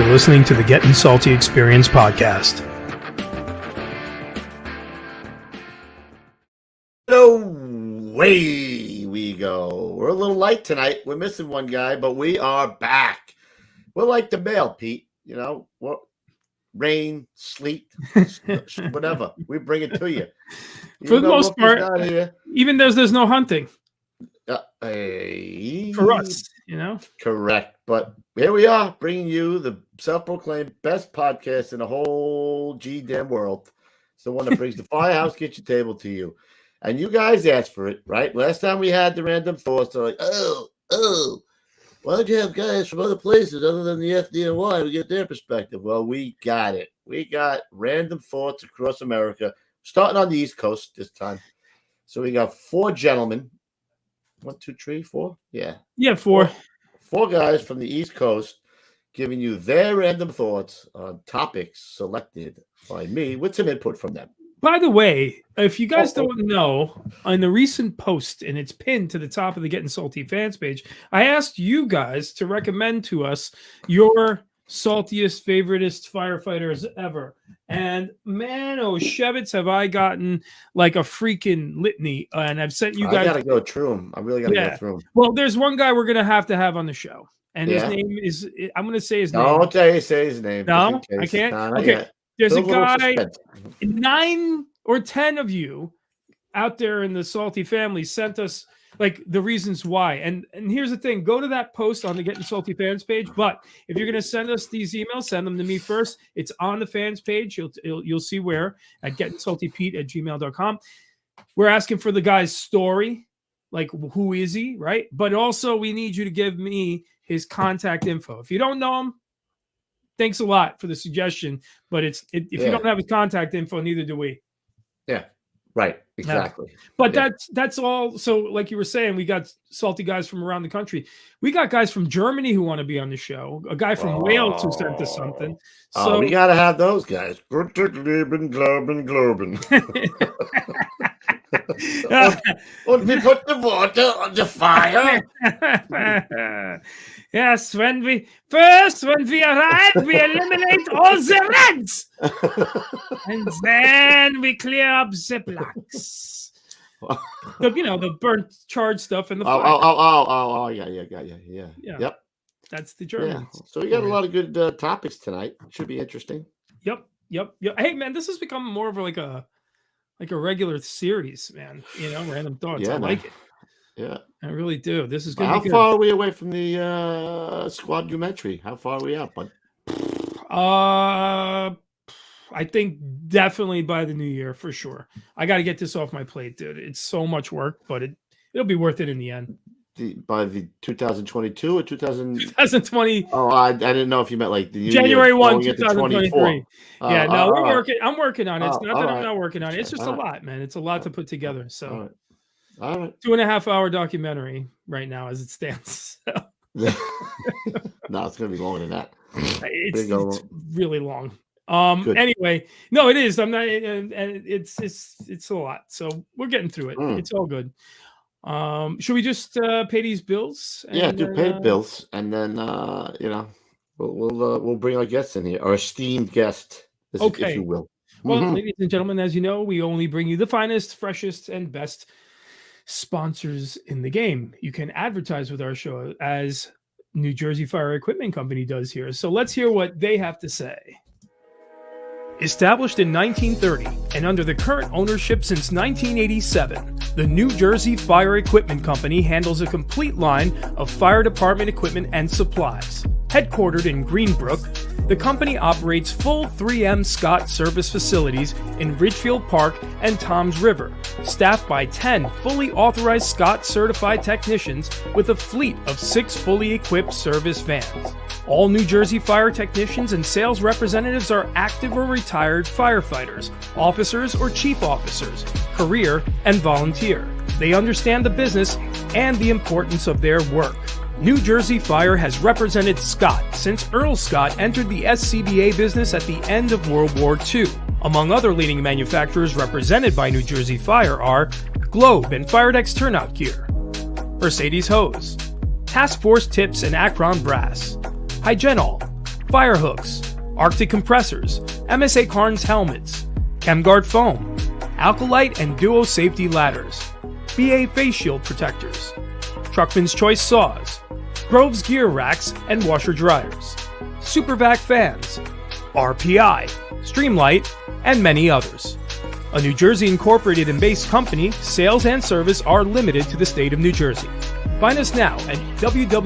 You're listening to the Getting Salty Experience podcast. Away we go. We're a little light tonight. We're missing one guy, but we are back. We're like the mail, Pete. You know, rain, sleet, whatever. We bring it to you. For the most part, even though there's no hunting. For us, you know? Correct. But here we are, bringing you the self-proclaimed best podcast in the whole G-damn world. It's the one that brings the Firehouse Kitchen Table to you. And you guys asked for it, right? Last time we had the random thoughts, they're like, oh, why don't you have guys from other places other than the FDNY to get their perspective? Well, we got it. We got random thoughts across America, starting on the East Coast this time. So we got four gentlemen. 1, 2, 3, 4? Yeah. Yeah, four. Four guys from the East Coast giving you their random thoughts on topics selected by me with some input from them. By the way, if you guys don't know, on the recent post, and it's pinned to the top of the Getting Salty fans page, I asked you guys to recommend to us your saltiest, favoriteest firefighters ever. And man, oh, Shevitz, have I gotten like a freaking litany. And I've sent you guys. I got to go through them. I really got to go through them. Well, there's one guy we're going to have on the show. And his name is, I'm going to say his name. Don't say his name. No, I can't. Okay. There's a guy, 9 or 10 of you out there in the Salty family sent us like the reasons why. And here's the thing, go to that post on the Getting Salty fans page. But if you're going to send us these emails, send them to me first. It's on the fans page. You'll see where at gettingsaltypete@gmail.com. We're asking for the guy's story. Like, who is he? Right. But also we need you to give me his contact info. If you don't know him, thanks a lot for the suggestion. But if you don't have his contact info, neither do we. Yeah. Right, exactly. But that's all. So, like you were saying, we got salty guys from around the country. We got guys from Germany who want to be on the show. A guy from Wales who sent us something. So we got to have those guys. Globen. And we put the water on the fire. Yes, when we arrive, we eliminate all the reds, and then we clear up the blocks. The burnt charred stuff in the fire. Yeah. Yep. That's the Germans. Yeah. So we got a lot of good topics tonight. Should be interesting. Yep. Hey, man, this has become more of like a regular series, man. Random thoughts. Yeah, I like it. Yeah, I really do. This is good. How far are we away from the squadumentary? How far are we out, bud? I think definitely by the new year for sure. I got to get this off my plate, dude. It's so much work, but it'll be worth it in the end. By the 2022 or 2020? Oh, I didn't know if you meant like the January 1, 2023. We're working. I'm working on it. It's not that I'm not working on it. It's just a lot, man. It's a lot to put together. So. All right. 2.5-hour documentary right now as it stands. So. No, it's gonna be longer than that. It's really long. Anyway, no, it is. I'm not, and it's a lot. So we're getting through it. It's all good. Should we just pay these bills? Pay the bills, and then we'll bring our guests in here, our esteemed guest, if you will. Well, ladies and gentlemen, as you know, we only bring you the finest, freshest, and best sponsors in the game. You can advertise with our show as New Jersey Fire Equipment Company does here. So let's hear what they have to say. Established in 1930 and under the current ownership since 1987, the New Jersey Fire Equipment Company handles a complete line of fire department equipment and supplies. Headquartered in Greenbrook, the company operates full 3M Scott service facilities in Ridgefield Park and Toms River, staffed by 10 fully authorized Scott certified technicians with a fleet of 6 fully equipped service vans. All New Jersey fire technicians and sales representatives are active or retired firefighters, officers or chief officers, career and volunteer. They understand the business and the importance of their work. New Jersey Fire has represented Scott since Earl Scott entered the SCBA business at the end of World War II. Among other leading manufacturers represented by New Jersey Fire are Globe and Firedex Turnout Gear, Mercedes Hose, Task Force Tips and Akron Brass, Hygenol, fire hooks, Arctic compressors, MSA Carnes helmets, ChemGuard foam, Alkalite and Duo safety ladders, BA face shield protectors, Truckman's Choice saws, Grove's gear racks and washer dryers, Supervac fans, RPI, Streamlight, and many others. A New Jersey incorporated and based company, sales and service are limited to the state of New Jersey. Find us now at www.njfe.com.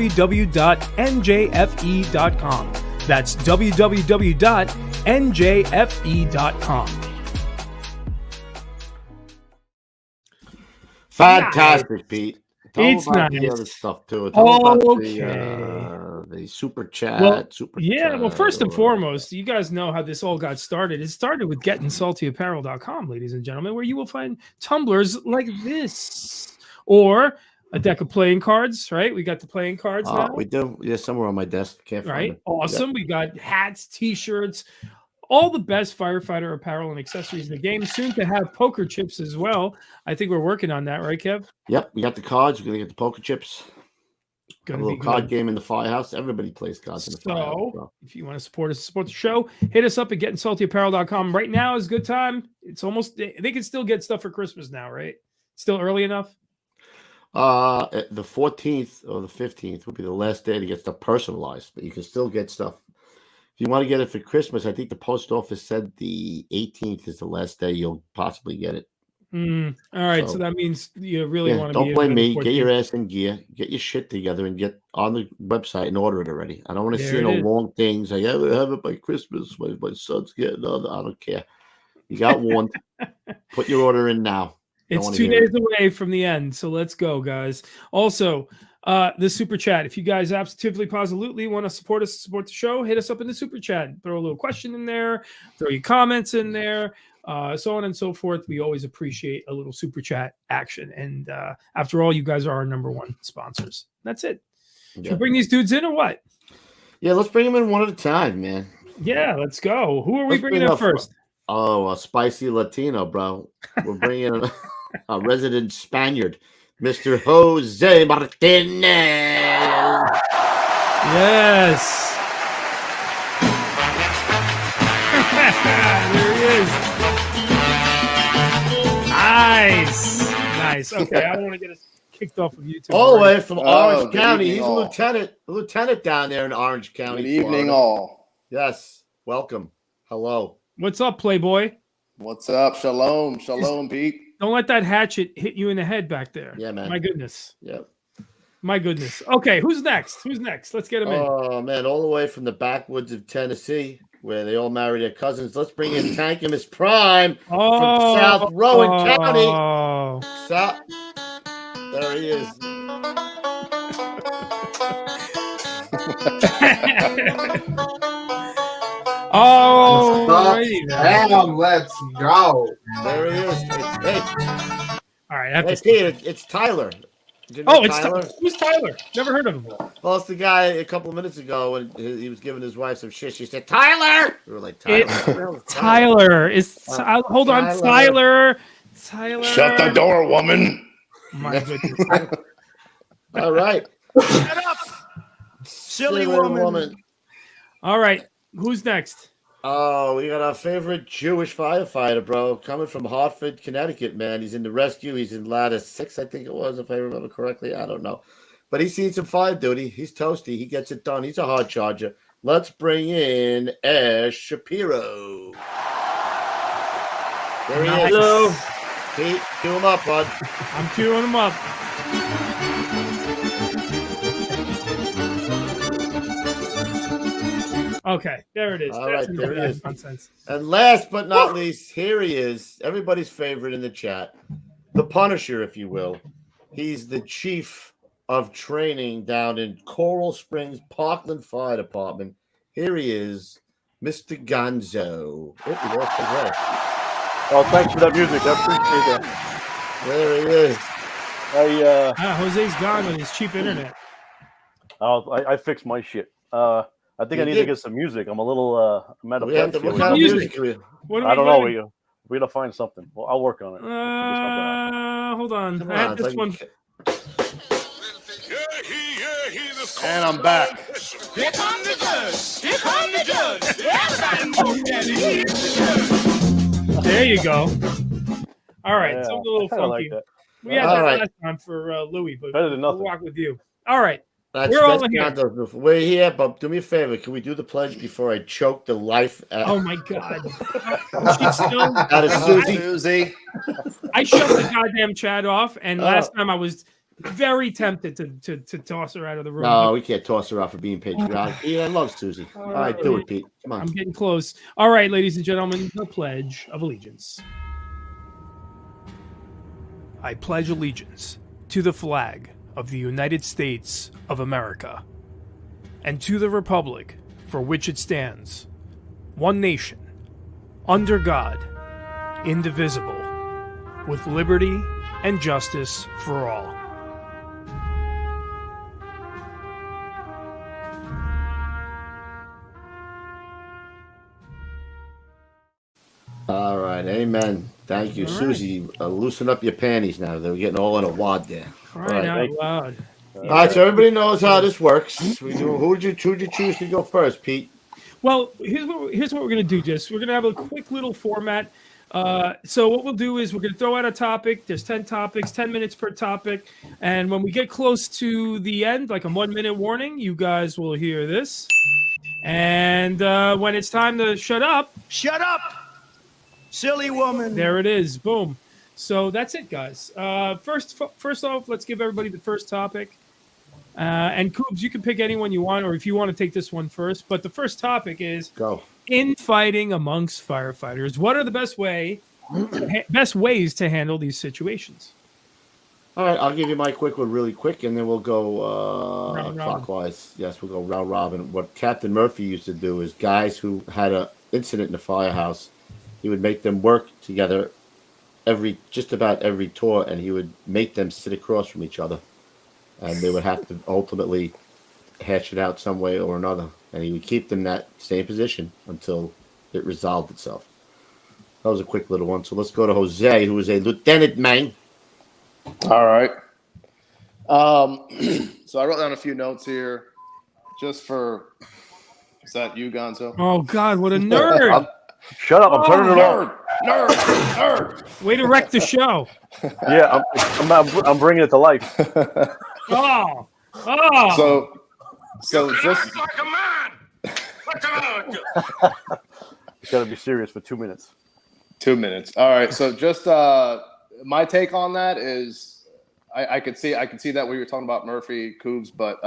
That's www.njfe.com. Fantastic, Pete. It's about nice. The other stuff too. Tell about the super chat. Well, first and foremost, you guys know how this all got started. It started with gettingsaltyapparel.com, ladies and gentlemen, where you will find tumblers like this or a deck of playing cards. Right? We got the playing cards now. We do. Yeah, somewhere on my desk. Can't find right? it. Awesome. Yep. We got hats, T-shirts, all the best firefighter apparel and accessories in the game. Soon to have poker chips as well. I think we're working on that, right, Kev? Yep, we got the cards. We're gonna get the poker chips. Gonna a little card game in the Firehouse. Everybody plays cards in the Firehouse. So, if you want to support us, support the show, hit us up at gettingsaltyapparel.com. Right now is a good time. It's almost, they can still get stuff for Christmas now, right? Still early enough? The 14th or the 15th would be the last day to get stuff personalized, but you can still get stuff. If you want to get it for Christmas, I think the post office said the 18th is the last day you'll possibly get it. All right, so that means you really want to. Don't blame me. Get your ass in gear. Get your shit together and get on the website and order it already. I don't want to see no long things. I have it by Christmas. My son's getting on. I don't care. You got warned. Put your order in now. It's 2 days away from the end, so let's go, guys. Also, the super chat. If you guys absolutely positively want to support us, support the show, hit us up in the super chat. Throw a little question in there. Throw your comments in there. So on and so forth. We always appreciate a little super chat action. And after all, you guys are our number one sponsors. That's it. Should we bring these dudes in or what? Yeah, let's bring them in one at a time, man. Yeah, let's go. Who are we bringing in first? A spicy Latino, bro. We're bringing a resident Spaniard, Mr. Jose Martinez. Yes. There he is. Nice. Okay, I don't want to get us kicked off of YouTube. All the way from Orange County. He's a lieutenant down there in Orange County. Good evening, all. Yes. Welcome. Hello. What's up, Playboy? What's up? Shalom, Pete. Don't let that hatchet hit you in the head back there. Yeah, man. My goodness. Yep. My goodness. Okay, who's next? Let's get him in. Oh, man, all the way from the backwoods of Tennessee, where they all marry their cousins. Let's bring in Tankimus Prime from South Rowan County. There he is. Damn, let's go. There he is. Hey. All right. It's Tyler. Tyler? Who's Tyler? Never heard of him. Well, it's the guy a couple of minutes ago when he was giving his wife some shit. She said, Tyler! We were like, Tyler. It's Tyler. Hold on, Tyler. Shut the door, woman. My goodness. All right. Shut up. Silly woman. All right. Who's next? Oh, we got our favorite Jewish firefighter, bro, coming from Hartford, Connecticut, man. He's in the rescue. He's in ladder 6, I think it was, if I remember correctly. I don't know. But he's seen some fire duty. He's toasty. He gets it done. He's a hard charger. Let's bring in Ash Shapiro. There he is. Hello. Pete, cue him up, bud. I'm queuing him up. Okay, there it is. All right, there it is. Nonsense. And last but not least, here he is, everybody's favorite in the chat, the Punisher, if you will. He's the chief of training down in Coral Springs Parkland Fire Department. Here he is, Mr. Gonzo. Oh, he lost his way. Oh, thanks for that music. I appreciate that. There he is. Jose's gone with his cheap internet. I fixed my shit. I think I need to get some music. I'm a little I'm out of what kind of music? I don't know. We're gonna find something. Well, I'll work on it. Hold on. I had this one. And I'm back. Here come the goods. Here come the There you go. All right, Yeah, something a little I kinda funky. like that. We had All that right. last time for Louis, but Better than we'll nothing. rock with you. All right. That's We're all in here. Gonzo's move. We're here, but do me a favor. Can we do the pledge before I choke the life out Oh my God. She's still. out of Susie? Susie. I shut the goddamn chat off, and last Oh. time I was very tempted to toss her out of the room. No, we can't toss her off for being patriotic. Yeah, I love Susie. All right, do it, Pete. Come I'm on. getting close. All right, ladies and gentlemen, the Pledge of Allegiance. I pledge allegiance to the flag of the United States of America and to the republic for which it stands, one nation, under God, indivisible, with liberty and justice for all. All right, amen. Thank you, All right. Susie. Loosen up your panties now. They're getting all in a wad there. Crying out thank you. loud. All right, so everybody knows how this works. We do. Who'd you choose to go first, Pete? Well, here's what we're going to do, Jess. We're going to have a quick little format. So what we'll do is we're going to throw out a topic. There's 10 topics, 10 minutes per topic. And when we get close to the end, like a 1 minute warning, you guys will hear this. And when it's time to shut up, silly woman. there it is. Boom. So that's it, guys. First off, let's give everybody the first topic. And Koobs, you can pick anyone you want, or if you want to take this one first. But the first topic is Go. infighting amongst firefighters. What are the best ways to handle these situations? All right, I'll give you my quick one really quick, and then we'll go Round robin. clockwise. Yes, we'll go round robin. What Captain Murphy used to do is guys who had an incident in the firehouse, he would make them work together just about every tour, and he would make them sit across from each other. And they would have to ultimately hash it out some way or another. And he would keep them in that same position until it resolved itself. That was a quick little one. So let's go to Jose, who is a lieutenant man. All right. So I wrote down a few notes here just for. Is that you, Gonzo? Oh, God, what a nerd. Shut up! I'm turning it on. Nerd. Way to wreck the show. Yeah, I'm bringing it to life. Oh. So just Like a man. You got to be serious for 2 minutes. 2 minutes. All right. So just my take on that is I could see that what you're talking about, Murphy, Coobs, but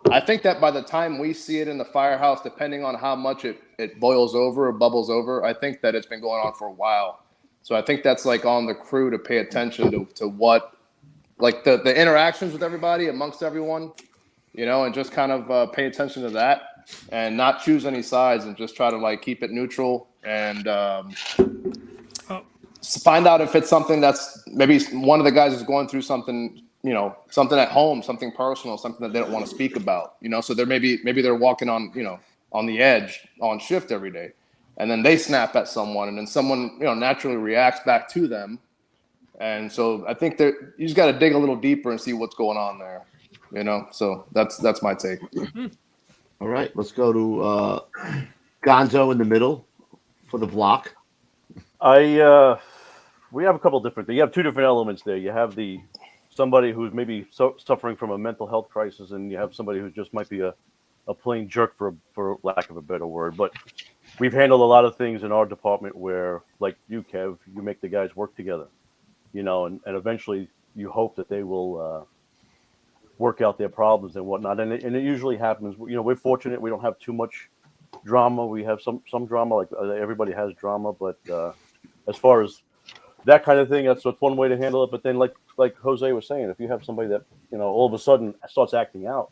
I think that by the time we see it in the firehouse, depending on how much it boils over or bubbles over, I think that it's been going on for a while. So I think that's like on the crew to pay attention to what, like the interactions with everybody amongst everyone, and just kind of pay attention to that and not choose any sides and just try to like keep it neutral and find out if it's something that's maybe one of the guys is going through something, something at home, something personal, something that they don't want to speak about, so they're maybe they're walking on, on the edge on shift every day. And then they snap at someone, and then someone, naturally reacts back to them. And so I think that you just got to dig a little deeper and see what's going on there, So that's my take. All right, let's go to Gonzo in the middle for the block. We have a couple different things. You have two different elements there. You have somebody who's maybe suffering from a mental health crisis, and you have somebody who just might be a plain jerk, for lack of a better word. But we've handled a lot of things in our department where, like you, Kev, you make the guys work together, and eventually you hope that they will work out their problems and whatnot. And it usually happens. We're fortunate we don't have too much drama. We have some drama, like everybody has drama. But as far as that kind of thing, that's one way to handle it. But then, like Jose was saying, if you have somebody that all of a sudden starts acting out,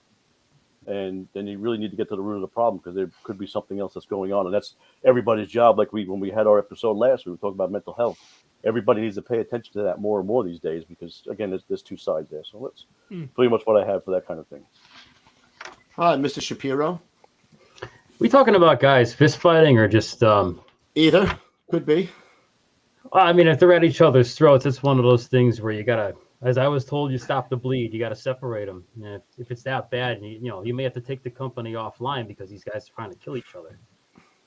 and then you really need to get to the root of the problem, because there could be something else that's going on, and that's everybody's job. Like when we had our episode last, we were talking about mental health. Everybody needs to pay attention to that more and more these days, because again, there's two sides there. So that's pretty much what I have for that kind of thing. Hi, Mr. Shapiro. We talking about guys fist fighting or just Either could be. Well, I mean, if they're at each other's throats, it's one of those things where you gotta, as I was told, you stop the bleed. You gotta separate them. And if it's that bad, you may have to take the company offline because these guys are trying to kill each other.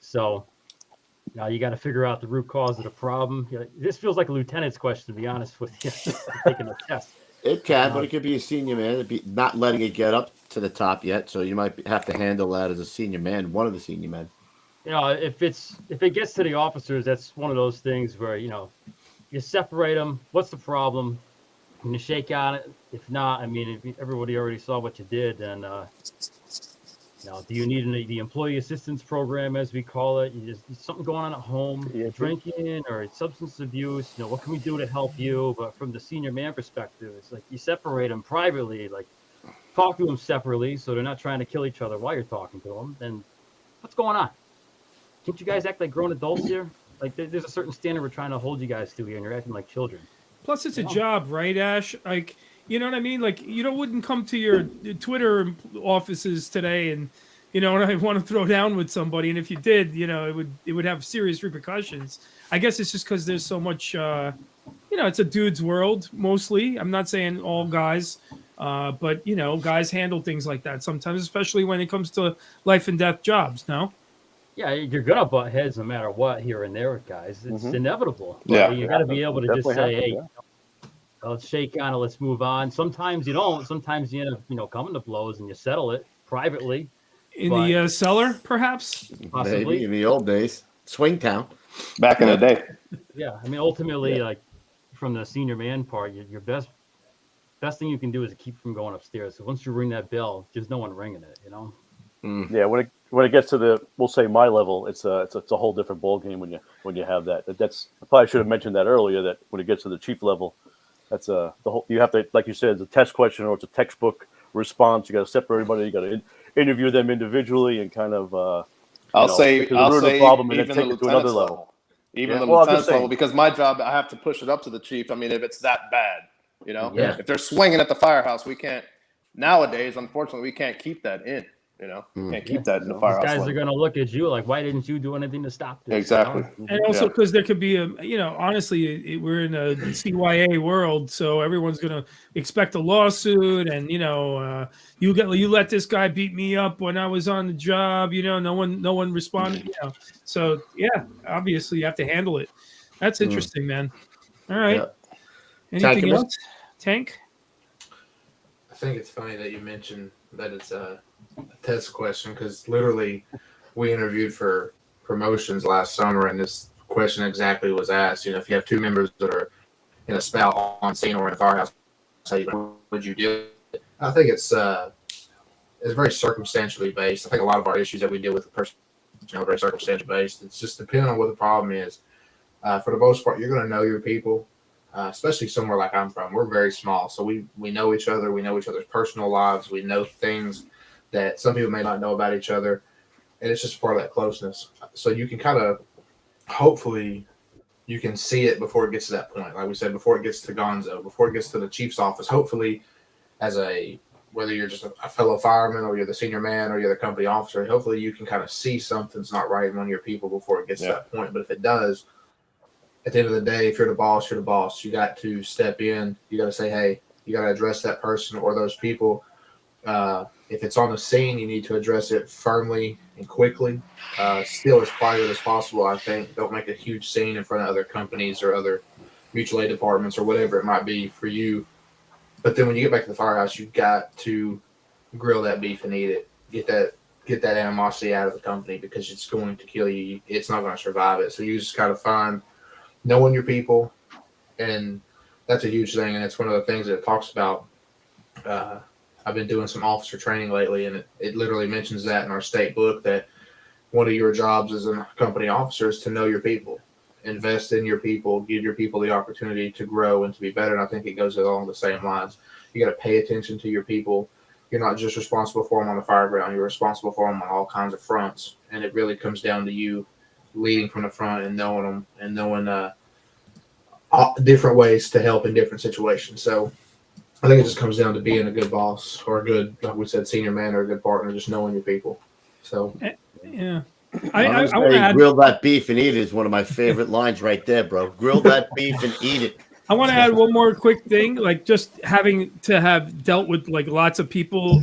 So, Now you got to figure out the root cause of the problem. This feels like a lieutenant's question, to be honest with you. Taking a test. It can, but it could be a senior man. It'd be not letting it get up to the top yet, so you might have to handle that as a senior man, one of the senior men. If it gets to the officers, that's one of those things where you separate them. What's the problem? Can you shake on it? If not, I mean, if everybody already saw what you did, then do you need the employee assistance program, as we call it? Something going on at home, drinking or substance abuse. What can we do to help you? But from the senior man perspective, it's like you separate them privately, like talk to them separately, so they're not trying to kill each other while you're talking to them. Then what's going on? Can't you guys act like grown adults here? Like there's a certain standard we're trying to hold you guys to here, and you're acting like children. Plus, it's a job, right, Ash? Like, you know what I mean? Like, wouldn't come to your Twitter offices today and, and I want to throw down with somebody. And if you did, it would have serious repercussions. I guess it's just because there's so much, it's a dude's world mostly. I'm not saying all guys, but, guys handle things like that sometimes, especially when it comes to life and death jobs, no? Yeah, you're gonna butt heads no matter what here and there with guys. It's inevitable. Yeah, you got to be able to just say, "Hey, yeah. let's shake on it, let's move on." Sometimes you don't. Sometimes you end up, coming to blows and you settle it privately. In the cellar, perhaps? Possibly. Maybe in the old days, Swing Town. Back in the day. Yeah, I mean, ultimately, like from the senior man part, your best thing you can do is keep from going upstairs. So once you ring that bell, there's no one ringing it. Yeah, when it gets to we'll say my level, it's a whole different ball game when you have that. I probably should have mentioned that earlier. That when it gets to the chief level, that's the whole. You have to, like you said, it's a test question or it's a textbook response. You got to separate everybody. You got to interview them individually and kind of. I'll say the problem and then even take the it to another lieutenant's level. Even the Well, lieutenant's level, because my job, I have to push it up to the chief. I mean, if it's that bad, Yeah. if they're swinging at the firehouse, we can't. Nowadays, unfortunately, we can't keep that in. Can't keep that in the firehouse. Guys are going to look at you like, why didn't you do anything to stop this? Exactly. And also because there could be honestly, we're in a CYA world, so everyone's going to expect a lawsuit, and you let this guy beat me up when I was on the job. No one responded. So yeah, obviously you have to handle it. That's interesting, man. All right. Yeah. Anything else, Tank? I think it's funny that you mentioned that it's a test question, because literally we interviewed for promotions last summer and this question exactly was asked. If you have two members that are in a spout on scene or in a firehouse, how would you do it? I think it's very circumstantially based. I think a lot of our issues that we deal with are very circumstantial based. It's just depending on what the problem is. For the most part, you're going to know your people, especially somewhere like I'm from. We're very small, so we know each other. We know each other's personal lives. We know things that some people may not know about each other, and it's just part of that closeness. So you can kind of, hopefully, you can see it before it gets to that point. Like we said, before it gets to Gonzo, before it gets to the chief's office, hopefully, whether you're just a fellow fireman or you're the senior man or you're the company officer, hopefully you can kind of see something's not right in one of your people before it gets to that point. But if it does, at the end of the day, if you're the boss, you're the boss. You got to step in. You got to say, hey, you got to address that person or those people. If it's on the scene, you need to address it firmly and quickly. Still as private as possible, I think. Don't make a huge scene in front of other companies or other mutual aid departments or whatever it might be for you. But then when you get back to the firehouse, you've got to grill that beef and eat it. Get that animosity out of the company, because it's going to kill you. It's not going to survive it. So you just got to knowing your people, and that's a huge thing. And it's one of the things that it talks about. I've been doing some officer training lately, and it literally mentions that in our state book, that one of your jobs as a company officer is to know your people, invest in your people, give your people the opportunity to grow and to be better. And I think it goes along the same lines. You got to pay attention to your people. You're not just responsible for them on the fire ground. You're responsible for them on all kinds of fronts. And it really comes down to you leading from the front and knowing them and knowing different ways to help in different situations. So I think it just comes down to being a good boss or a good, like we said, senior man or a good partner, just knowing your people. So, yeah. I want to grill that beef and eat it is one of my favorite lines right there, bro. Grill that beef and eat it. I want to add one more quick thing, like just having to have dealt with like lots of people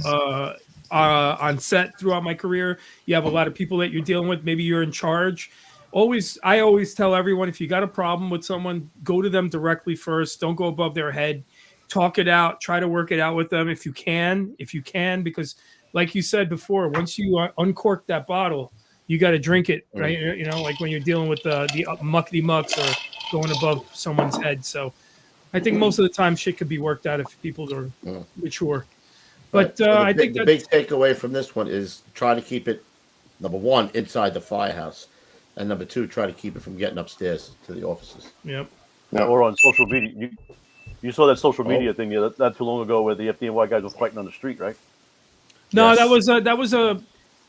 on set throughout my career. You have a lot of people that you're dealing with. Maybe you're in charge. I always tell everyone, if you got a problem with someone, go to them directly first. Don't go above their head. Talk it out. Try to work it out with them if you can, because like you said before, once you uncork that bottle, you got to drink it, right? You know, like when you're dealing with the muckety mucks or going above someone's head. So I think most of the time shit could be worked out if people are mature. But I think the big takeaway from this one is try to keep it, number one, inside the firehouse, and number two, try to keep it from getting upstairs to the offices. Yep. Or on social media. You saw that social media thing not too long ago where the FDNY guys were fighting on the street, right? No, Yes. that was a.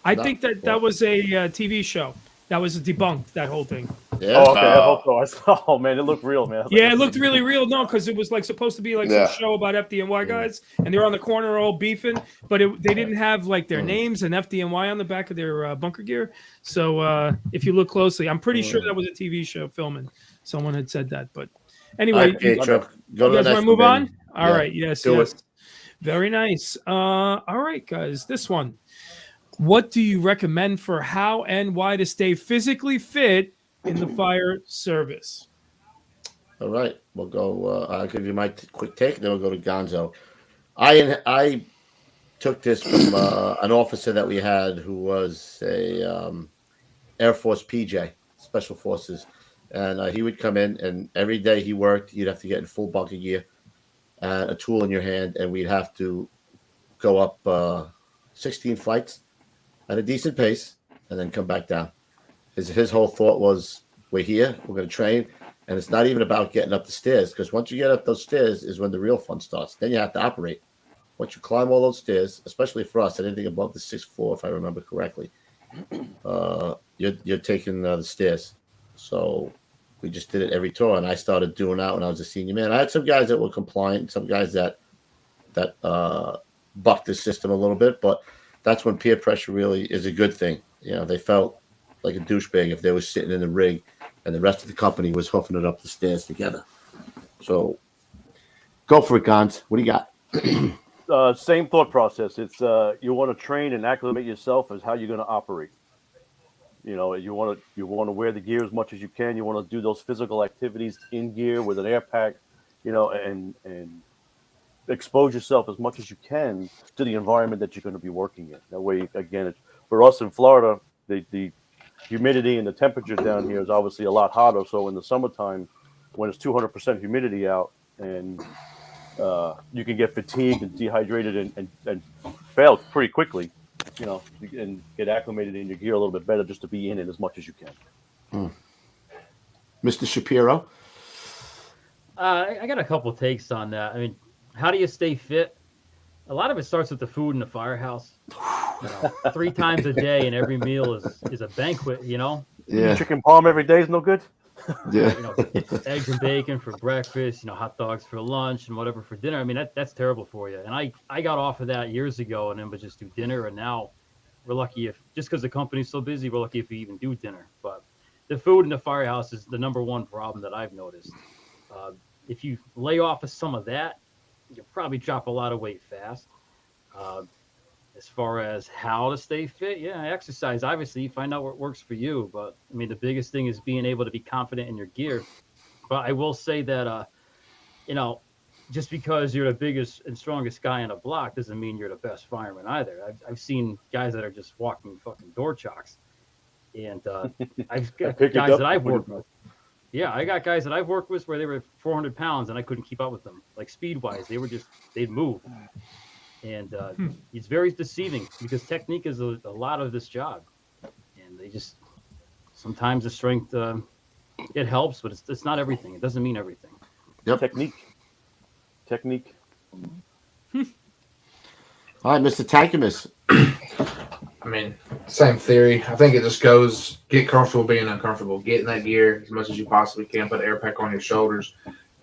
I think that was a TV show. That was debunked. That whole thing. Yeah. Oh, okay. I hope so. I saw. Oh man, it looked real, man. Yeah, it looked really real. No, because it was like supposed to be like some show about FDNY guys, and they were on the corner all beefing, but they didn't have like their names and FDNY on the back of their bunker gear. So if you look closely, I'm pretty sure that was a TV show filming. Someone had said that, but anyway, Okay, Chuck, you guys want to move on? All right. Yes. do it. Very nice. All right, guys. This one. What do you recommend for how and why to stay physically fit in the fire service? All right, we'll go. I'll give you my quick take, then we'll go to Gonzo. I took this from an officer that we had who was a Air Force PJ, Special Forces, and he would come in, and every day he worked, you'd have to get in full bunker gear, and a tool in your hand, and we'd have to go up 16 flights at a decent pace, and then come back down. His whole thought was, we're here, we're going to train, and it's not even about getting up the stairs, because once you get up those stairs is when the real fun starts. Then you have to operate. Once you climb all those stairs, especially for us, anything above the 6th floor, if I remember correctly, you're taking the stairs. So we just did it every tour, and I started doing that when I was a senior man. I had some guys that were compliant, some guys that bucked the system a little bit, but that's when peer pressure really is a good thing. You know, they felt like a douchebag if they were sitting in the rig and the rest of the company was hoofing it up the stairs together. So go for it, Gons. What do you got? Same thought process. It's you want to train and acclimate yourself as how you're going to operate. You know, you want to wear the gear as much as you can. You want to do those physical activities in gear with an air pack, you know, and expose yourself as much as you can to the environment that you're going to be working in. That way, again, for us in Florida, the humidity and the temperature down here is obviously a lot hotter. So in the summertime, when it's 200% humidity out, and you can get fatigued and dehydrated and fail pretty quickly, you know, and get acclimated in your gear a little bit better just to be in it as much as you can. Mr. Shapiro? I got a couple takes on that. I mean, how do you stay fit? A lot of it starts with the food in the firehouse. 3 times a day, and every meal is a banquet. You know. Yeah. Chicken parm every day is no good. Yeah. You know, eggs and bacon for breakfast. You know, hot dogs for lunch and whatever for dinner. I mean, that's terrible for you. And I got off of that years ago, and then would just do dinner. And now we're lucky if just because the company's so busy, we're lucky if we even do dinner. But the food in the firehouse is the number one problem that I've noticed. If you lay off of some of that, you'll probably drop a lot of weight fast. As far as how to stay fit, exercise. Obviously, you find out what works for you. But, I mean, the biggest thing is being able to be confident in your gear. But I will say that, you know, just because you're the biggest and strongest guy on a block doesn't mean you're the best fireman either. I've seen guys that are just walking fucking door chocks. And I've got guys that I've worked with. Yeah, I got guys that I've worked with where they were 400 pounds and I couldn't keep up with them. Like speed-wise, they'd move. And it's very deceiving because technique is a lot of this job. And they just, sometimes the strength, it helps, but it's not everything. It doesn't mean everything. Yep. Technique. All right, Mr. Tankamus. I mean, same theory. I think it just goes, get comfortable being uncomfortable. Get in that gear as much as you possibly can. Put an air pack on your shoulders,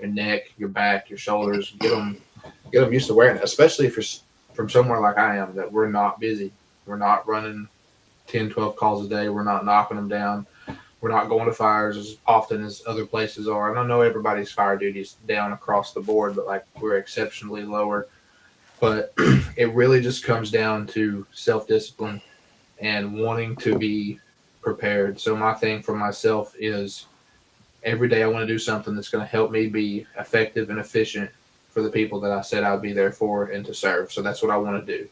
your neck, your back, your shoulders. Get them used to wearing it, especially if you're from somewhere like I am, that we're not busy. We're not running 10, 12 calls a day. We're not knocking them down. We're not going to fires as often as other places are. And I know everybody's fire duty is down across the board, but like we're exceptionally lower. But it really just comes down to self-discipline and wanting to be prepared. So my thing for myself is every day I want to do something that's going to help me be effective and efficient for the people that I said I'd be there for and to serve. So that's what I want to do.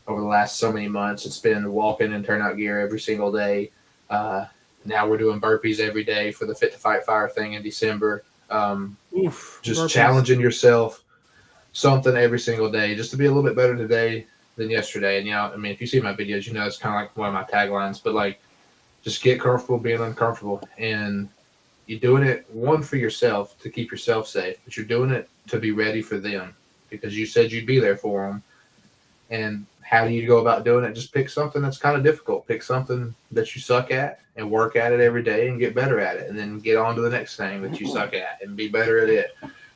Over the last so many months, it's been walking in turnout gear every single day. Now we're doing burpees every day for the Fit to Fight Fire thing in December. Just burpees. challenging yourself, something every single day, just to be a little bit better today than yesterday. And I mean, if you see my videos, you know it's kind of like one of my taglines. But like, just get comfortable being uncomfortable, and you're doing it one for yourself to keep yourself safe, but you're doing it to be ready for them because you said you'd be there for them. And how do you go about doing it? Just pick something that's kind of difficult. Pick something that you suck at and work at it every day and get better at it. And then get on to the next thing that you suck at and be better at it.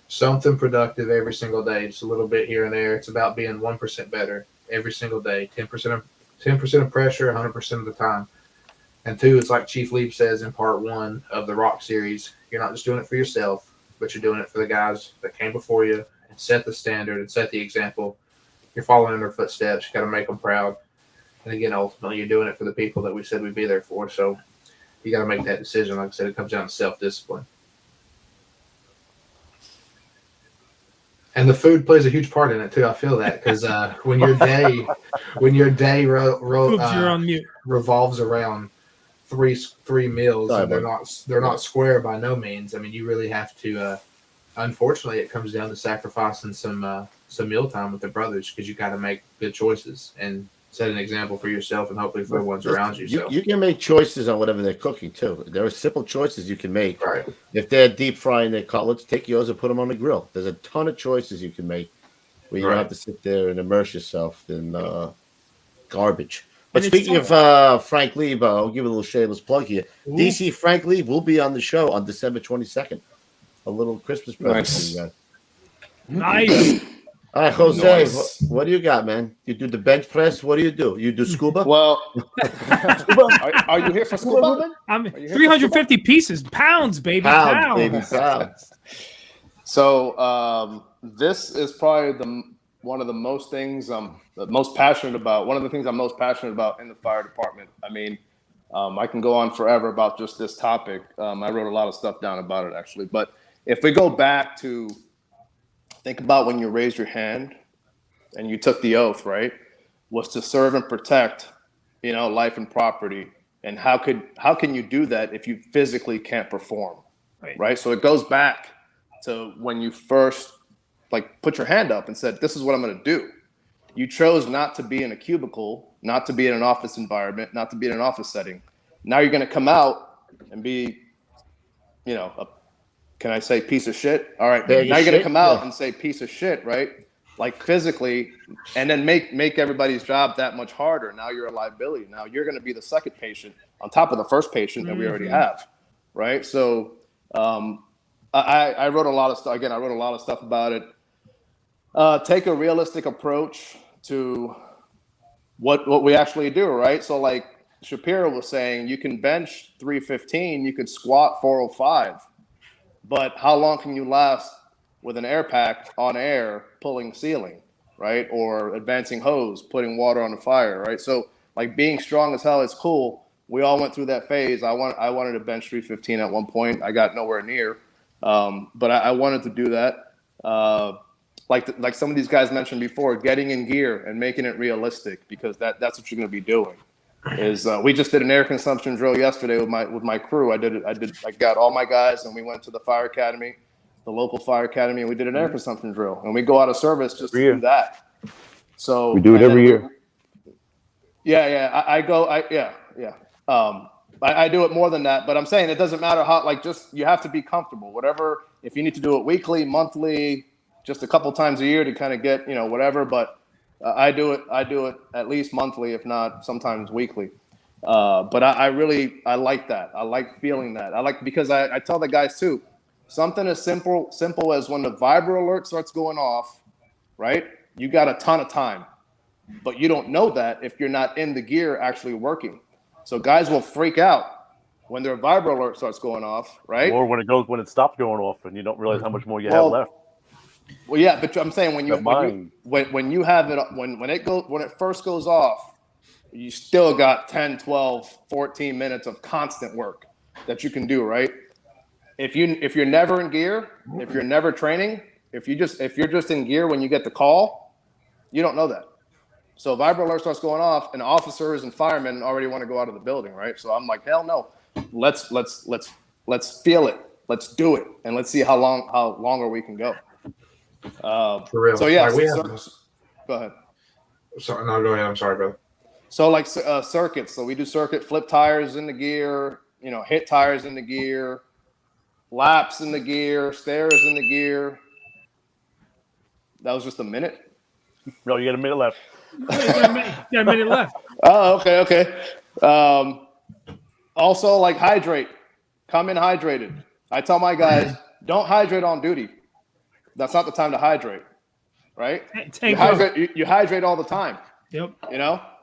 Something productive every single day, just a little bit here and there. It's about being 1% better every single day, 10% of pressure, 100% of the time. And 2, it's like Chief Lieb says in part 1 of the Rock series, you're not just doing it for yourself, but you're doing it for the guys that came before you and set the standard and set the example. You're following in their footsteps. You got to make them proud. And again, ultimately, you're doing it for the people that we said we'd be there for. So you got to make that decision. Like I said, it comes down to self-discipline. And the food plays a huge part in it too. I feel that because when your day Oops, you're on mute. revolves around three meals, Sorry, and they're not square by no means. I mean, you really have to. Unfortunately, it comes down to sacrificing some mealtime with the brothers because you got to make good choices and set an example for yourself and hopefully for the ones around you. So You can make choices on whatever they're cooking too. There are simple choices you can make. right. If they're deep frying their cutlets, take yours and put them on the grill. There's a ton of choices you can make where you don't have to sit there and immerse yourself in garbage. But And it's speaking of Frank Lieb, I'll give a little shameless plug here. Ooh. DC Frank Lieb will be on the show on December 22nd. A little Christmas present for you guys. Nice. All right, Jose, Nice. what do you got, man? You do the bench press. What do? You do scuba? Well, are you here for scuba? I'm you here for 350 pieces, pounds, baby, Pounds, baby, pounds. pounds. So this is probably one of the most things I'm most passionate about. One of the things I'm most passionate about in the fire department. I mean, I can go on forever about just this topic. I wrote a lot of stuff down about it actually. But if we go back to think about when you raised your hand and you took the oath, right, was to serve and protect, life and property. And how can you do that if you physically can't perform, right? So it goes back to when you first put your hand up and said, this is what I'm going to do. You chose not to be in a cubicle, not to be in an office environment, not to be in an office setting. Now you're going to come out and be, can I say piece of shit? All right. Now you're going to come out and say piece of shit, right? Like physically, and then make everybody's job that much harder. Now you're a liability. Now you're going to be the second patient on top of the first patient that we already have, right? So I wrote a lot of stuff. Again, I wrote a lot of stuff about it. Take a realistic approach to what we actually do, right? So like Shapiro was saying, you can bench 315, you could squat 405, but how long can you last with an air pack on air pulling ceiling, right? Or advancing hose, putting water on the fire, right? So like being strong as hell is cool. We all went through that phase. I wanted to bench 315 at one point. I got nowhere near, but I wanted to do that. Like some of these guys mentioned before, getting in gear and making it realistic, because that's what you're going to be doing. Is we just did an air consumption drill yesterday with my crew. I got all my guys and we went to the fire academy, the local fire academy, and we did an air consumption drill. And we go out of service just to do that. So We do it every year. Yeah. I do it more than that, but I'm saying it doesn't matter how. You have to be comfortable. Whatever. If you need to do it weekly, monthly, just a couple times a year to kind of get whatever. But I do it at least monthly, if not sometimes weekly. But I like that. I like feeling that. Because I tell the guys too, something as simple as when the vibro alert starts going off, right? You got a ton of time, but you don't know that if you're not in the gear actually working. So guys will freak out when their vibro alert starts going off, right? Or when it stops going off and you don't realize how much more you have left. Well, yeah, but I'm saying when it first goes off, you still got 10, 12, 14 minutes of constant work that you can do, right? If you're never in gear, if you're never training, if you're just in gear when you get the call, you don't know that. So vibro alert starts going off, and officers and firemen already want to go out of the building, right? So I'm like, hell no, let's feel it, let's do it, and let's see how longer we can go. For real. So yeah, Like go ahead. Sorry, no, go ahead. I'm sorry, brother. So like circuits, so we do circuit, flip tires in the gear, hit tires in the gear, laps in the gear, stairs in the gear. That was just a minute. No, you got a minute left. Got a minute left. Oh, okay. Also, like hydrate. Come in hydrated. I tell my guys, don't hydrate on duty. That's not the time to hydrate, right? You hydrate all the time. Yep.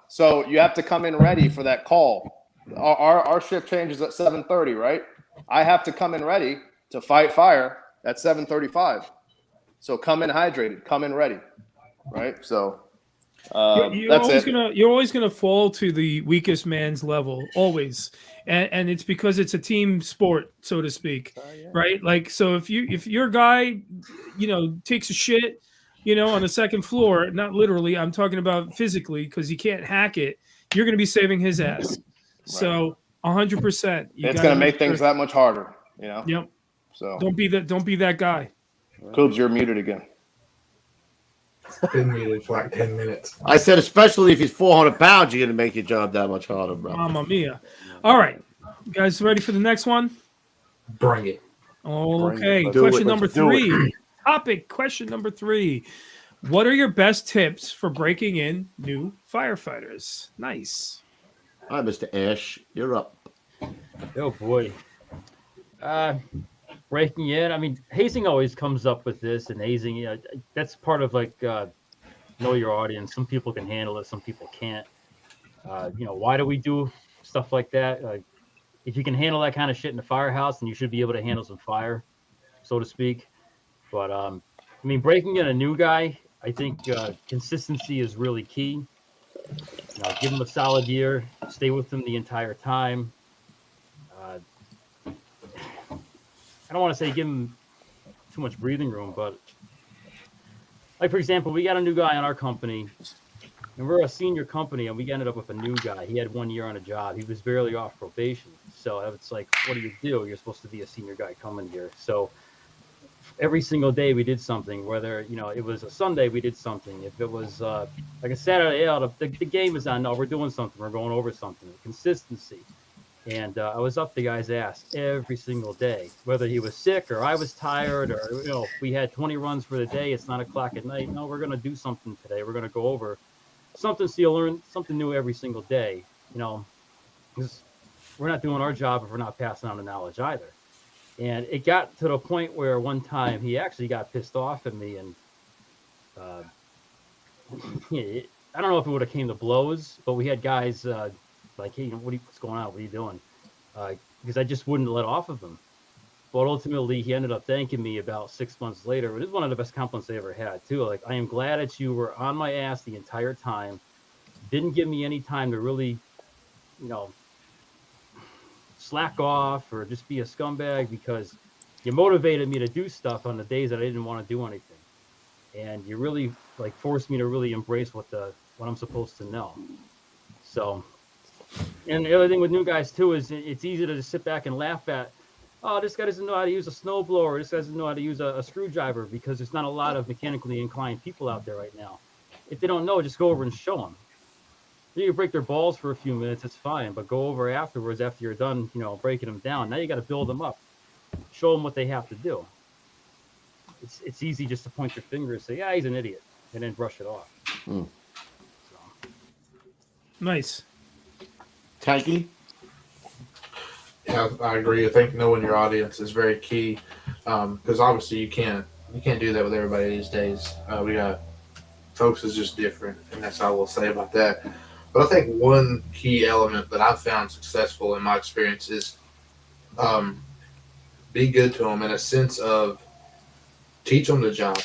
So you have to come in ready for that call. Our shift changes at 7:30, right? I have to come in ready to fight fire at 7:35. So come in hydrated, come in ready, right? So you're always gonna fall to the weakest man's level, always, and it's because it's a team sport, so to speak, right? Like, so if your guy, takes a shit, on the second floor, not literally, I'm talking about physically, because he can't hack it, you're gonna be saving his ass. Right. So 100%, it's gonna make things that much harder, Yep. So don't be that guy. Koobs, you're muted again. Been muted for like 10 minutes. I said, especially if he's 400 pounds, you're going to make your job that much harder, bro. Mamma mia. All right. You guys ready for the next one? Bring it. Okay. Question number 3. Topic question number 3. What are your best tips for breaking in new firefighters? Nice. All right, Mr. Ash, you're up. Oh, boy. Breaking in. I mean, hazing always comes up with this, and hazing, that's part of like know your audience. Some people can handle it, some people can't. Why do we do stuff like that? If you can handle that kind of shit in the firehouse, then you should be able to handle some fire, so to speak. But breaking in a new guy, I think consistency is really key. Give him a solid year, stay with him the entire time. I don't want to say give him too much breathing room, but like, for example, we got a new guy on our company, and we're a senior company, and we ended up with a new guy. He had 1 year on a job. He was barely off probation. So it's like, what do? You're supposed to be a senior guy coming here. So every single day we did something, whether, it was a Sunday, we did something. If it was like a Saturday, the game is on. No, we're doing something. We're going over something. Consistency. And I was up the guy's ass every single day, whether he was sick or I was tired, or, we had 20 runs for the day. It's 9 o'clock at night. No, we're going to do something today. We're going to go over something, so you'll learn something new every single day, because we're not doing our job if we're not passing on the knowledge either. And it got to the point where one time he actually got pissed off at me, and I don't know if it would have came to blows, but we had guys like, hey, what's going on? What are you doing? Because I just wouldn't let off of him. But ultimately, he ended up thanking me about 6 months later. It is one of the best compliments I ever had, too. Like, I am glad that you were on my ass the entire time. Didn't give me any time to really, slack off or just be a scumbag, because you motivated me to do stuff on the days that I didn't want to do anything. And you really, forced me to really embrace what I'm supposed to know. So... And the other thing with new guys, too, is it's easy to just sit back and laugh at, oh, this guy doesn't know how to use a snowblower, this guy doesn't know how to use a screwdriver, because there's not a lot of mechanically inclined people out there right now. If they don't know, just go over and show them. You can break their balls for a few minutes, it's fine, but go over afterwards after you're done, breaking them down. Now you got to build them up. Show them what they have to do. It's easy just to point your finger and say, yeah, he's an idiot, and then brush it off. So. Nice. Tanky? Yeah, I agree. I think knowing your audience is very key, because obviously you can't do that with everybody these days. We got folks is just different, and that's all we'll say about that. But I think one key element that I've found successful in my experience is be good to them in a sense of teach them the job.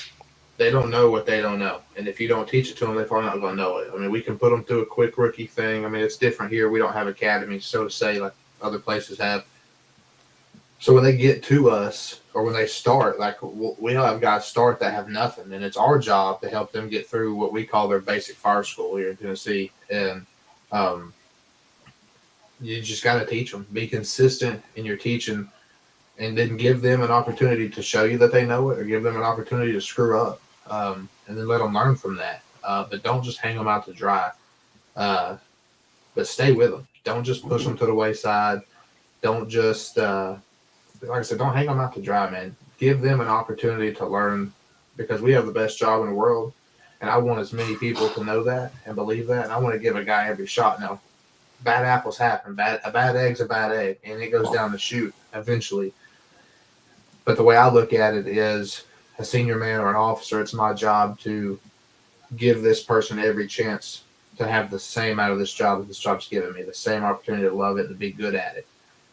they don't know what they don't know. And if you don't teach it to them, they're probably not going to know it. I mean, we can put them through a quick rookie thing. I mean, it's different here. We don't have academies, so to say, like other places have. So when they get to us, or when they start, like we'll have guys start that have nothing, and it's our job to help them get through what we call their basic fire school here in Tennessee. And you just got to teach them. Be consistent in your teaching, and then give them an opportunity to show you that they know it, or give them an opportunity to screw up, and then let them learn from that. But don't just hang them out to dry. But stay with them. Don't just push them to the wayside. Don't just like I said, don't hang them out to dry, man. Give them an opportunity to learn, because we have the best job in the world, and I want as many people to know that and believe that. And I want to give a guy every shot. Now, bad apples happen. A bad egg's a bad egg, and it goes down the chute eventually. But the way I look at it is, a senior man or an officer, it's my job to give this person every chance to have the same out of this job that this job's given me, the same opportunity to love it and be good at it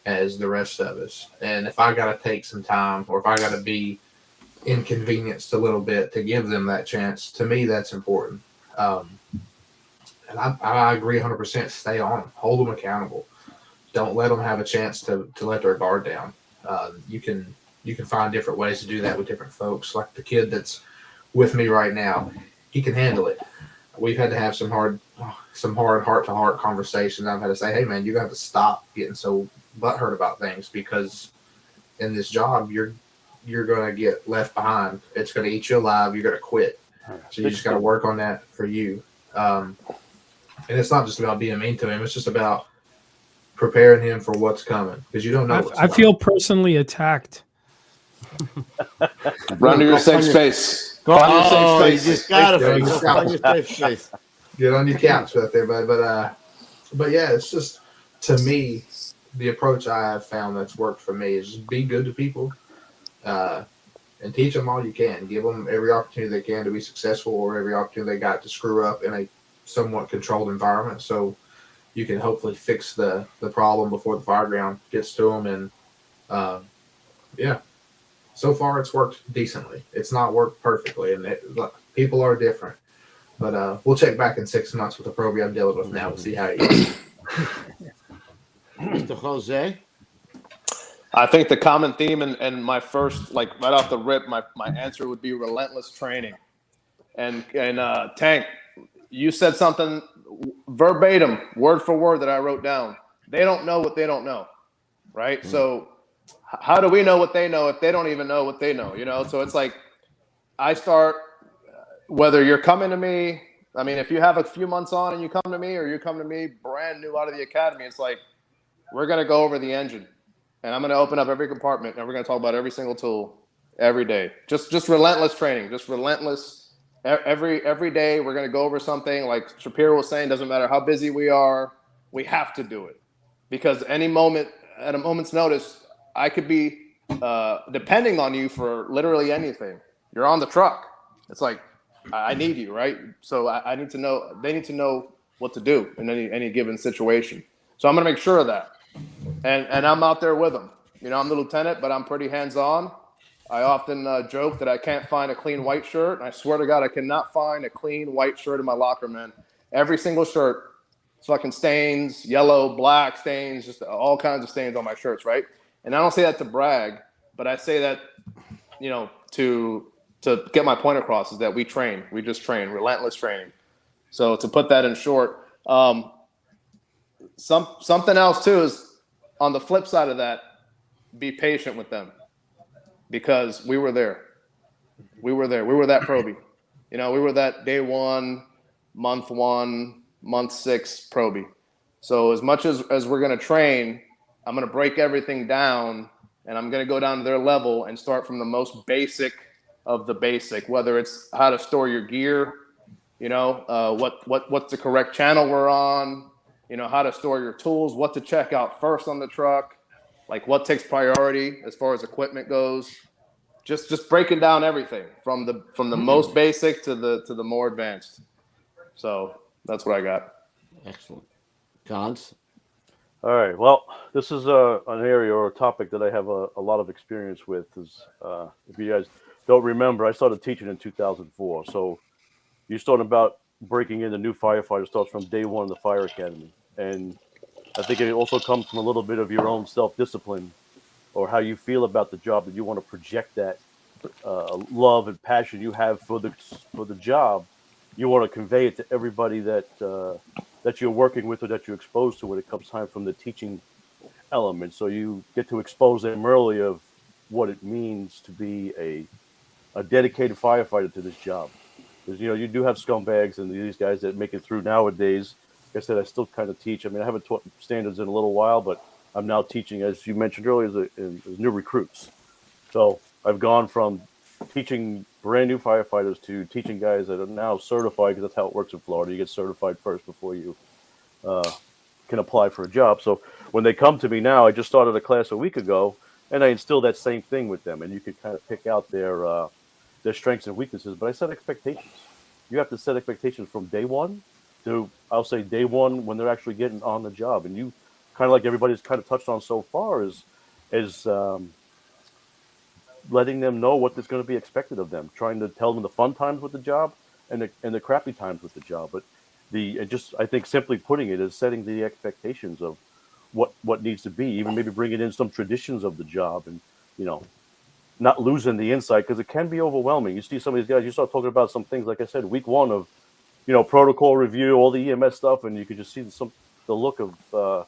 as the rest of us. And if I got to take some time, or if I got to be inconvenienced a little bit to give them that chance, to me, that's important. And I agree 100%. Stay on them. Hold them accountable. Don't let them have a chance to let their guard down. You can find different ways to do that with different folks. Like the kid that's with me right now, he can handle it. We've had to have some hard heart-to-heart conversations. I've had to say, hey, man, you got to stop getting so butthurt about things, because in this job, you're going to get left behind. It's going to eat you alive. You're going to quit. So you just got to work on that for you. And it's not just about being mean to him. It's just about preparing him for what's coming, because you don't know what's I coming. feel personally attacked. Run to your safe space. Find your safe space. You just got to find your safe space. Get on your couch right there, but yeah, it's just, to me, the approach I have found that's worked for me is just be good to people, and teach them all you can. Give them every opportunity they can to be successful, or every opportunity they got to screw up in a somewhat controlled environment, so you can hopefully fix the problem before the fire ground gets to them. And yeah, so far it's worked decently. It's not worked perfectly, and look, people are different. But we'll check back in 6 months with the program I'm dealing with now. We'll see how it goes. Mr. Jose? I think the common theme and my first, like right off the rip, my answer would be relentless training. And Tank, you said something verbatim, word for word, that I wrote down. They don't know what they don't know, right? Mm-hmm. So how do we know what they know if they don't even know what they know, you know? So it's like, I start, whether you're coming to me, I mean, if you have a few months on and you come to me, or you come to me brand new out of the academy, it's like, we're going to go over the engine, and I'm going to open up every compartment, and we're going to talk about every single tool every day. Just relentless training, just relentless. Every day we're going to go over something. Like Shapiro was saying, doesn't matter how busy we are, we have to do it, because at a moment's notice, I could be depending on you for literally anything. You're on the truck. It's like, I need you, right? So I need to know. They need to know what to do in any given situation. So I'm going to make sure of that, and I'm out there with them. You know, I'm the lieutenant, but I'm pretty hands-on. I often joke that I can't find a clean white shirt, and I swear to God, I cannot find a clean white shirt in my locker, man. Every single shirt, fucking stains, yellow, black stains, just all kinds of stains on my shirts, right? And I don't say that to brag, but I say that, you know, to get my point across, is that we train. We just train, relentless training. So to put that in short, something else too is, on the flip side of that, be patient with them, because we were there. We were that probie. You know, we were that day 1, month 6 probie. So as much as we're going to train, I'm going to break everything down, and I'm going to go down to their level and start from the most basic of the basic, whether it's how to store your gear, you know, what's the correct channel we're on, you know, how to store your tools, what to check out first on the truck, like what takes priority as far as equipment goes. Just breaking down everything from the most basic to the more advanced. So that's what I got. Excellent. Cons? All right. Well, this is an area or a topic that I have a lot of experience with. Is if you guys don't remember, I started teaching in 2004. So you're talking about breaking in the new firefighter starts from day one in the fire academy. And I think it also comes from a little bit of your own self-discipline or how you feel about the job, that you want to project that love and passion you have for the job. You want to convey it to everybody that that you're working with or that you're exposed to when it comes time from the teaching element. So you get to expose them early of what it means to be a dedicated firefighter to this job. Because you do have scumbags and these guys that make it through nowadays. Like I said, I still kind of teach. I mean, I haven't taught standards in a little while, but I'm now teaching, as you mentioned earlier, as new recruits. So I've gone from teaching brand new firefighters to teaching guys that are now certified, because that's how it works in Florida. You get certified first before you can apply for a job. So when they come to me now, I just started a class a week ago, and I instill that same thing with them, and you can kind of pick out their strengths and weaknesses. But I set expectations. You have to set expectations from day one to, I'll say, day one when they're actually getting on the job. And you kind of, like everybody's kind of touched on so far, is letting them know what is going to be expected of them, trying to tell them the fun times with the job and the crappy times with the job. But I think simply putting it is setting the expectations of what needs to be, even maybe bringing in some traditions of the job, and not losing the insight, because it can be overwhelming. You see some of these guys, you start talking about some things, like I said, week one of protocol review, all the EMS stuff, and you could just see the look of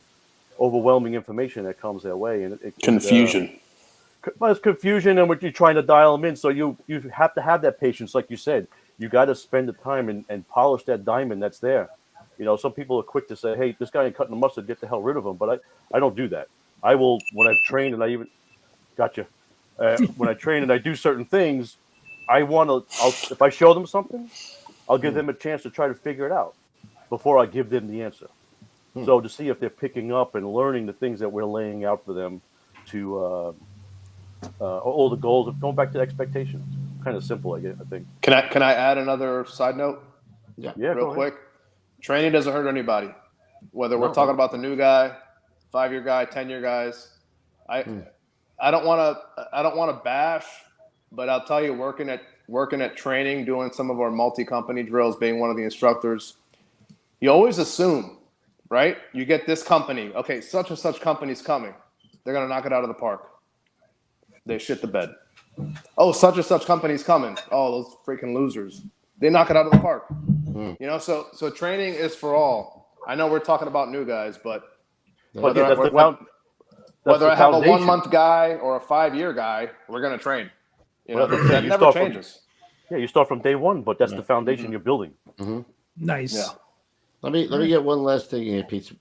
overwhelming information that comes their way, and Confusion. Well, it's confusion, and what you're trying to dial them in. So you have to have that patience, like you said. You got to spend the time and polish that diamond that's there. Some people are quick to say, "Hey, this guy ain't cutting the mustard. Get the hell rid of him." But I don't do that. I will, when I've trained and I even gotcha. When I train and I do certain things, if I show them something, I'll give them a chance to try to figure it out before I give them the answer. So to see if they're picking up and learning the things that we're laying out for them to all the goals of going back to expectations. Kind of simple, I think. Can I add another side note? Yeah. Real quick. Training doesn't hurt anybody. Whether we're talking about the new guy, 5-year guy, 10-year guys. I don't want to bash, but I'll tell you, working at training, doing some of our multi-company drills, being one of the instructors, you always assume, right? You get this company, okay, such and such company's coming. They're going to knock it out of the park. They shit the bed. Oh, such and such company's coming. Oh, those freaking losers. They knock it out of the park. So training is for all. I know we're talking about new guys, but whether I have a 1-month guy or a 5-year guy, we're going to train. That never changes. You start from day one, but that's the foundation you're building. Mm-hmm. Nice. Yeah. Let me get one last thing in here, Pete.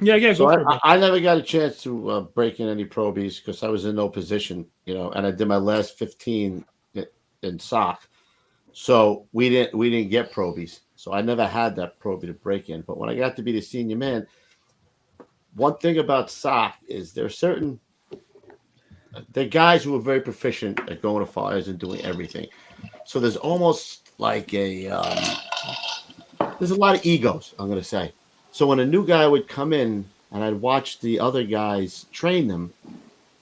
Yeah. So I never got a chance to break in any probies because I was in no position, and I did my last 15 in SOC. So we didn't get probies. So I never had that probie to break in. But when I got to be the senior man, one thing about SOC is there are guys who are very proficient at going to fires and doing everything. So there's almost like there's a lot of egos, I'm going to say. So when a new guy would come in and I'd watch the other guys train them,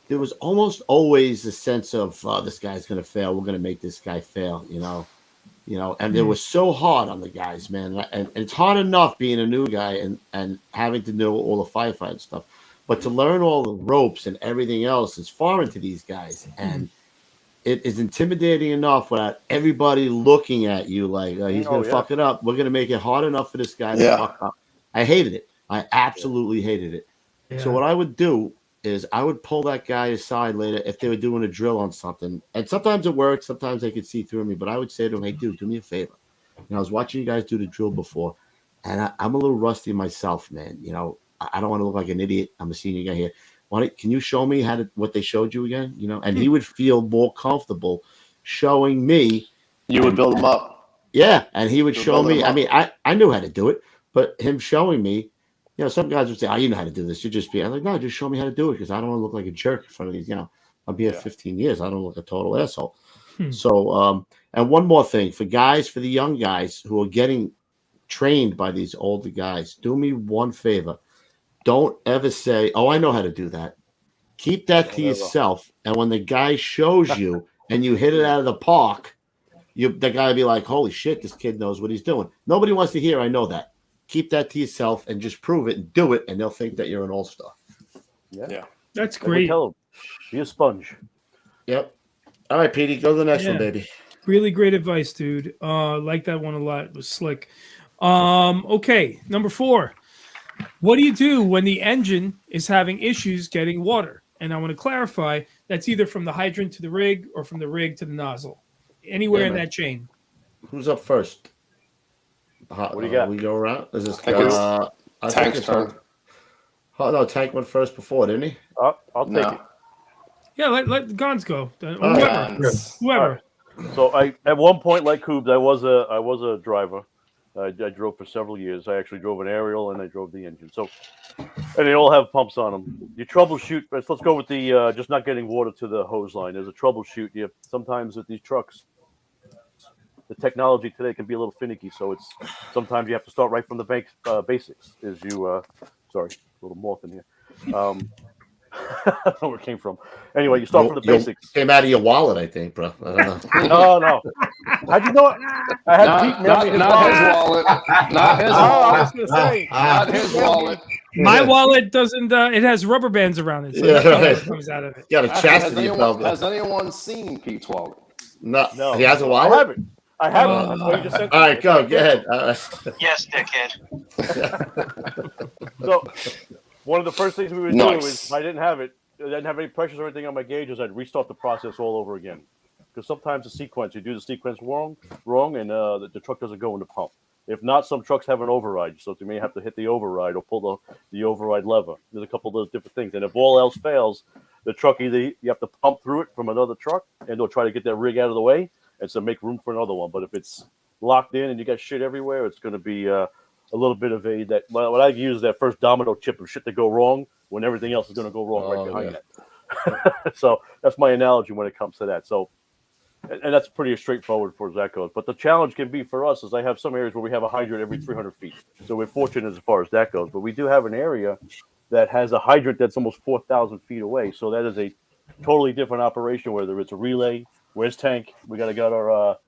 there was almost always a sense of, this guy's going to fail. We're going to make this guy fail, and it was so hard on the guys, man. And it's hard enough being a new guy and having to know all the firefighting stuff. But to learn all the ropes and everything else is foreign to these guys. And it is intimidating enough without everybody looking at you like, he's going to fuck it up. We're going to make it hard enough for this guy to fuck up. I hated it. I absolutely hated it. Yeah. So what I would do is I would pull that guy aside later if they were doing a drill on something. And sometimes it worked. Sometimes they could see through me. But I would say to him, hey, dude, do me a favor. I was watching you guys do the drill before, and I'm a little rusty myself, man. I don't want to look like an idiot. I'm a senior guy here. Can you show me what they showed you again? And he would feel more comfortable showing me. You would build him up. Yeah, and he would show me. I mean, I knew how to do it, but him showing me, some guys would say, "Oh, you know how to do this." I'm like, no, just show me how to do it because I don't want to look like a jerk in front of these. I'll be here 15 years. I don't look a total asshole. So, and one more thing for the young guys who are getting trained by these older guys, do me one favor. Don't ever say, "Oh, I know how to do that." Keep that to yourself. And when the guy shows you, and you hit it out of the park, the guy will be like, holy shit, this kid knows what he's doing. Nobody wants to hear, I know that. Keep that to yourself and just prove it and do it, and they'll think that you're an all-star. Yeah. That's And we great. tell them, be a sponge. Yep. All right, Petey, go to the next one, baby. Really great advice, dude. Like that one a lot. It was slick. Okay, number 4. What do you do when the engine is having issues getting water? And I want to clarify, that's either from the hydrant to the rig or from the rig to the nozzle. Anywhere in that chain. Who's up first? What do you got? We go around. Is this I think Tank's turn. Oh no, Tank went first before, didn't he? I'll take it. Yeah, let the Gons go. Gons. Whoever. So I, at one point, like Koobs, I was a driver. I drove for several years. I actually drove an aerial and I drove the engine. So, and they all have pumps on them. You troubleshoot. Let's go with the just not getting water to the hose line. There's a troubleshoot. You sometimes with these trucks, the technology today can be a little finicky. So it's sometimes you have to start right from the basics. Sorry, a little moth in here. I don't know where it came from. Anyway, you start from the basics. Came out of your wallet, I think, bro. I don't know. No. How'd you know it? I had Pete mail me not his wallet. Not his wallet. I was going to say. Not his wallet. My wallet doesn't. It has rubber bands around it, so Yeah, that's what right. comes out of it. You got a chastity belt. Has anyone seen Pete's wallet? No, he has a I wallet. have it. I have it. That's why you just sent All it. right, go ahead. Yes, dickhead. So, one of the first things we would do is, if I didn't have any pressures or anything on my gauges, I'd restart the process all over again. Because sometimes you do the sequence wrong, and the truck doesn't go in the pump. If not, some trucks have an override, so you may have to hit the override or pull the override lever. There's a couple of those different things. And if all else fails, the truck either you have to pump through it from another truck, and they'll try to get that rig out of the way, and so make room for another one. But if it's locked in and you got shit everywhere, it's going to be a little bit of what I use that first domino chip of shit to go wrong when everything else is going to go wrong right behind that. So that's my analogy when it comes to that. So, and that's pretty straightforward for as that goes. But the challenge can be for us is I have some areas where we have a hydrant every 300 feet. So we're fortunate as far as that goes. But we do have an area that has a hydrant that's almost 4,000 feet away. So that is a totally different operation, whether it's a relay, where's tank. We got our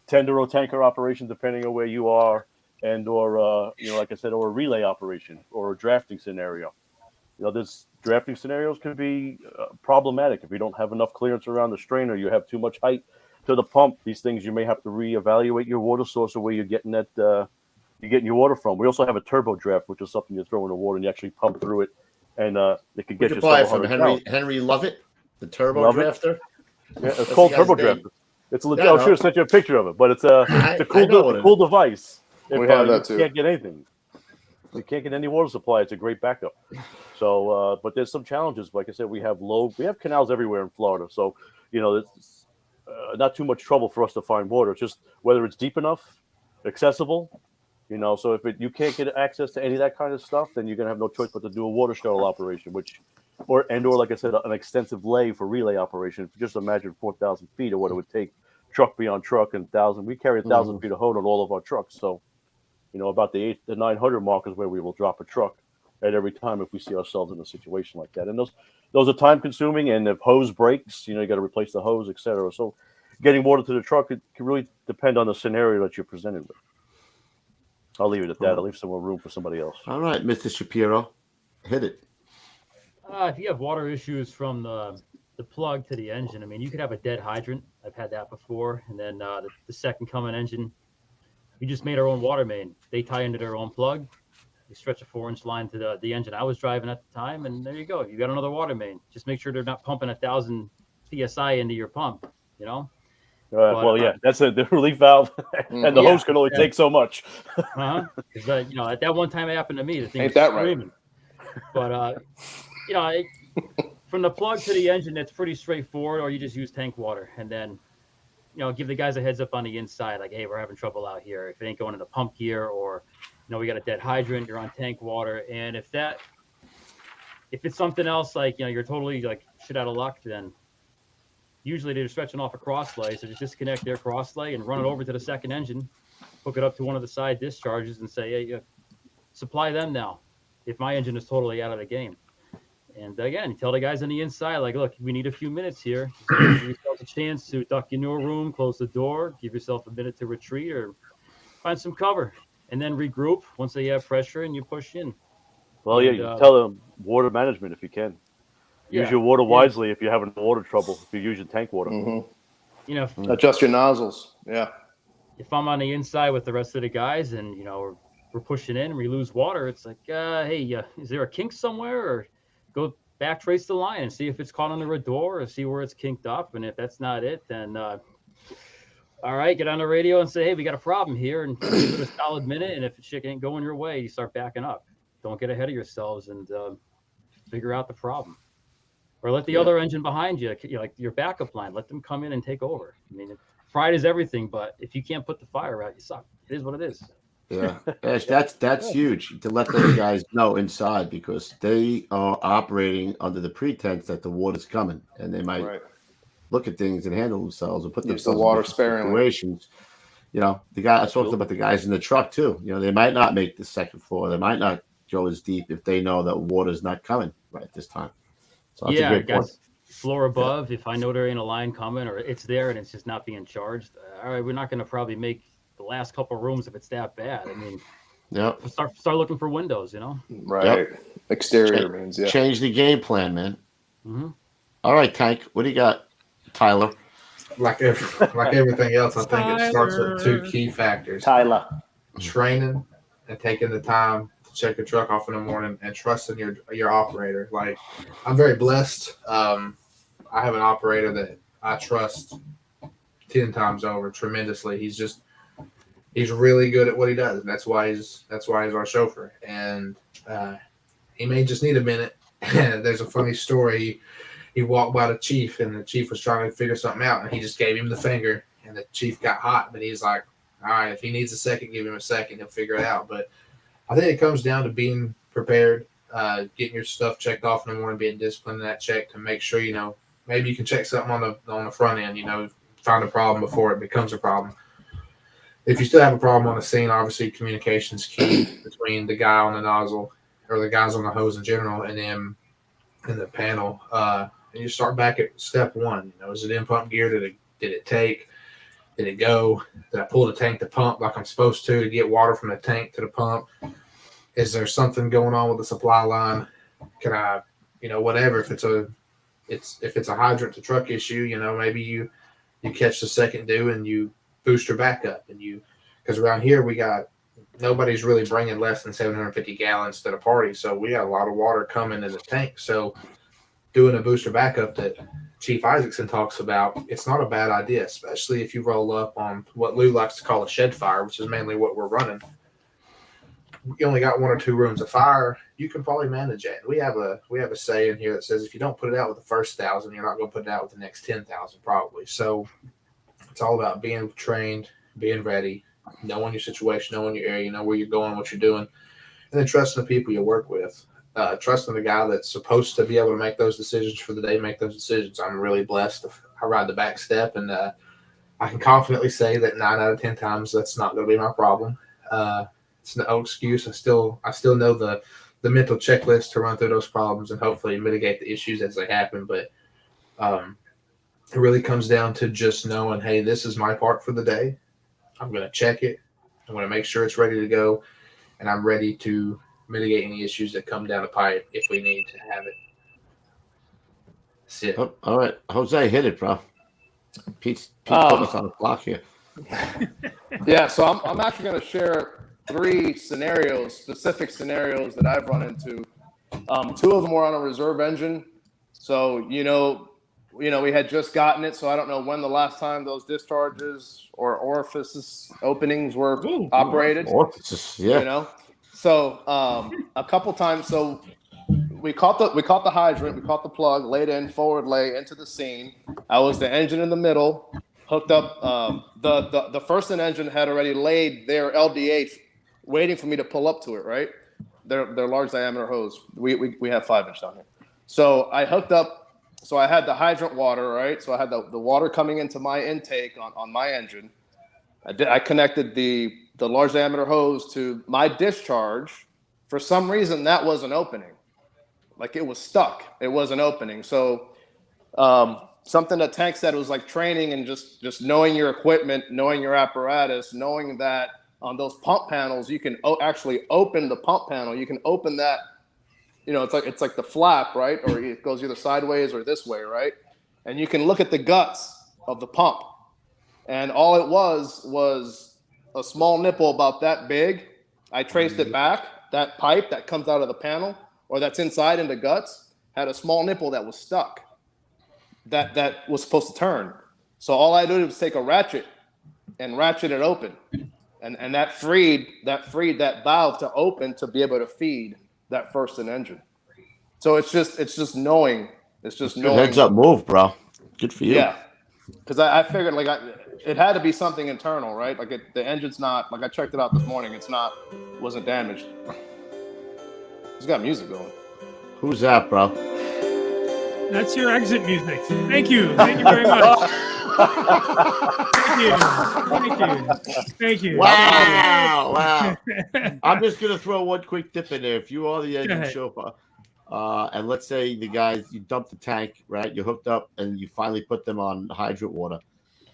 tender or tanker operation, depending on where you are, and or like I said, or a relay operation or a drafting scenario. This drafting scenarios can be problematic if you don't have enough clearance around the strainer. You have too much height to the pump. These things you may have to reevaluate your water source or where you're getting your water from. We also have a turbo draft, which is something you throw in the water and you actually pump through it, and it can get you buy it from Henry Lovett, the turbo drafter. Yeah, it's called turbo drafter. It's legit. I should have sent you a picture of it, but it's a cool device. We have that too. You can't get anything. You can't get any water supply. It's a great backup. So, but there's some challenges. Like I said, we have canals everywhere in Florida. So, it's not too much trouble for us to find water. It's just whether it's deep enough, accessible. So if you can't get access to any of that kind of stuff, then you're gonna have no choice but to do a water shuttle operation, or like I said, an extensive lay for relay operation. Just imagine 4,000 feet of what it would take, truck beyond truck, and 1,000. We carry 1,000 feet of hose on all of our trucks. So, about the 900 mark is where we will drop a truck at every time if we see ourselves in a situation like that. And those are time consuming. And if hose breaks, you got to replace the hose, etc. So, getting water to the truck, it can really depend on the scenario that you're presented with. I'll leave it at that. I'll leave some more room for somebody else. All right, Mr. Shapiro, hit it. If you have water issues from the plug to the engine, I mean, you could have a dead hydrant. I've had that before. And then the second coming engine, we just made our own water main. They tie into their own plug. We stretch a 4-inch line to the engine I was driving at the time, and there you go. You got another water main. Just make sure they're not pumping 1,000 psi into your pump. That's the relief valve, and the hose can only take so much. At that one time it happened to me. The thing Ain't was that screaming. Right? But from the plug to the engine, it's pretty straightforward. Or you just use tank water, and then give the guys a heads up on the inside, like, hey, we're having trouble out here. If it ain't going in the pump gear, or we got a dead hydrant, you're on tank water, and if it's something else, like you're totally like shit out of luck, then usually they're stretching off a cross lay, so just disconnect their cross lay and run it over to the second engine, hook it up to one of the side discharges, and say, hey, supply them now. If my engine is totally out of the game, And again, you tell the guys on the inside, like, look, we need a few minutes here. Just give yourself a chance to duck into a room, close the door, give yourself a minute to retreat or find some cover, and then regroup once they have pressure and you push in. Well, And, you tell them water management if you can. Use your water wisely if you're having water trouble, if you're using tank water. Mm-hmm. You know, Adjust your nozzles. Yeah. if I'm on the inside with the rest of the guys and, we're pushing in and we lose water, it's like, hey, is there a kink somewhere? Or go back trace the line and see if it's caught under a door or see where it's kinked up. And if that's not it, then all right, get on the radio and say, hey, we got a problem here, and give it a solid minute. And if shit ain't going your way, you start backing up. Don't get ahead of yourselves and figure out the problem. Or let the other engine behind you, like your backup line, let them come in and take over. I mean, pride is everything, but if you can't put the fire out, you suck. It is what it is. Yeah, Ash, that's huge to let those guys know inside, because they are operating under the pretense that the water's coming, and they might look at things and handle themselves and put themselves the water in sparingly. situations. The guy I talked about the guys in the truck too. They might not make the second floor. They might not go as deep if they know that water's not coming right this time. So that's a great point. Guys, floor above. If I know there ain't a line coming or it's there and it's just not being charged, all right, we're not going to probably make the last couple rooms if it's that bad. I mean, start looking for windows. Right. Yep. Exterior means change the game plan, man. Mm-hmm. All right, Tank. What do you got, Tyler? Like everything else, I think it starts with two key factors: Tyler, training and taking the time to check your truck off in the morning, and trusting your operator. Like, I'm very blessed. I have an operator that I trust 10 times over tremendously. He's really good at what he does, and that's why he's our chauffeur. And he may just need a minute. There's a funny story. He walked by the chief, and the chief was trying to figure something out, and he just gave him the finger, and the chief got hot. But he's like, all right, if he needs a second, give him a second. He'll figure it out. But I think it comes down to being prepared, getting your stuff checked off in the morning, being disciplined in that check to make sure, maybe you can check something on the front end, find a problem before it becomes a problem. If you still have a problem on the scene, obviously communication is key between the guy on the nozzle or the guys on the hose in general and them in the panel. And you start back at step one. Is it in pump gear? Did it take? Did it go? Did I pull the tank to pump like I'm supposed to get water from the tank to the pump? Is there something going on with the supply line? Can I, whatever? If it's a hydrant to truck issue, maybe you catch the second due and you boost her back up, because around here nobody's really bringing less than 750 gallons to the party, so we got a lot of water coming in the tank. So doing a booster backup that Chief Isaacson talks about, it's not a bad idea, especially if you roll up on what Lou likes to call a shed fire, which is mainly what we're running. You only got 1 or 2 rooms of fire, you can probably manage it. We have a saying here that says if you don't put it out with the first 1,000, you're not going to put it out with the next 10,000 probably. So it's all about being trained, being ready, knowing your situation, knowing your area, where you're going, what you're doing, and then trusting the people you work with. Trusting the guy that's supposed to be able to make those decisions for the day, make those decisions. I'm really blessed. I ride the back step, and I can confidently say that 9 out of 10 times that's not going to be my problem. It's no excuse. I still know the mental checklist to run through those problems and hopefully mitigate the issues as they happen. But it really comes down to just knowing, hey, this is my part for the day. I'm going to check it. I'm going to make sure it's ready to go, and I'm ready to mitigate any issues that come down the pipe if we need to have it. That's it. Oh, all right, Jose, hit it, bro. Pete's put us on the clock here. Yeah, so I'm actually going to share 3 specific scenarios that I've run into. 2 of them were on a reserve engine. So, we had just gotten it, so I don't know when the last time those discharges or orifices openings were operated. Orifices, yeah. So a couple times, so we caught the hydrant, we caught the plug, laid in, forward lay into the scene. I was the engine in the middle, hooked up. The first engine had already laid their LDH, waiting for me to pull up to it. Right, their large diameter hose. We have 5-inch down here. So I hooked up. So I had the hydrant water, right? So I had the water coming into my intake on my engine. I connected the large diameter hose to my discharge. For some reason, that wasn't opening. Like it was stuck. It wasn't opening. So something that Tank said was like training and just knowing your equipment, knowing your apparatus, knowing that on those pump panels, you can actually open the pump panel. You can open that, it's like the flap, right? Or it goes either sideways or this way, right? And you can look at the guts of the pump. And all it was a small nipple about that big. I traced it back. That pipe that comes out of the panel or that's inside in the guts had a small nipple that was stuck. That was supposed to turn. So all I did was take a ratchet and ratchet it open. And that freed that valve to open to be able to feed that first engine. So it's just knowing. It's just knowing. Heads up move, bro. Good for you. Yeah. Because I figured it had to be something internal, right? Like the engine's not, like I checked it out this morning. Wasn't damaged. It's got music going. Who's that, bro? That's your exit music. Thank you. Thank you very much. Thank you. Wow. I'm just going to throw one quick tip in there. If you are the engine chauffeur, and let's say the guys, you dump the tank, right? You hooked up and you finally put them on hydrant water.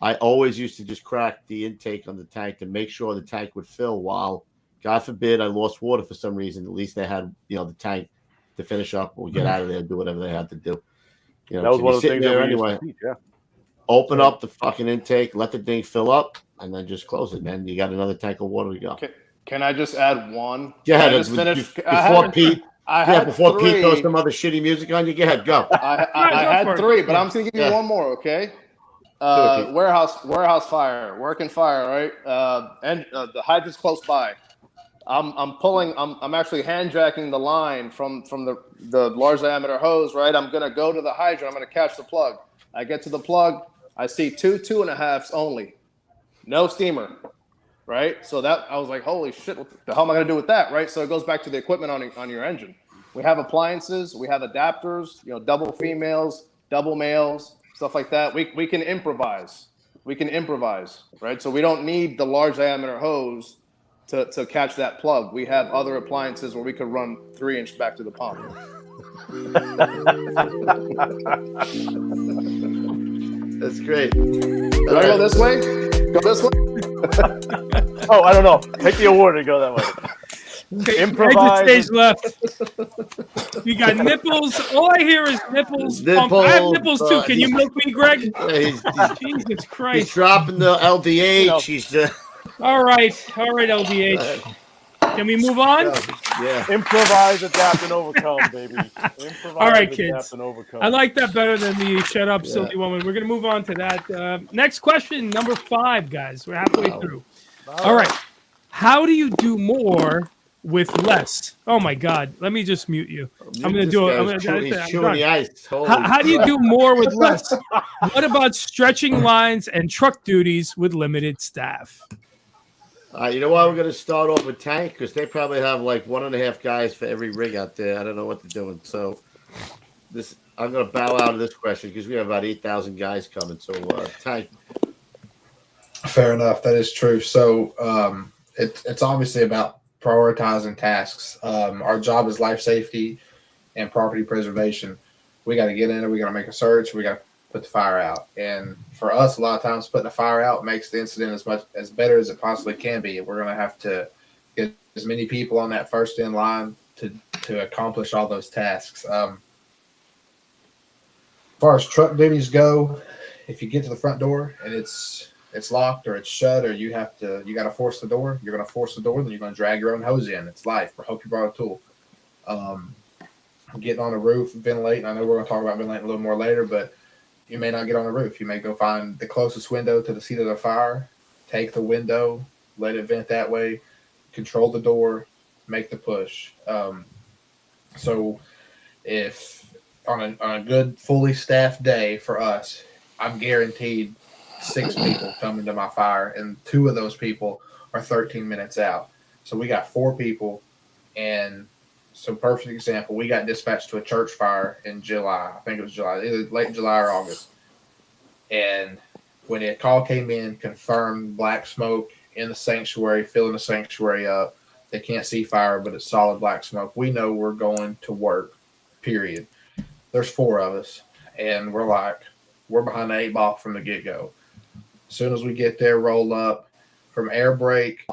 I always used to just crack the intake on the tank to make sure the tank would fill while, God forbid, I lost water for some reason. At least they had, the tank to finish up or get out of there, do whatever they had to do. That was one of the things that we used to teach, yeah. Open up the fucking intake, let the thing fill up, and then just close it, man. You got another tank of water to go. Can I just add one? Yeah, just finish before Pete. Before three. Pete throws some other shitty music on you, go ahead, go. I had three, but I'm just gonna give you one more, okay? Warehouse fire, working fire, right? And the hydrant's close by. I'm actually hand jacking the line from the large diameter hose, right? I'm gonna go to the hydrant. I'm gonna catch the plug. I get to the plug. I see 2.5s only, no steamer, right? So that I was like, holy shit, what the hell am I gonna do with that, right? So it goes back to the equipment on your engine. We have appliances, we have adapters, double females, double males, stuff like that. We can improvise. Right? So we don't need the large diameter hose to catch that plug. We have other appliances where we could run 3-inch back to the pump. That's great. Do I go this way? Go this way? Oh, I don't know. Take the award and go that way. Improvise. Exit stage left. You got nipples. All I hear is nipples. I have nipples too. Can you milk me, Greg? He's Jesus Christ. He's dropping the LDH. He's All right, LDH. Can we move on? Yeah. Improvise, adapt, and overcome, baby. Improvise, all right, adapt, kids. and overcome. I like that better than the shut up, silly woman. We're going to move on to that. Next question, number 5, guys. We're halfway through. All right. How do you do more with less? Oh, my God. Let me just mute you. I'm going to do it. He's chewing the ice. How do you do more with less? What about stretching lines and truck duties with limited staff? You know why we're going to start off with tank? Because they probably have like 1.5 guys for every rig out there. I don't know what they're doing. So I'm going to bow out of this question because we have about 8,000 guys coming. So tank. Fair enough. That is true. So it's obviously about prioritizing tasks. Our job is life safety and property preservation. We got to get in there. We got to make a search. We got to put the fire out. And for us, a lot of times putting a fire out makes the incident as better as it possibly can be. We're going to have to get as many people on that first in line to accomplish all those tasks. As far as truck duties go, if you get to the front door and it's locked or it's shut or you got to force the door, you're going to force the door, then you're going to drag your own hose in. It's life. I hope you brought a tool. Getting on the roof, ventilating. I know we're going to talk about ventilating a little more later, but you may not get on the roof. You may go find the closest window to the seat of the fire, take the window, let it vent that way, control the door, make the push. So if on a good, fully staffed day for us, I'm guaranteed 6 people coming to my fire, and 2 of those people are 13 minutes out. So we got 4 people, and so perfect example, we got dispatched to a church fire in July. I think it was July, either late July or August. And when the call came in, confirmed black smoke in the sanctuary, filling the sanctuary up. They can't see fire, but it's solid black smoke. We know we're going to work period. There's 4 of us, and we're behind the 8 ball from the get-go. As soon as we get there, roll up from air brake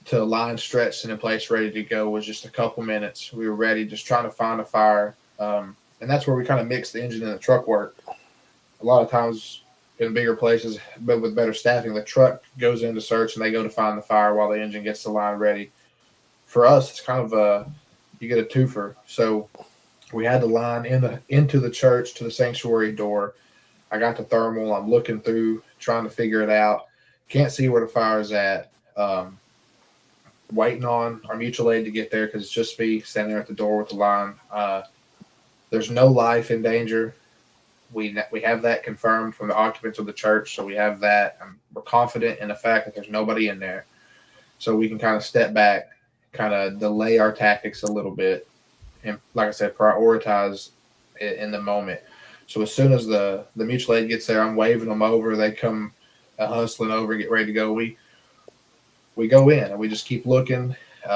to line stretched and in place, ready to go was just a couple minutes. We were ready, just trying to find a fire. And that's where we kind of mix the engine and the truck work. A lot of times in bigger places, but with better staffing, the truck goes into search and they go to find the fire while the engine gets the line ready. For us, it's kind of you get a twofer. So we had the line into the church to the sanctuary door. I got the thermal. I'm looking through, trying to figure it out. Can't see where the fire's at. Waiting on our mutual aid to get there because it's just me standing there at the door with the line. There's no life in danger. We have that confirmed from the occupants of the church, so we have that. We're confident in the fact that there's nobody in there, so we can kind of step back, kind of delay our tactics a little bit, and like I said, prioritize it in the moment. So as soon as the mutual aid gets there, I'm waving them over. They come hustling over, get ready to go. We go in and we just keep looking.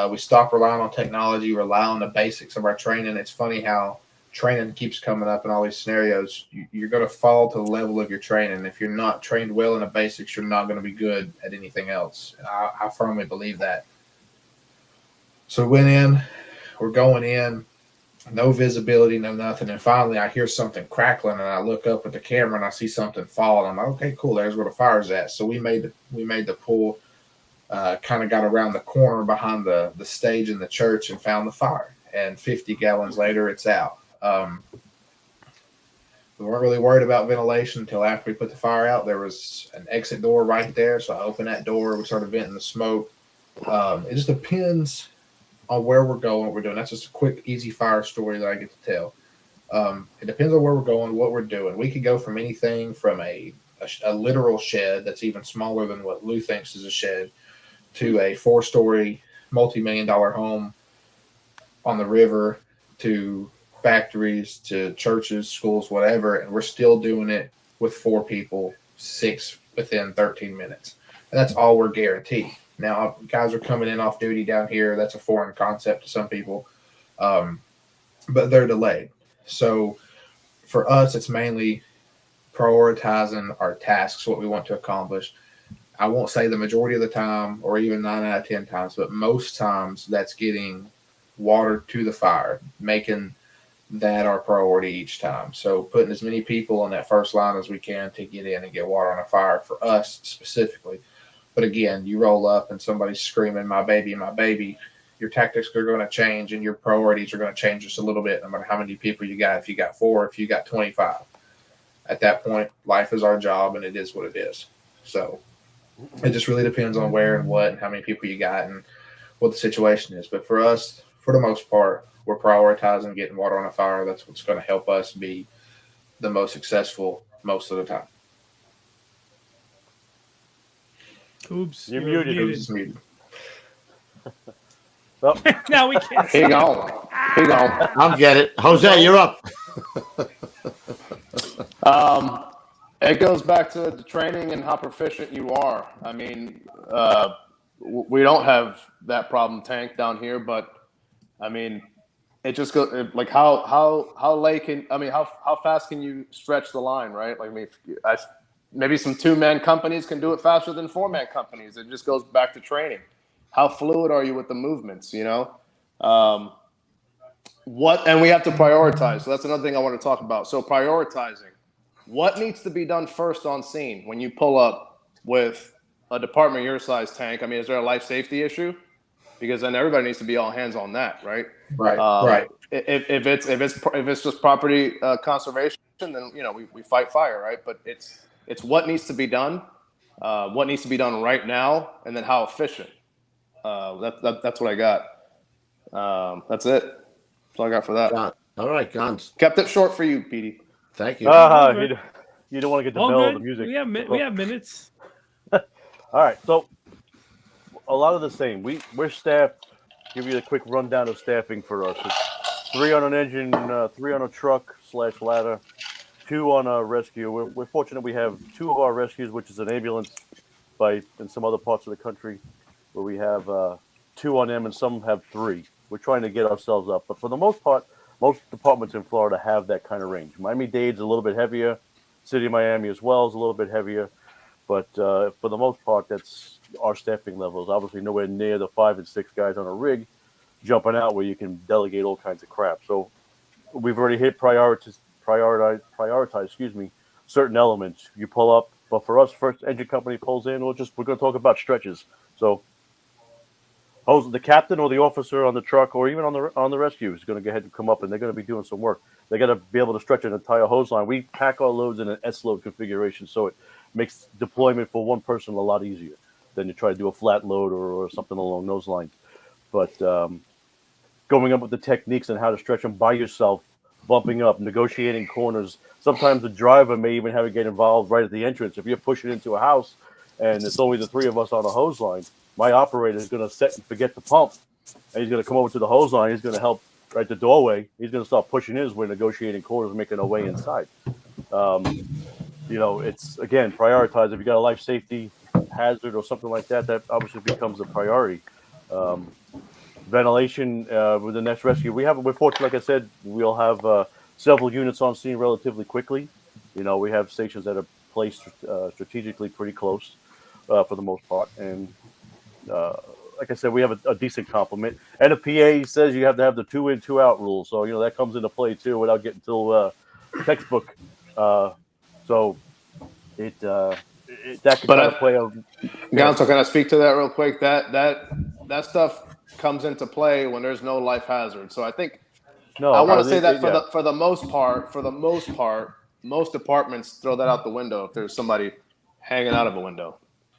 We stop relying on technology, rely on the basics of our training. It's funny how training keeps coming up in all these scenarios. You're going to fall to the level of your training. If you're not trained well in the basics, you're not going to be good at anything else. I firmly believe that. So we went in, we're going in, no visibility, no nothing. And finally I hear something crackling and I look up at the camera and I see something fall. And I'm like, okay, cool. There's where the fire's at. So we made the pull, kind of got around the corner behind the stage in the church and found the fire. And 50 gallons later, it's out. We weren't really worried about ventilation until after we put the fire out. There was an exit door right there. So I opened that door. We started venting the smoke. It just depends on where we're going, what we're doing. That's just a quick, easy fire story that I get to tell. It depends on where we're going, what we're doing. We could go from anything from a literal shed that's even smaller than what Lou thinks is a shed to a 4-story, multi-million-dollar home on the river to factories to churches, schools, whatever, and we're still doing it with 4 people, 6 within 13 minutes. And that's all we're guaranteed. Now, guys are coming in off duty down here. That's a foreign concept to some people, but they're delayed. So for us, it's mainly prioritizing our tasks, what we want to accomplish. I won't say the majority of the time or even 9 out of 10 times, but most times that's getting water to the fire, making that our priority each time. So putting as many people on that first line as we can to get in and get water on a fire for us specifically. But again, you roll up and somebody's screaming, my baby, your tactics are going to change and your priorities are going to change just a little bit, no matter how many people you got. If you got 4, if you got 25, at that point, life is our job and it is what it is. So it just really depends on where and what and how many people you got and what the situation is. But for us, for the most part, we're prioritizing getting water on a fire. That's what's going to help us be the most successful most of the time. Oops, You're muted. Who's muted? Well, Now we can't. He gone. I'll get it. Jose, you're up. It goes back to the training and how proficient you are. I mean, we don't have that problem tank down here, but I mean, it just goes like how late can how fast can you stretch the line, right? Like, I mean, maybe some 2-man companies can do it faster than 4-man companies. It just goes back to training. How fluid are you with the movements? You know, and we have to prioritize. So that's another thing I want to talk about. So prioritizing. What needs to be done first on scene when you pull up with a department your size tank? I mean, is there a life safety issue? Because then everybody needs to be all hands on that, right? Right. Right. If it's just property conservation, then we fight fire, right? But it's what needs to be done, what needs to be done right now, and then how efficient. That's what I got. That's it. That's all I got for that. All right, Gons. Kept it short for you, Petey. Thank you. You don't want to get the All bell of good. the music. We have minutes. All right, so a lot of the same. We're staffed. Give you a quick rundown of staffing for us. It's 3 on an engine, 3 on a truck / ladder, 2 on a rescue. We're fortunate we have 2 of our rescues, which is an ambulance, in some other parts of the country, where we have 2 on them, and some have 3. We're trying to get ourselves up, but for the most part, most departments in Florida have that kind of range. Miami-Dade's a little bit heavier. City of Miami as well is a little bit heavier. But for the most part, that's our staffing levels. Obviously, nowhere near the 5 and 6 guys on a rig jumping out where you can delegate all kinds of crap. So we've already hit prioritize, certain elements. You pull up, but for us, first engine company pulls in. We're going to talk about stretches. So the captain or the officer on the truck, or even on the rescue, is going to go ahead and come up, and they're going to be doing some work. They got to be able to stretch an entire hose line. We pack our loads in an S load configuration, so it makes deployment for one person a lot easier than to try to do a flat load or something along those lines. But going up with the techniques and how to stretch them by yourself, bumping up, negotiating corners. Sometimes the driver may even have to get involved right at the entrance. If you're pushing into a house and it's only the 3 of us on a hose line, my operator is going to set and forget the pump, and he's going to come over to the hose line. He's going to help right the doorway. He's going to start pushing his. We're negotiating corners, making our way inside. It's, again, prioritize. If you got a life safety hazard or something like that, that obviously becomes a priority. Ventilation with the next rescue. We're fortunate, like I said, we'll have several units on scene relatively quickly. We have stations that are placed strategically pretty close for the most part. And like I said, we have a decent complement. And the PA says you have to have the 2 in, 2 out rule. So, that comes into play too without getting to textbook. So that can kind of play out. Gonzo, can I speak to that real quick? That stuff comes into play when there's no life hazard. So I think I want to say that for the most part, most departments throw that out the window if there's somebody hanging out of a window.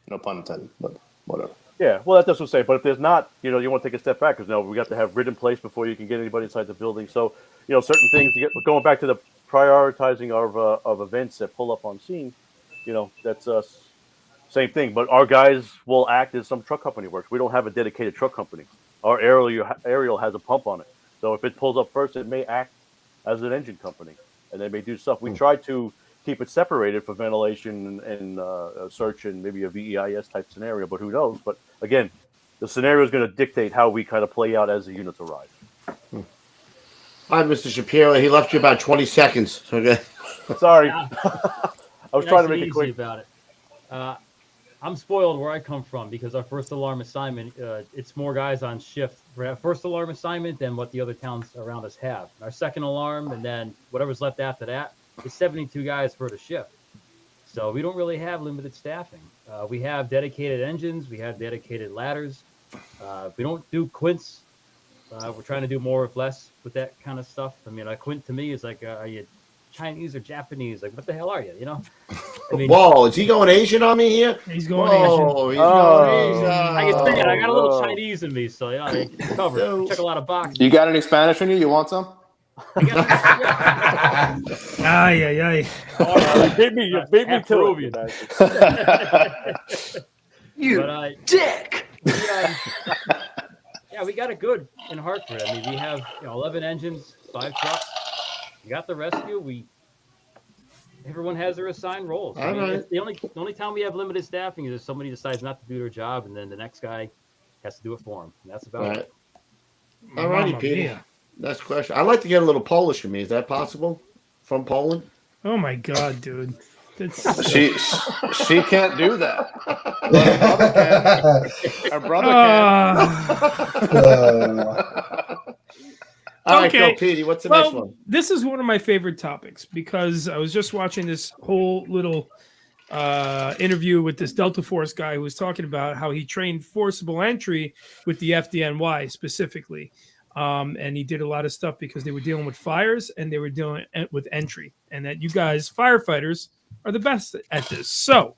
No pun intended, but whatever. Yeah, well, that's what I'm saying. But if there's not, you want to take a step back because we got to have grid in place before you can get anybody inside the building. So, certain things going back to the prioritizing of events that pull up on scene. That's same thing. But our guys will act as some truck company works. We don't have a dedicated truck company. Our aerial has a pump on it. So if it pulls up first, it may act as an engine company, and they may do stuff. We try to keep it separated for ventilation and search and maybe a VEIS type scenario, but who knows? But again, the scenario is going to dictate how we kind of play out as the units arrive. All right, Mr. Shapiro. He left you about 20 seconds. Okay. Sorry. Yeah. I was trying to make it quick. About it. I'm spoiled where I come from because our first alarm assignment, it's more guys on shift for our first alarm assignment than what the other towns around us have. Our second alarm, and then whatever's left after that, is 72 guys for the shift. So we don't really have limited staffing. We have dedicated engines. We have dedicated ladders. We don't do quints. We're trying to do more with less with that kind of stuff. I mean, a quint to me is like, are you Chinese or Japanese? Like, what the hell are you? I mean, whoa, is he going Asian on me here? He's going Asian. He's going Asian. I can say it. I got a little Chinese in me, so I can cover. Check a lot of boxes. You got any Spanish in you? You want some? Ay. You beat me to it. You dick. We got it good in Hartford. I mean, we have 11 engines, 5 trucks. We got the rescue. Everyone has their assigned roles. I mean, right. The only time we have limited staffing is if somebody decides not to do their job, and then the next guy has to do it for them. And that's about it. All righty, Peter. Next question. I'd like to get a little Polish from me. Is that possible? From Poland? Oh my God, dude. She can't do that. Her brother can. All right, go, Petey. What's the next one? This is one of my favorite topics because I was just watching this whole little interview with this Delta Force guy who was talking about how he trained forcible entry with the FDNY specifically. And he did a lot of stuff because they were dealing with fires and they were dealing with entry, and that you guys, firefighters, are the best at this. So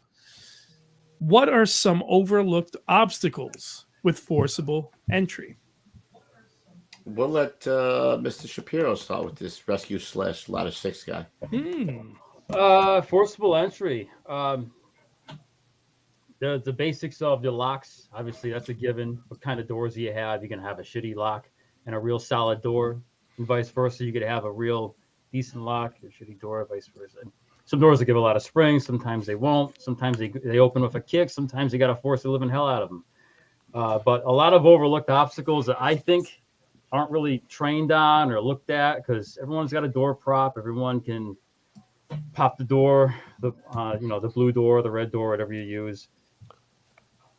what are some overlooked obstacles with forcible entry? We'll let Mr. Shapiro start with this rescue / ladder 6 guy. Forcible entry. The basics of the locks, obviously that's a given. What kind of doors do you have? You're going to have a shitty lock and a real solid door, and vice versa. You could have a real decent lock, a shitty door, vice versa. Some doors will give a lot of springs. Sometimes they won't. Sometimes they open with a kick. Sometimes you got to force the living hell out of them. But a lot of overlooked obstacles that I think aren't really trained on or looked at because everyone's got a door prop. Everyone can pop the door, the blue door, the red door, whatever you use.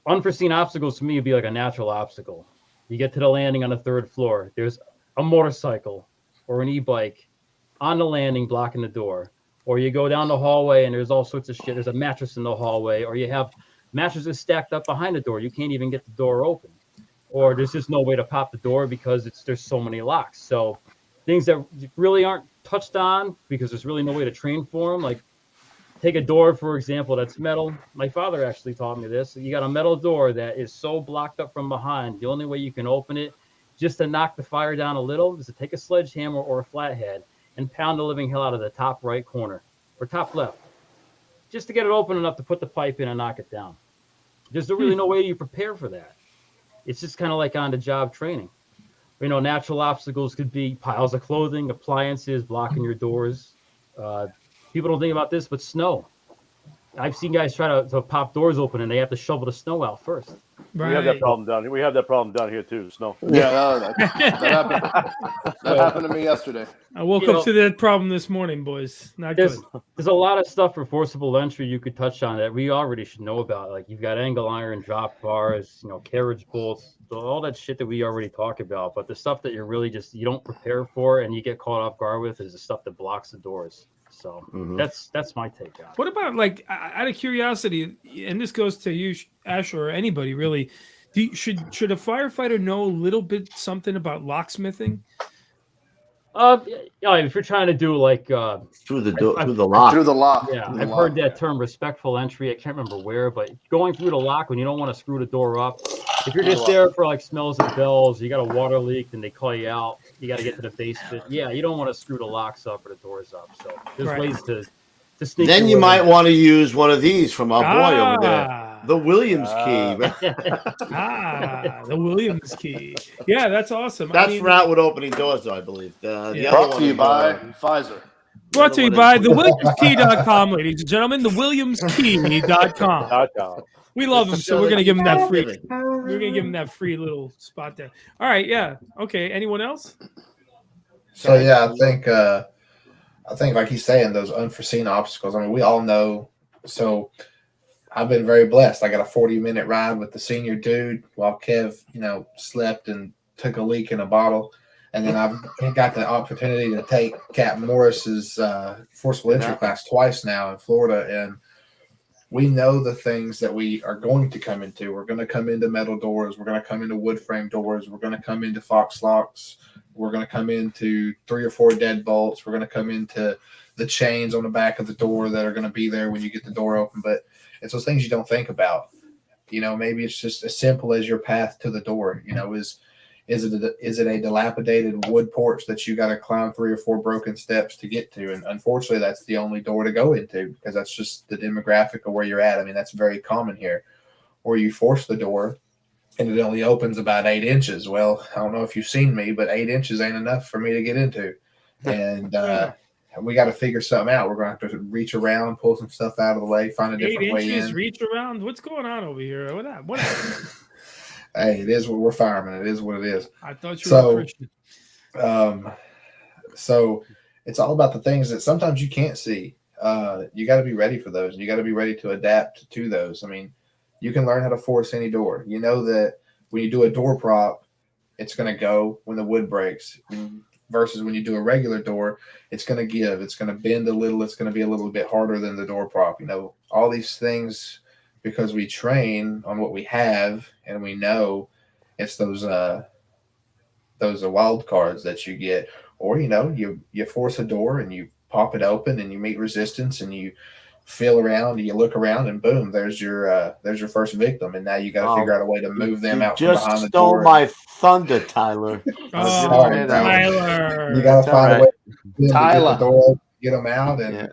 Unforeseen obstacles to me would be like a natural obstacle. You get to the landing on the 3rd floor. There's a motorcycle or an e-bike on the landing blocking the door. Or you go down the hallway and there's all sorts of shit. There's a mattress in the hallway, or you have mattresses stacked up behind the door. You can't even get the door open. Or there's just no way to pop the door because there's so many locks. So things that really aren't touched on because there's really no way to train for them. Like take a door, for example, that's metal. My father actually taught me this. You got a metal door that is so blocked up from behind. The only way you can open it just to knock the fire down a little is to take a sledgehammer or a flathead and pound the living hell out of the top right corner or top left, just to get it open enough to put the pipe in and knock it down. There's really no way you prepare for that. It's just kind of like on-the-job training. Natural obstacles could be piles of clothing, appliances blocking your doors. People don't think about this, but snow. I've seen guys try to pop doors open and they have to shovel the snow out first. Right. We have that problem down here. We have that problem down here too. Snow. Yeah, that happened. That happened to me yesterday. I woke up to that problem this morning, boys. Not good. There's a lot of stuff for forcible entry you could touch on that we already should know about. Like you've got angle iron, drop bars, carriage bolts, all that shit that we already talked about. But the stuff that you're really you don't prepare for and you get caught off guard with is the stuff that blocks the doors. So that's my take on it. What about, like, out of curiosity, and this goes to you, Ash, or anybody really, should a firefighter know a little bit something about locksmithing? If you're trying to do like through the lock. Through the lock. Yeah, I've heard that term, respectful entry. I can't remember where, but going through the lock when you don't want to screw the door up. If you're just there for like smells and bells, you got a water leak, and they call you out. You got to get to the basement. Yeah, you don't want to screw the locks up or the doors up. So there's ways to sneak. Then you might want to use one of these from our boy over there, the Williams key. The Williams key. Yeah, that's awesome. That's for outward opening doors, though, I believe. Brought to you by Pfizer. Brought to you by thewilliamskey.com, ladies and gentlemen. Thewilliamskey.com. We love him, so we're gonna give him that free. We're gonna give him that free little spot there. All right, yeah, okay. Anyone else? So yeah, I think like he's saying, those unforeseen obstacles. I mean, we all know. So I've been very blessed. I got a 40-minute ride with the senior dude while Kev, slept and took a leak in a bottle. And then I've got the opportunity to take Captain Morris's forcible entry class twice now in Florida. And we know the things that we are going to come into. We're going to come into metal doors. We're going to come into wood frame doors. We're going to come into fox locks. We're going to come into 3 or 4 deadbolts. We're going to come into the chains on the back of the door that are going to be there when you get the door open. But it's those things you don't think about. Maybe it's just as simple as your path to the door. Is it a dilapidated wood porch that you got to climb 3 or 4 broken steps to get to? And unfortunately, that's the only door to go into because that's just the demographic of where you're at. I mean, that's very common here. Or you force the door and it only opens about 8 inches. Well, I don't know if you've seen me, but 8 inches ain't enough for me to get into. And we got to figure something out. We're going to have to reach around, pull some stuff out of the way, find a different way in. 8 inches, reach around? What's going on over here? What happened? Hey, it is what we're firemen. It is what it is. I thought you were a Christian. So it's all about the things that sometimes you can't see. You got to be ready for those. You got to be ready to adapt to those. I mean, you can learn how to force any door. You know that when you do a door prop, it's going to go when the wood breaks. Versus when you do a regular door, it's going to give. It's going to bend a little. It's going to be a little bit harder than the door prop. All these things. Because we train on what we have and we know it's those wild cards that you get, or you force a door and you pop it open and you meet resistance and you feel around and you look around and boom, there's your first victim, and now you got to figure out a way to move them out from behind the door. Just stole my thunder, Tyler. Sorry, Tyler. You got to find a way to get the door, get them out, and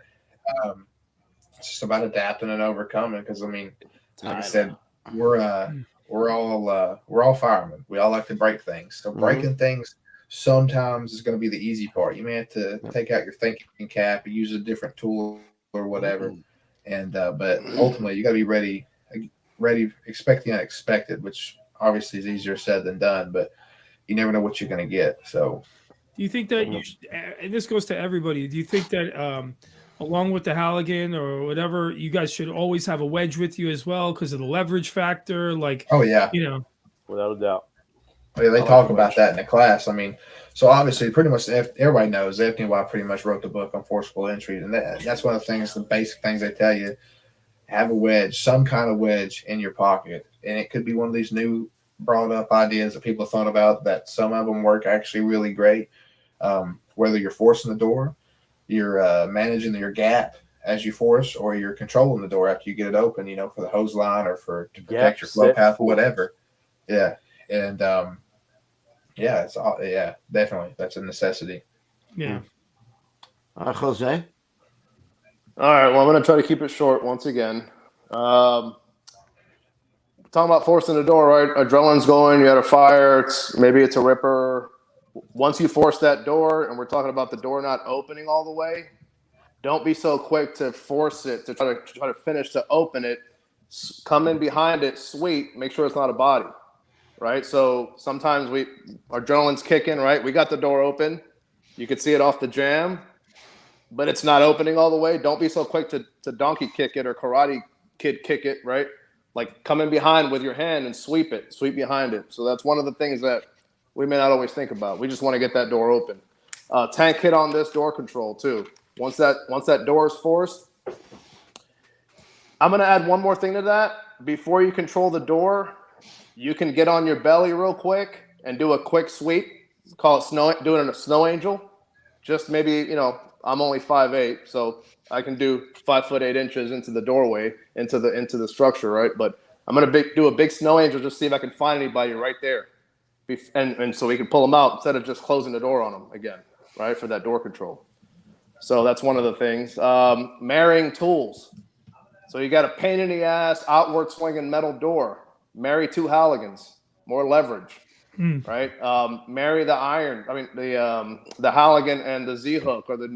it's just about adapting and overcoming. Because like I said, we're all firemen. We all like to break things. So breaking things sometimes is going to be the easy part. You may have to take out your thinking cap, use a different tool or whatever. And but ultimately, you got to be ready, expect the unexpected, which obviously is easier said than done. But you never know what you're going to get. So, Do you think that and this goes to everybody, do you think that along with the Halligan or whatever, you guys should always have a wedge with you as well because of the leverage factor? Like, oh yeah, without a doubt. Oh, yeah, they talk about that in the class. I mean, so obviously, pretty much everybody knows Anthony Watt pretty much wrote the book on forcible entry, and that's one of the things, the basic things they tell you. Have a wedge, some kind of wedge in your pocket, and it could be one of these new brought up ideas that people have thought about. That some of them work actually really great. Whether you're forcing the door, you're managing your gap as you force, or you're controlling the door after you get it open. For the hose line or to protect your flow path or whatever. Yeah. And definitely that's a necessity. Yeah. Jose. All right. Well, I'm going to try to keep it short once again. Talking about forcing the door, right? Adrenaline's going. You had a fire. Maybe it's a ripper. Once you force that door, and we're talking about the door not opening all the way, don't be so quick to force it to try to finish to open it. Come in behind it, sweep. Make sure it's not a body. Right, so sometimes our adrenaline's kicking. Right, we got the door open. You can see it off the jam, but it's not opening all the way. Don't be so quick to donkey kick it or karate kid kick it. Right, like come in behind with your hand and sweep behind it. So that's one of the things that we may not always think about. We just want to get that door open. Tank hit on this door control too. Once that door is forced, I'm going to add one more thing to that. Before you control the door, you can get on your belly real quick and do a quick sweep. Call it doing a snow angel. Just maybe, I'm only 5'8", so I can do 5 foot 8 inches into the doorway, into the structure, right? But I'm gonna do a big snow angel, just see if I can find anybody right there, and so we can pull them out instead of just closing the door on them again, right? For that door control. So that's one of the things. Marrying tools. So you got a pain in the ass, outward swinging metal door. Marry 2 Halligans, more leverage, right? Marry the iron. I mean the Halligan and the Z hook or the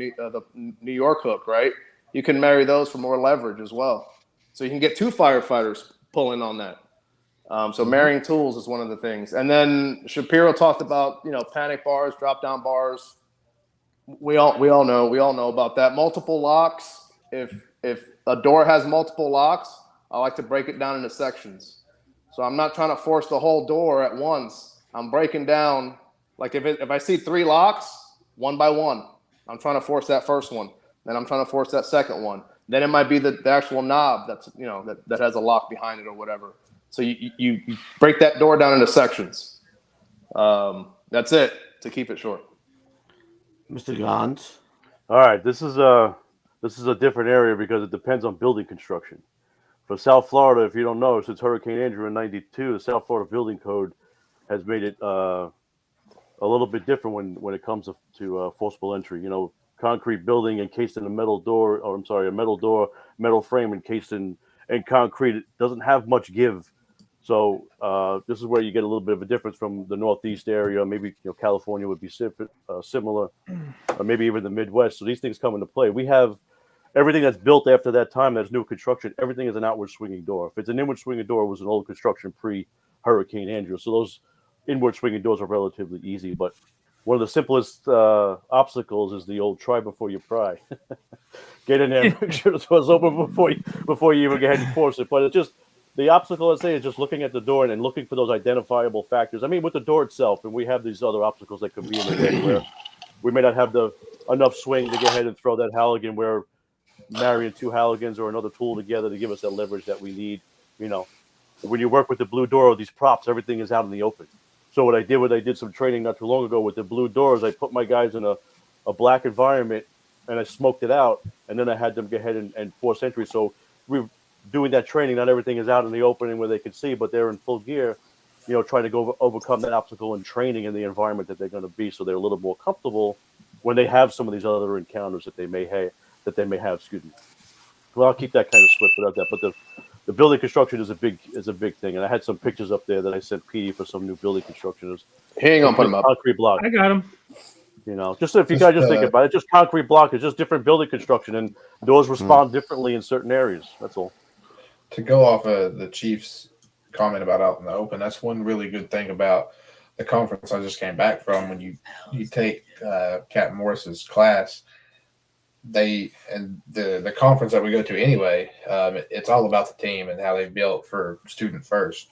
New York hook, right? You can marry those for more leverage as well. So you can get 2 firefighters pulling on that. So marrying tools is one of the things. And then Shapiro talked about panic bars, drop down bars. We all know about that. Multiple locks. If a door has multiple locks, I like to break it down into sections. So I'm not trying to force the whole door at once. I'm breaking down, like if I see 3 locks, one by one, I'm trying to force that first one. Then I'm trying to force that second one. Then it might be the actual knob that's that has a lock behind it or whatever. So you break that door down into sections. That's it to keep it short. Mr. Gons. All right, this is a different area because it depends on building construction. For South Florida, if you don't know, since Hurricane Andrew in '92, the South Florida Building Code has made it a little bit different when it comes to forcible entry. Concrete building encased in a metal door, metal frame encased in concrete. It doesn't have much give. So this is where you get a little bit of a difference from the Northeast area. Maybe California would be similar, or maybe even the Midwest. So these things come into play. We have everything that's built after that time, that's new construction, everything is an outward swinging door. If it's an inward swinging door, it was an old construction pre-Hurricane Andrew. So those inward swinging doors are relatively easy. But one of the simplest obstacles is the old try before you pry. Get in there, make sure the door's open before you even go ahead and force it. But it's just, the obstacle, I'd say, is just looking at the door and looking for those identifiable factors. I mean, with the door itself, and we have these other obstacles that could be in the way where we may not have enough swing to go ahead and throw that Halligan, where marrying 2 Halligans or another tool together to give us that leverage that we need. When you work with the blue door or these props, everything is out in the open. So what I did some training not too long ago with the blue doors, I put my guys in a black environment and I smoked it out, and then I had them go ahead and force entry. So we're doing that training. Not everything is out in the open and where they can see, but they're in full gear, trying to overcome that obstacle and training in the environment that they're going to be, so they're a little more comfortable when they have some of these other encounters that they may have. Excuse me. Well, I'll keep that kind of split without that. But the building construction is a big thing, and I had some pictures up there that I sent Petey for some new building construction. Hang on, put them up. Concrete block. I got them. Just if you guys just think about it, just concrete block is just different building construction, and doors respond differently in certain areas. That's all. To go off of the Chief's comment about out in the open, that's one really good thing about the conference I just came back from, when you take Captain Morris's class, the conference that we go to anyway, it's all about the team and how they built for student first.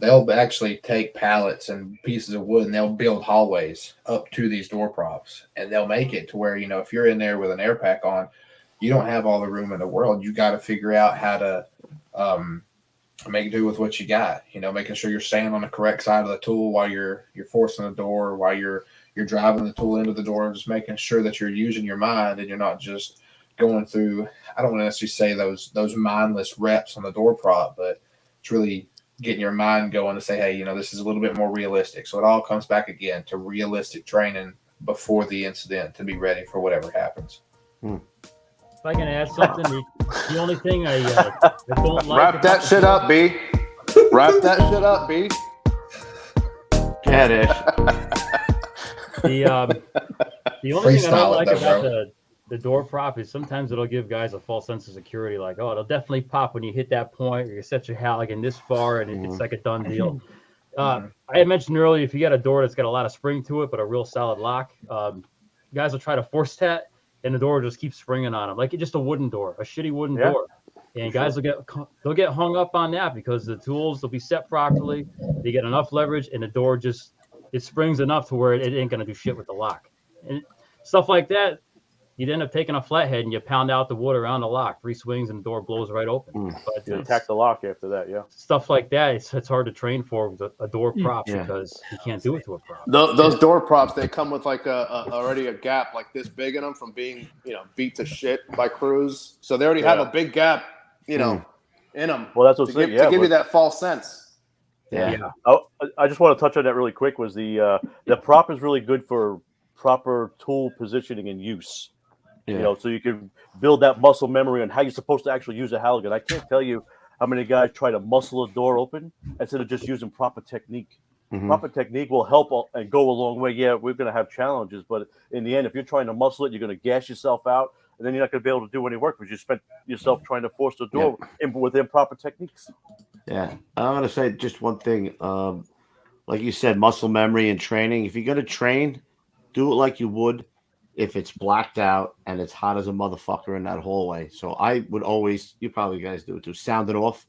They'll actually take pallets and pieces of wood and they'll build hallways up to these door props, and they'll make it to where, if you're in there with an air pack on, you don't have all the room in the world. You got to figure out how to make do with what you got, making sure you're staying on the correct side of the tool while you're forcing the door, while you're driving the tool into the door, just making sure that you're using your mind and you're not just going through, I don't want to necessarily say those mindless reps on the door prop, but it's really getting your mind going to say, hey, this is a little bit more realistic. So it all comes back again to realistic training before the incident to be ready for whatever happens. If I can add something, the only thing I don't like. Wrap that shit up, B. Wrap that shit up, B. Get it. The only thing I don't like about bro. the door prop is sometimes it'll give guys a false sense of security, like, oh, it'll definitely pop when you hit that point, or you set your Halligan this far, and it's like a done deal. I had mentioned earlier, if you got a door that's got a lot of spring to it, but a real solid lock, guys will try to force that, and the door will just keep springing on them, like it's just a wooden door, a shitty wooden door. And guys they'll get hung up on that because the tools will be set properly, they get enough leverage, and the door it springs enough to where it ain't gonna do shit with the lock. And stuff like that, you'd end up taking a flathead and you pound out the wood around the lock, 3 swings, and the door blows right open. But You attack the lock after that, yeah. stuff like that, it's hard to train for with a door prop because you can't do it to a prop. Those door props, they come with like already a gap like this big in them from being beat to shit by crews. So they already have a big gap, in them. Well, that's what's to give you that false sense. Yeah. Oh, I just want to touch on that really quick. Was the prop is really good for proper tool positioning and use. So you can build that muscle memory on how you're supposed to actually use a Halligan. I can't tell you how many guys try to muscle a door open instead of just using proper technique. Proper technique will help and go a long way. Yeah, we're going to have challenges, but in the end, if you're trying to muscle it, you're going to gas yourself out, and then you're not going to be able to do any work because you spent yourself trying to force the door with improper techniques. Yeah. I'm going to say just one thing. Like you said, muscle memory and training. If you're going to train, do it like you would if it's blacked out and it's hot as a motherfucker in that hallway. So I would always, you probably guys do it too, sound it off,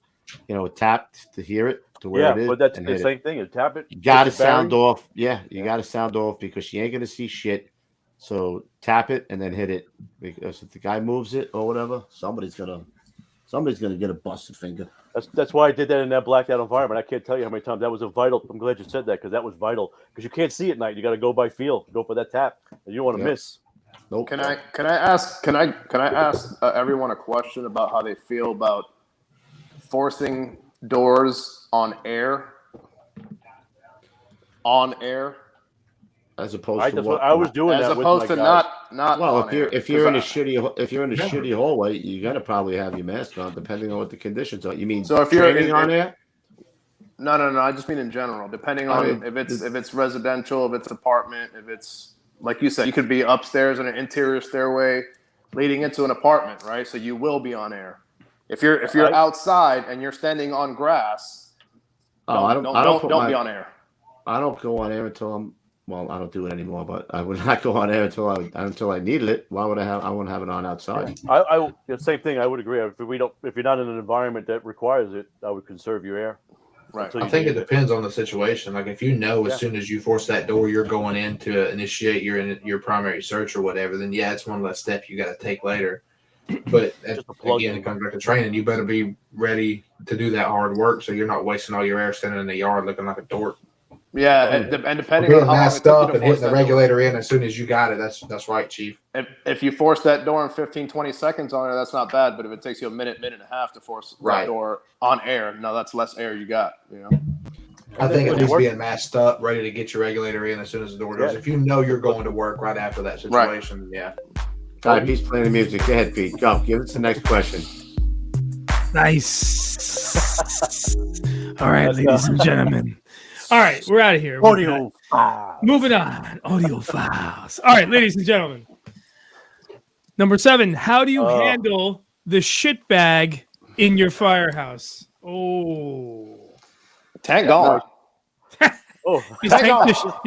tap to hear it to where it is. But that's the same thing. You tap it. You got to sound off. Yeah, you got to sound off because you ain't going to see shit. So tap it and then hit it, because if the guy moves it or whatever, somebody's gonna get a busted finger. That's why I did that in that blacked out environment. I can't tell you how many times that was a vital. I'm glad you said that because that was vital. Because you can't see at night. You got to go by feel. Go for that tap, and you don't want to miss. Nope. Can I ask everyone a question about how they feel about forcing doors on air? On air. As opposed to what I was doing. As that opposed with to my guys. not. Well, if you're in a shitty hallway, you're gonna probably have your mask on, depending on what the conditions are. You mean so if you're training on air? No. I just mean in general. Depending on if it's residential, if it's apartment, if it's like you said, you could be upstairs in an interior stairway leading into an apartment, right? So you will be on air. If you're outside and you're standing on grass, don't be on air. I don't go on air until I don't do it anymore, but I would not go on air until I needed it. Why would I wouldn't have it on outside. Same thing. I would agree. If you're not in an environment that requires it, I would conserve your air. Right. I think it depends on the situation. Like if as soon as you force that door, you're going in to initiate your primary search or whatever, then it's one less step you got to take later. But again, it comes back to training. You better be ready to do that hard work so you're not wasting all your air standing in the yard looking like a dork. Yeah, and depending on how long it took you to and hitting the regulator in as soon as you got it, that's right, Chief. If you force that door in 15, 20 seconds on there, that's not bad. But if it takes you a minute and a half to force that door on air, no, that's less air you got. I think it needs being masked up, ready to get your regulator in as soon as the door goes. If you know you're going to work right after that situation, All right, Pete's playing the music. Go ahead, Pete. Go. Give us the next question. Nice. All right, ladies and gentlemen. All right, we're out of here. Audio files. Moving on. Audio files. All right, ladies and gentlemen. Number 7, how do you handle the shit bag in your firehouse? Oh. Tank gone. Oh, He's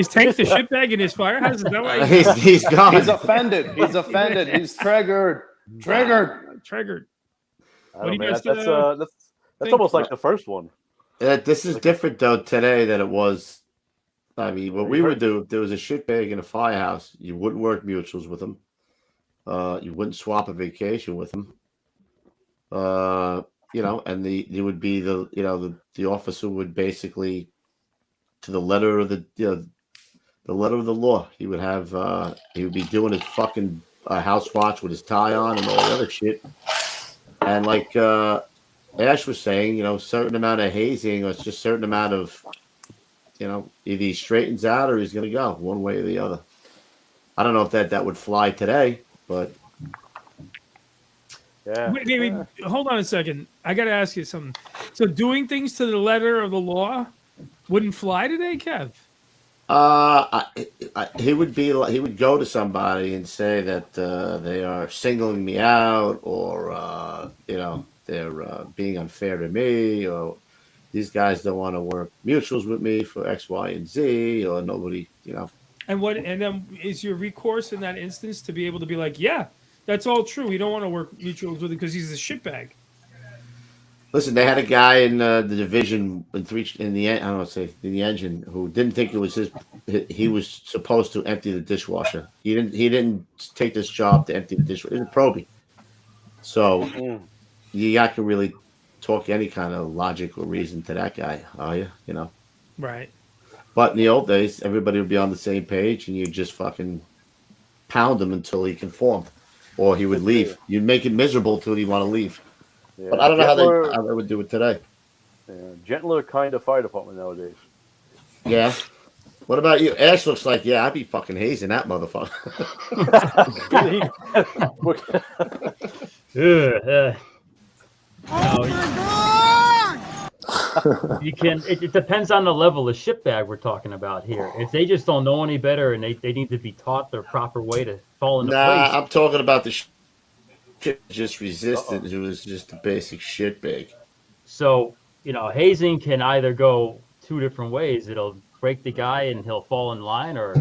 tanked the shit bag in his firehouse. Is that why He's gone. He's offended. He's offended. He's triggered. triggered? I What do don't you know, guys that's think? almost like the first one. This is different though today than it was. I mean, what we would do if there was a shit bag in a firehouse, you wouldn't work mutuals with them. You wouldn't swap a vacation with them. And it would be the officer would basically, to the letter of the letter of the law, he would be doing his fucking house watch with his tie on and all the other shit. And like Ash was saying, certain amount of hazing or it's just certain amount of, either he straightens out or he's going to go one way or the other. I don't know if that would fly today, but. Yeah. Wait, hold on a second. I got to ask you something. So doing things to the letter of the law wouldn't fly today, Kev? He would go to somebody and say that they are singling me out, or they're being unfair to me, or these guys don't want to work mutuals with me for X, Y, and Z, or nobody, And then is your recourse in that instance to be able to be like, yeah, that's all true. We don't want to work mutuals with him because he's a shitbag. Listen, they had a guy in the division in the engine who didn't think it was his. He was supposed to empty the dishwasher. He didn't take this job to empty the dishwasher. It was a probie. So you got to really talk any kind of logic or reason to that guy, are you? Right. But in the old days, everybody would be on the same page, and you'd just fucking pound him until he conformed, or he would leave. You'd make it miserable till he'd want to leave. Yeah, but I don't know how they would do it today. Yeah, gentler kind of fire department nowadays. Yeah. What about you? Ash looks like, I'd be fucking hazing that motherfucker. You can. It depends on the level of shitbag we're talking about here. If they just don't know any better and they need to be taught the proper way to fall into place. I'm talking about the shit just resistant, who is just a basic shitbag. So, hazing can either go two different ways. It'll break the guy and he'll fall in line, or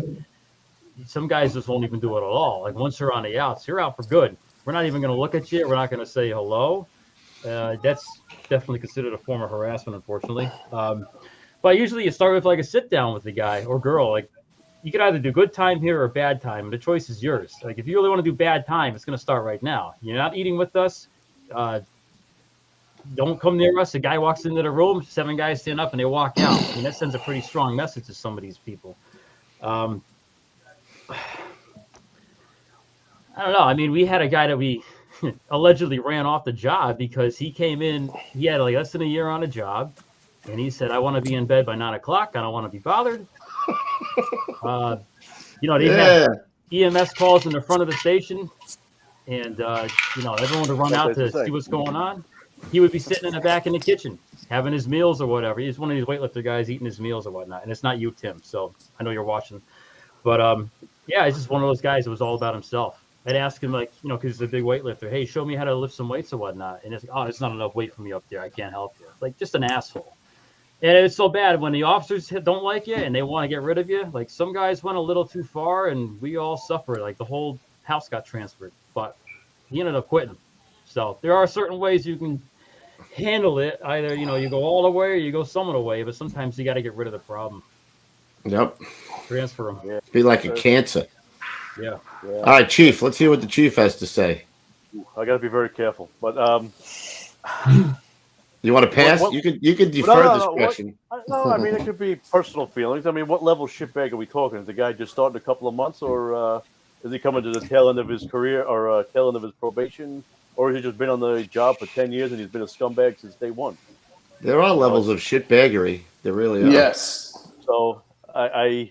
some guys just won't even do it at all. Like once you're on the outs, you're out for good. We're not even going to look at you. We're not going to say hello. That's definitely considered a form of harassment, unfortunately. But usually you start with like a sit down with the guy or girl. Like you can either do good time here or bad time. The choice is yours. Like if you really want to do bad time, it's going to start right now. You're not eating with us. Don't come near us. A guy walks into the room, 7 guys stand up and they walk out. I mean, that sends a pretty strong message to some of these people. I don't know. I mean, we had a guy that we allegedly ran off the job because he came in, he had like less than a year on a job, and he said, I want to be in bed by 9 o'clock. I don't want to be bothered. They have EMS calls in the front of the station, and everyone to run out to see what's going on. He would be sitting in the back in the kitchen having his meals or whatever. He's one of these weightlifter guys eating his meals or whatnot, and it's not you, Tim. So I know you're watching, but he's just one of those guys that was all about himself. I'd ask him, like, because he's a big weightlifter, hey, show me how to lift some weights or whatnot. And it's like, oh, there's not enough weight for me up there. I can't help you. Like, just an asshole. And it's so bad when the officers don't like you and they want to get rid of you. Like, some guys went a little too far and we all suffered. Like, the whole house got transferred. But he ended up quitting. So there are certain ways you can handle it. Either, you go all the way or you go some of the way. But sometimes you got to get rid of the problem. Yep. Transfer them. Yeah. Be like a cancer. Yeah. All right, Chief. Let's hear what the Chief has to say. I got to be very careful, but you want to pass? You can defer this question. I mean it could be personal feelings. I mean, what level of shitbag are we talking? Is the guy just starting a couple of months, or is he coming to the tail end of his career, or tail end of his probation, or has he just been on the job for 10 years and he's been a scumbag since day one? There are levels of shitbaggery. There really are. Yes. So I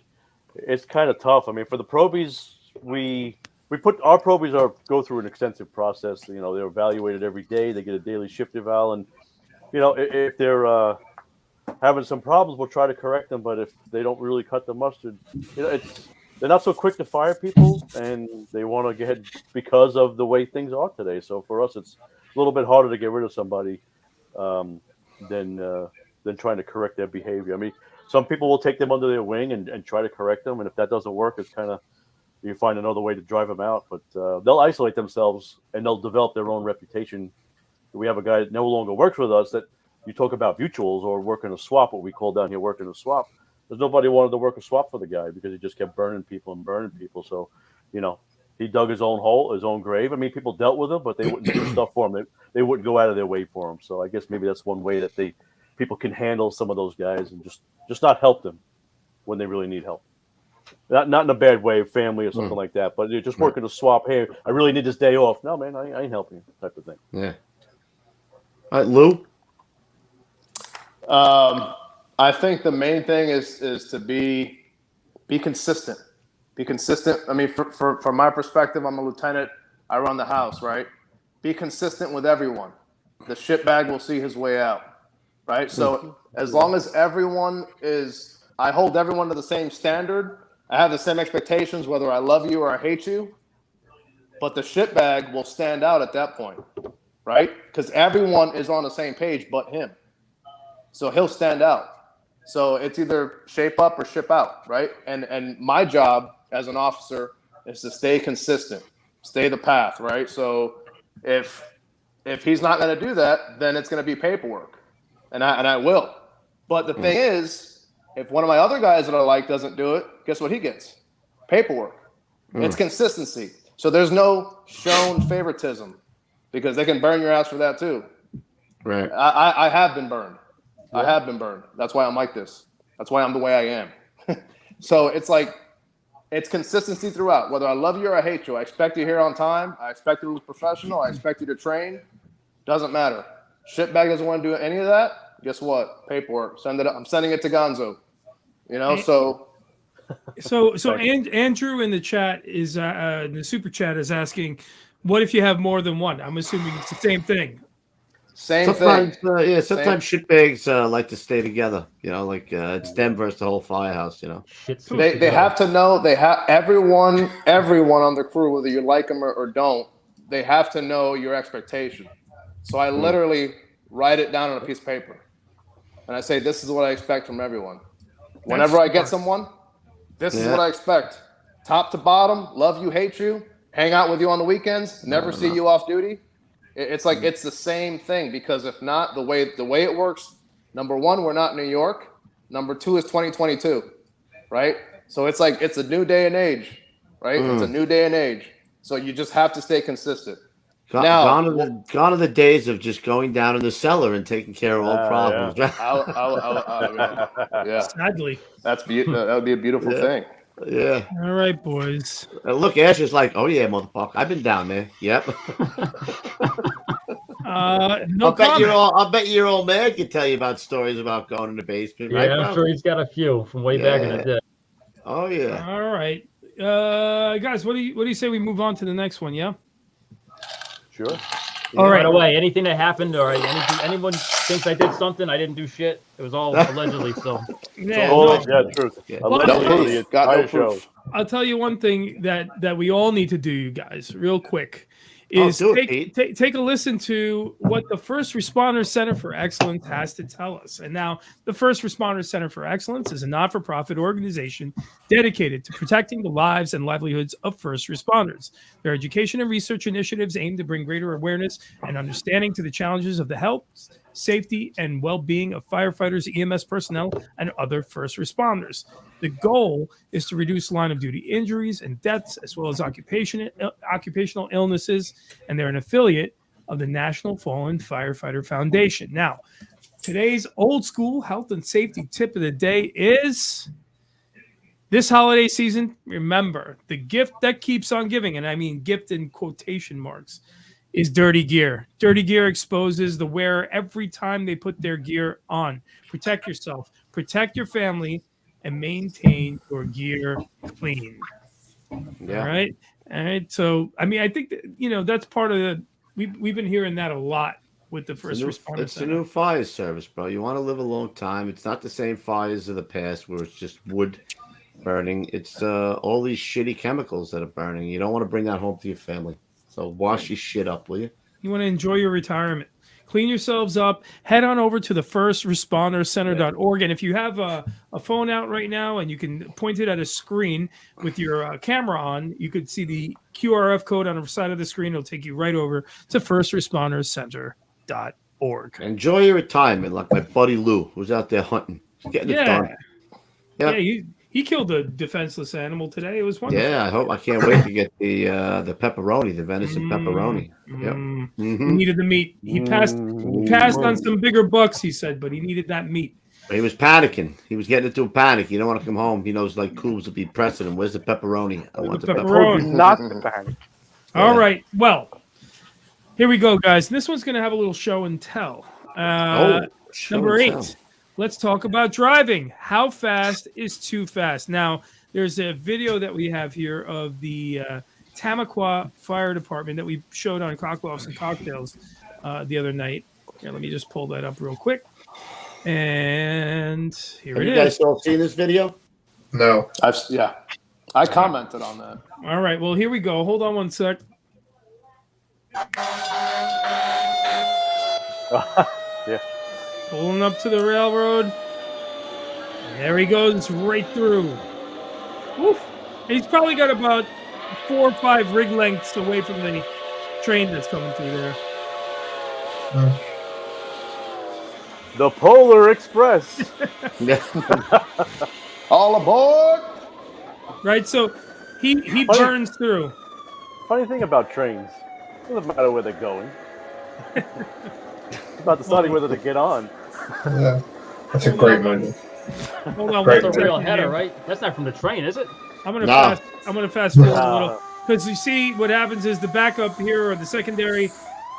it's kind of tough. I mean, for the probies. We put our probies go through an extensive process. They're evaluated every day. They get a daily shift eval, and if they're having some problems, we'll try to correct them. But if they don't really cut the mustard, they're not so quick to fire people, and they want to get ahead because of the way things are today. So for us, it's a little bit harder to get rid of somebody than trying to correct their behavior. I mean, some people will take them under their wing and try to correct them. And if that doesn't work, it's kind of, you find another way to drive them out. But they'll isolate themselves and they'll develop their own reputation. We have a guy that no longer works with us that you talk about mutuals or working a swap, what we call down here working a swap. There's nobody wanted to work a swap for the guy because he just kept burning people. So, he dug his own hole, his own grave. I mean, people dealt with him, but they wouldn't do stuff for him. They wouldn't go out of their way for him. So I guess maybe that's one way that people can handle some of those guys and just not help them when they really need help. Not in a bad way, family or something like that, but you're just working a swap. Hey, I really need this day off. No, man, I ain't helping you, type of thing. Yeah. All right, Lou. I think the main thing is to be consistent. Be consistent. I mean, from my perspective, I'm a lieutenant. I run the house, right? Be consistent with everyone. The shitbag will see his way out, right? So as long as I hold everyone to the same standard. I have the same expectations, whether I love you or I hate you. But the shitbag will stand out at that point, right? Because everyone is on the same page but him. So he'll stand out. So it's either shape up or ship out, right? And my job as an officer is to stay consistent, stay the path, right? So if he's not going to do that, then it's going to be paperwork, and I will. But the thing is, if one of my other guys that I like doesn't do it, guess what he gets? Paperwork. It's consistency. So there's no shown favoritism because they can burn your ass for that too. Right. I have been burned. I have been burned. That's why I'm like this. That's why I'm the way I am. So it's like, it's consistency throughout. Whether I love you or I hate you, I expect you here on time. I expect you to be professional. I expect you to train. Doesn't matter. Shitbag doesn't want to do any of that. Guess what? Paperwork. Send it up. I'm sending it to Gonzo. So Andrew in the chat is the super chat is asking, what if you have more than one? I'm assuming it's the same thing. Sometimes shitbags like to stay together. It's them versus the whole firehouse. They have to know. They have everyone on the crew, whether you like them or don't. They have to know your expectation. So I literally write it down on a piece of paper, and I say, "This is what I expect from everyone." Whenever I get someone, this is what I expect. Top to bottom, love you, hate you, hang out with you on the weekends, never see you off duty. It's like it's the same thing, because if not, the way it works, number one, we're not in New York. Number two is 2022, right? So it's like it's a new day and age, right? It's a new day and age. So you just have to stay consistent. Gone are the days of just going down in the cellar and taking care of all problems. Yeah. Sadly, that would be a beautiful thing. Yeah. All right, boys. Look, Ash is like, oh yeah, motherfucker, I've been down there. Yep. No I'll bet your old man can tell you about stories about going in the basement. Yeah, right, I'm sure he's got a few from way back in the day. Oh yeah. All right, guys, what do you say we move on to the next one? Yeah. Sure. All right. Right away, anything that happened or anyone thinks I did something, I didn't do shit. It was all allegedly. So. Yeah. Truth. Yeah. No proof. I'll tell you one thing that we all need to do, you guys, real quick, is take a listen to what the First Responder Center for Excellence has to tell us. And now, the First Responder Center for Excellence is a not-for-profit organization dedicated to protecting the lives and livelihoods of first responders. Their education and research initiatives aim to bring greater awareness and understanding to the challenges of the health, safety, and well-being of firefighters, EMS personnel, and other first responders. The goal is to reduce line-of-duty injuries and deaths, as well as occupational illnesses, and they're an affiliate of the National Fallen Firefighter Foundation. Now, today's old-school health and safety tip of the day is, this holiday season, remember, the gift that keeps on giving, and I mean gift in quotation marks, is dirty gear. Dirty gear exposes the wearer every time they put their gear on. Protect yourself, protect your family, and maintain your gear clean. Yeah. All right. So, I mean, I think that, that's part of the. We've been hearing that a lot with the first responders. It's a new fire service, bro. You want to live a long time. It's not the same fires of the past where it's just wood burning. It's all these shitty chemicals that are burning. You don't want to bring that home to your family. So wash your shit up, will you? You want to enjoy your retirement. clean yourselves up. Head on over to the firstrespondercenter.org. And if you have a phone out right now and you can point it at a screen with your camera on, you could see the QRF code on the side of the screen. It'll take you right over to firstrespondercenter.org. Enjoy your retirement, like my buddy Lou, who's out there hunting. He's getting it done. Yeah, he killed a defenseless animal today. It was wonderful. Yeah, I can't wait to get the pepperoni, the venison pepperoni. Yep. He needed the meat. He passed on some bigger bucks, he said, but he needed that meat. He was panicking. He was getting into a panic. He don't want to come home. He knows like Coobs will be pressing him. Where's the pepperoni? I want the pepperoni. Not the panic. All right. Well, here we go, guys. This one's going to have a little show and tell. Number 8. Let's talk about driving. How fast is too fast? Now, there's a video that we have here of the Tamaqua Fire Department that we showed on Cockloffs and Cocktails the other night. Here, let me just pull that up real quick. And here Have it you is. guys all seen this video? No. I commented on that. All right. Well, here we go. Hold on one sec. Yeah. Pulling up to the railroad. There he goes right through. Woof. He's probably got about 4 or 5 rig lengths away from the train that's coming through there. The Polar Express. All aboard! Right, so he burns through. Funny thing about trains, it doesn't matter where they're going. It's about deciding whether to get on. Yeah. That's a great movie. Hold on, Great. That's a one real second header, here. right? That's not from the train, is it? I'm gonna No. fast forward a little because you see what happens is the backup here or the secondary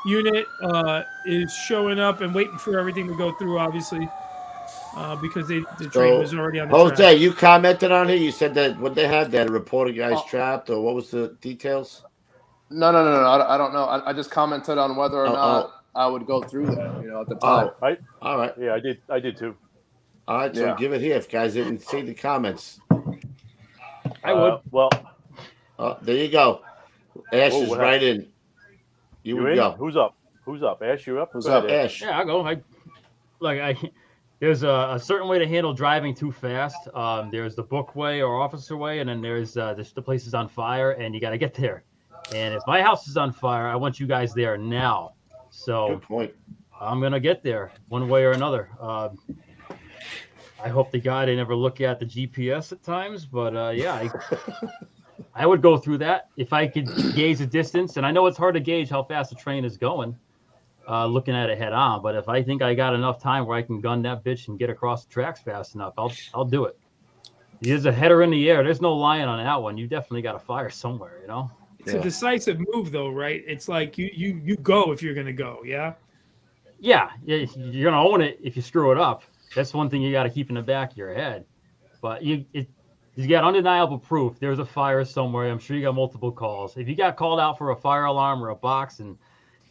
unit is showing up and waiting for everything to go through, obviously, because the train was already on the Jose, track. you commented on it. You said that what they had that a reporter guy's trapped, or what was the details? No. I don't know. I just commented on whether or not I would go through that. You know, at the time. Right? All right. Yeah, I did too. All right, so Yeah. give it here if guys didn't see the comments. I would. Well, There you go. Ash Whoa, is what right in. You would in? go. Who's up? Who's up? Ash, you up? Who's Go ahead, up? Ash. Yeah, I'll go. There's a certain way to handle driving too fast. There's the book way or officer way, and then there's the place is on fire, and you got to get there. And if my house is on fire, I want you guys there now. So Good point. I'm gonna get there one way or another. I hope to God I never look at the GPS at times, but I would go through that if I could gauge the distance. And I know it's hard to gauge how fast the train is going, looking at it head on. But if I think I got enough time where I can gun that bitch and get across the tracks fast enough, I'll do it. There's a header in the air. There's no lying on that one. You definitely got to fire somewhere, you know. It's a decisive move, though, right? It's like you go if you're gonna go, yeah. Yeah, you're gonna own it if you screw it up. That's one thing you got to keep in the back of your head. But you got undeniable proof. There's a fire somewhere. I'm sure you got multiple calls. If you got called out for a fire alarm or a box and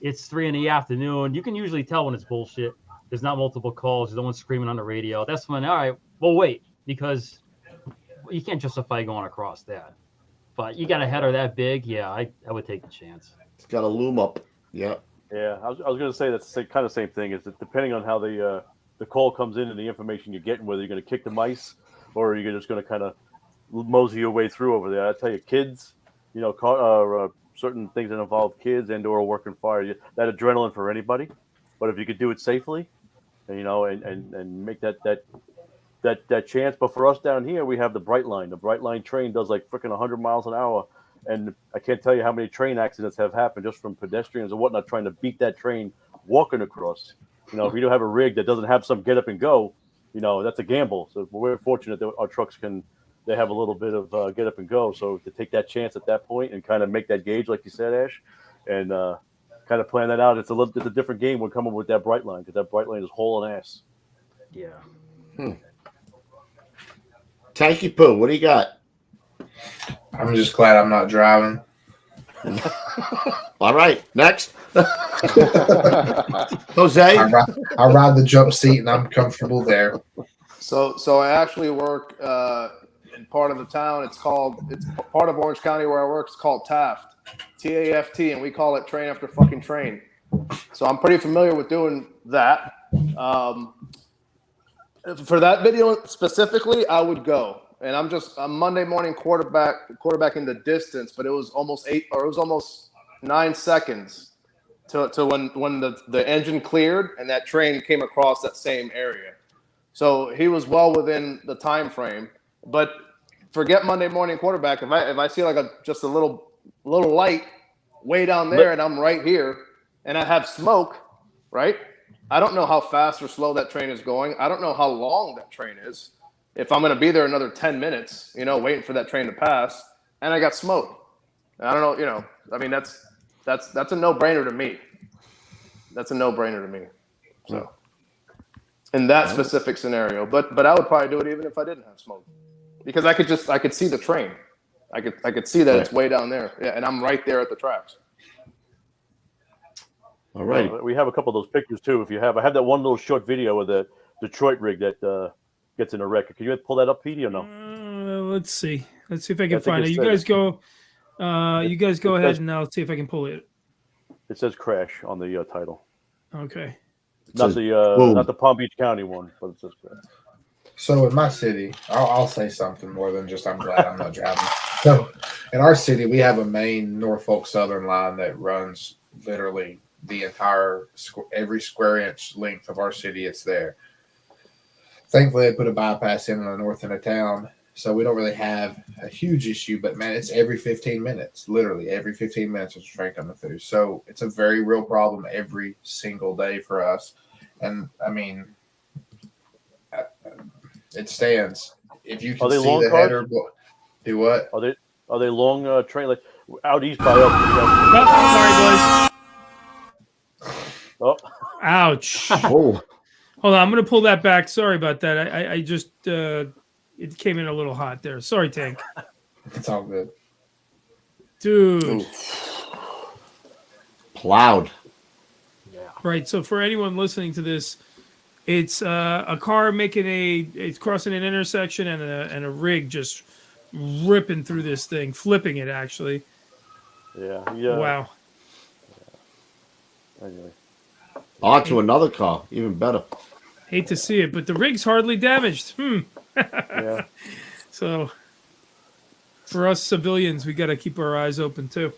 it's 3 PM, you can usually tell when it's bullshit. There's not multiple calls. There's no one screaming on the radio. That's when, all right, well, wait, because you can't justify going across that. But you got a header that big, yeah, I would take the chance. It's got a loom up. Yeah. Yeah, I was going to say that's the kind of same thing. Is that depending on how the call comes in and the information you're getting, whether you're going to kick the mice or you're just going to kind of mosey your way through over there. I tell you, kids, you know, certain things that involve kids and or working fire, that adrenaline for anybody. But if you could do it safely, you know, and make that chance. But for us down here, we have the Brightline. The Brightline train does like freaking 100 miles an hour. And I can't tell you how many train accidents have happened just from pedestrians and whatnot trying to beat that train walking across. You know, if you don't have a rig that doesn't have some get up and go, you know, that's a gamble. So we're fortunate that our trucks they have a little bit of get up and go. So to take that chance at that point and kind of make that gauge, like you said, Ash, and kind of plan that out, it's a different game when coming with that Brightline, because that Brightline is whole and ass. Yeah. Tanky Poo, what do you got? I'm just glad I'm not driving. All right, next. Jose. I ride the jump seat and I'm comfortable there. So I actually work in part of the town. It's part of Orange County where I work. It's called Taft, TAFT, and we call it train after fucking train. So I'm pretty familiar with doing that. For that video specifically, I would go. And I'm Monday morning quarterbacking the distance, but it was almost 9 seconds to when the engine cleared and that train came across that same area. So he was well within the time frame. But forget Monday morning quarterback. If I see like just a little light way down there and I'm right here and I have smoke, right? I don't know how fast or slow that train is going. I don't know how long that train is. If I'm going to be there another 10 minutes, waiting for that train to pass, and I got smoke. I don't know, I mean, that's a no-brainer to me. That's a no-brainer to me. So, in that specific scenario, but I would probably do it even if I didn't have smoke, because I could see the train. I could see that it's way down there, and I'm right there at the tracks. All right. We have a couple of those pictures too. If you have, I have that one little short video of the Detroit rig that gets in a wreck. Can you pull that up, Petey, or no? Let's see if I can find it. You guys go ahead, and I'll see if I can pull it. It says crash on the title. Okay. Not the Palm Beach County one, but it says crash. So in my city, I'll say something more than just I'm glad I'm not driving. So in our city, we have a main Norfolk Southern line that runs literally the entire every square inch length of our city. It's there. Thankfully, they put a bypass in the north end of town, so we don't really have a huge issue. But man, it's every 15 minutes, literally every 15 minutes, there's a train coming through. So it's a very real problem every single day for us. And I mean, it stands. If you can see the header, do what? Are they long train like out east by us? Sorry, boys. Oh, ouch! Oh. Hold on, I'm gonna pull that back. Sorry about that. I just it came in a little hot there. Sorry, Tank. It's all good, dude. Plowed. Yeah. Right. So for anyone listening to this, it's a car it's crossing an intersection and a rig just ripping through this thing, flipping it actually. Yeah. Wow. Anyway. On to another car, even better. Hate to see it, but the rig's hardly damaged. Yeah. So for us civilians, we got to keep our eyes open too.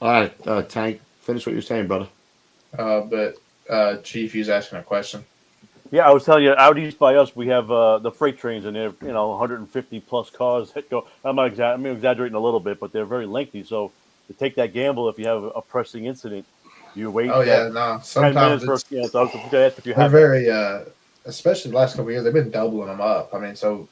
All right, Tank, finish what you're saying, brother. But Chief, he's asking a question. Yeah, I was telling you, out east by us, we have the freight trains, and they have 150 plus cars that go. I'm exaggerating a little bit, but they're very lengthy. So to take that gamble, if you have a pressing incident, you wait. Oh yeah, no. Sometimes they're very, especially the last couple of years, they've been doubling them up. I mean, so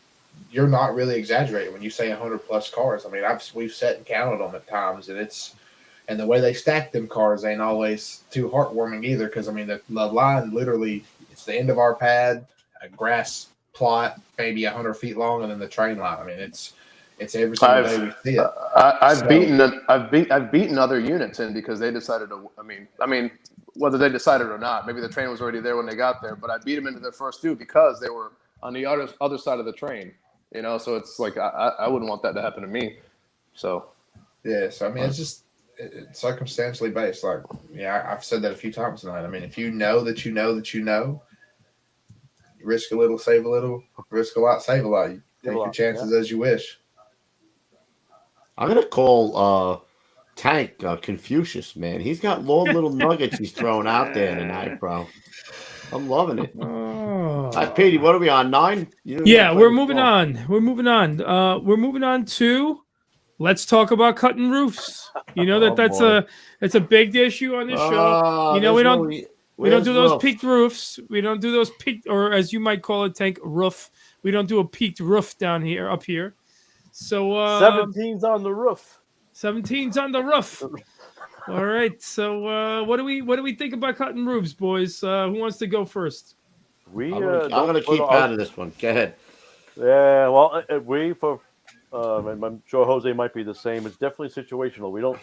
you're not really exaggerating when you say 100 plus cars. I mean, we've sat and counted them at times, and the way they stack them cars ain't always too heartwarming either. Because I mean, the line literally, it's the end of our pad, a grass plot, maybe 100 feet long, and then the train line. I mean, it's every single day we see it. I've beaten other units in because they decided to. I mean, whether they decided or not, maybe the train was already there when they got there. But I beat them into their first due because they were on the other side of the train. So it's like I wouldn't want that to happen to me. So yeah, so I mean, it's just it's circumstantially based. Like I've said that a few times tonight. I mean, if you know that you know that you know, you risk a little, save a little. Risk a lot, save a lot. You take your chances as you wish. I'm gonna call Tank Confucius, man. He's got little nuggets he's throwing out there tonight, bro. I'm loving it. All right, Petey, what are we on? 9? We're moving on. We're moving on to let's talk about cutting roofs. That's a big issue on this show. We don't do those peaked roofs. We don't do those peaked, or as you might call it, Tank, roof. We don't do a peaked roof up here. So 17's on the roof. 17's on the roof. All right. So what do we think about cutting roofs, boys? Who wants to go first? I'm going to keep out of this one. Go ahead. Yeah. Well, I'm sure Jose might be the same. It's definitely situational. We don't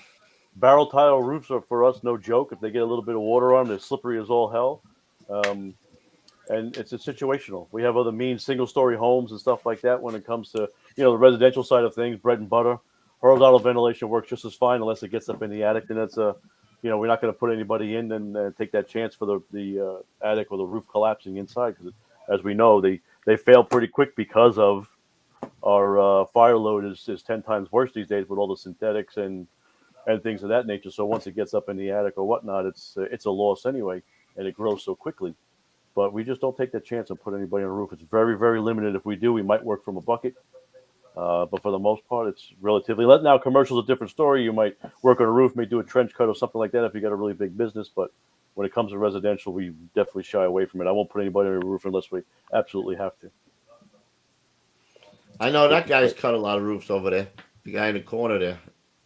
barrel tile roofs are for us no joke. If they get a little bit of water on them, they're slippery as all hell. And it's situational. We have other mean single-story homes and stuff like that when it comes to the residential side of things, bread and butter. Horizontal ventilation works just as fine unless it gets up in the attic, and that's a we're not going to put anybody in and take that chance for the attic or the roof collapsing inside, because as we know, they fail pretty quick because of our fire load is 10 times worse these days with all the synthetics and things of that nature. So once it gets up in the attic or whatnot, it's a loss anyway, and it grows so quickly. But we just don't take that chance and put anybody on a roof. It's very, very limited. If we do, we might work from a bucket. But for the most part, it's relatively. Now, commercial's a different story. You might work on a roof, may do a trench cut or something like that if you got a really big business. But when it comes to residential, we definitely shy away from it. I won't put anybody on a roof unless we absolutely have to. I know that guy's cut a lot of roofs over there. The guy in the corner there.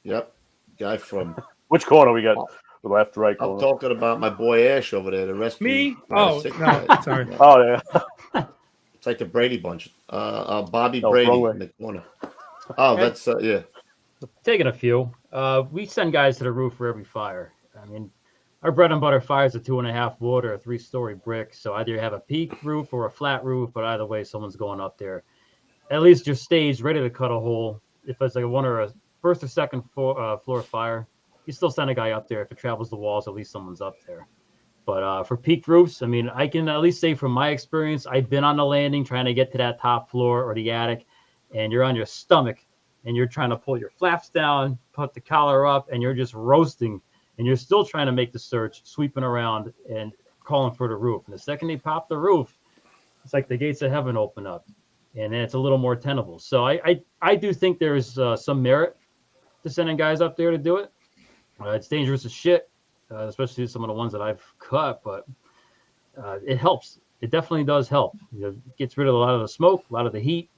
Yep. Guy from which corner we got? The left, right corner. I'm talking about my boy Ash over there, the rescue. Me? Oh, no, sorry. Oh, yeah. It's like the Brady Bunch. Bobby No, Brady wrong way. in the corner. Oh, that's yeah. Taking a few. We send guys to the roof for every fire. I mean, our bread and butter fires a 2.5 wood or a 3-story brick. So either you have a peak roof or a flat roof, but either way, someone's going up there. At least you're staged, ready to cut a hole. If it's like one or a first or second floor fire, you still send a guy up there. If it travels the walls, at least someone's up there. But for peak roofs, I mean, I can at least say from my experience, I've been on the landing trying to get to that top floor or the attic, and you're on your stomach, and you're trying to pull your flaps down, put the collar up, and you're just roasting, and you're still trying to make the search, sweeping around and calling for the roof. And the second they pop the roof, it's like the gates of heaven open up, and then it's a little more tenable. So I do think there's some merit to sending guys up there to do it. It's dangerous as shit, especially some of the ones that I've cut, but it helps. It definitely does help. It gets rid of a lot of the smoke, a lot of the heat.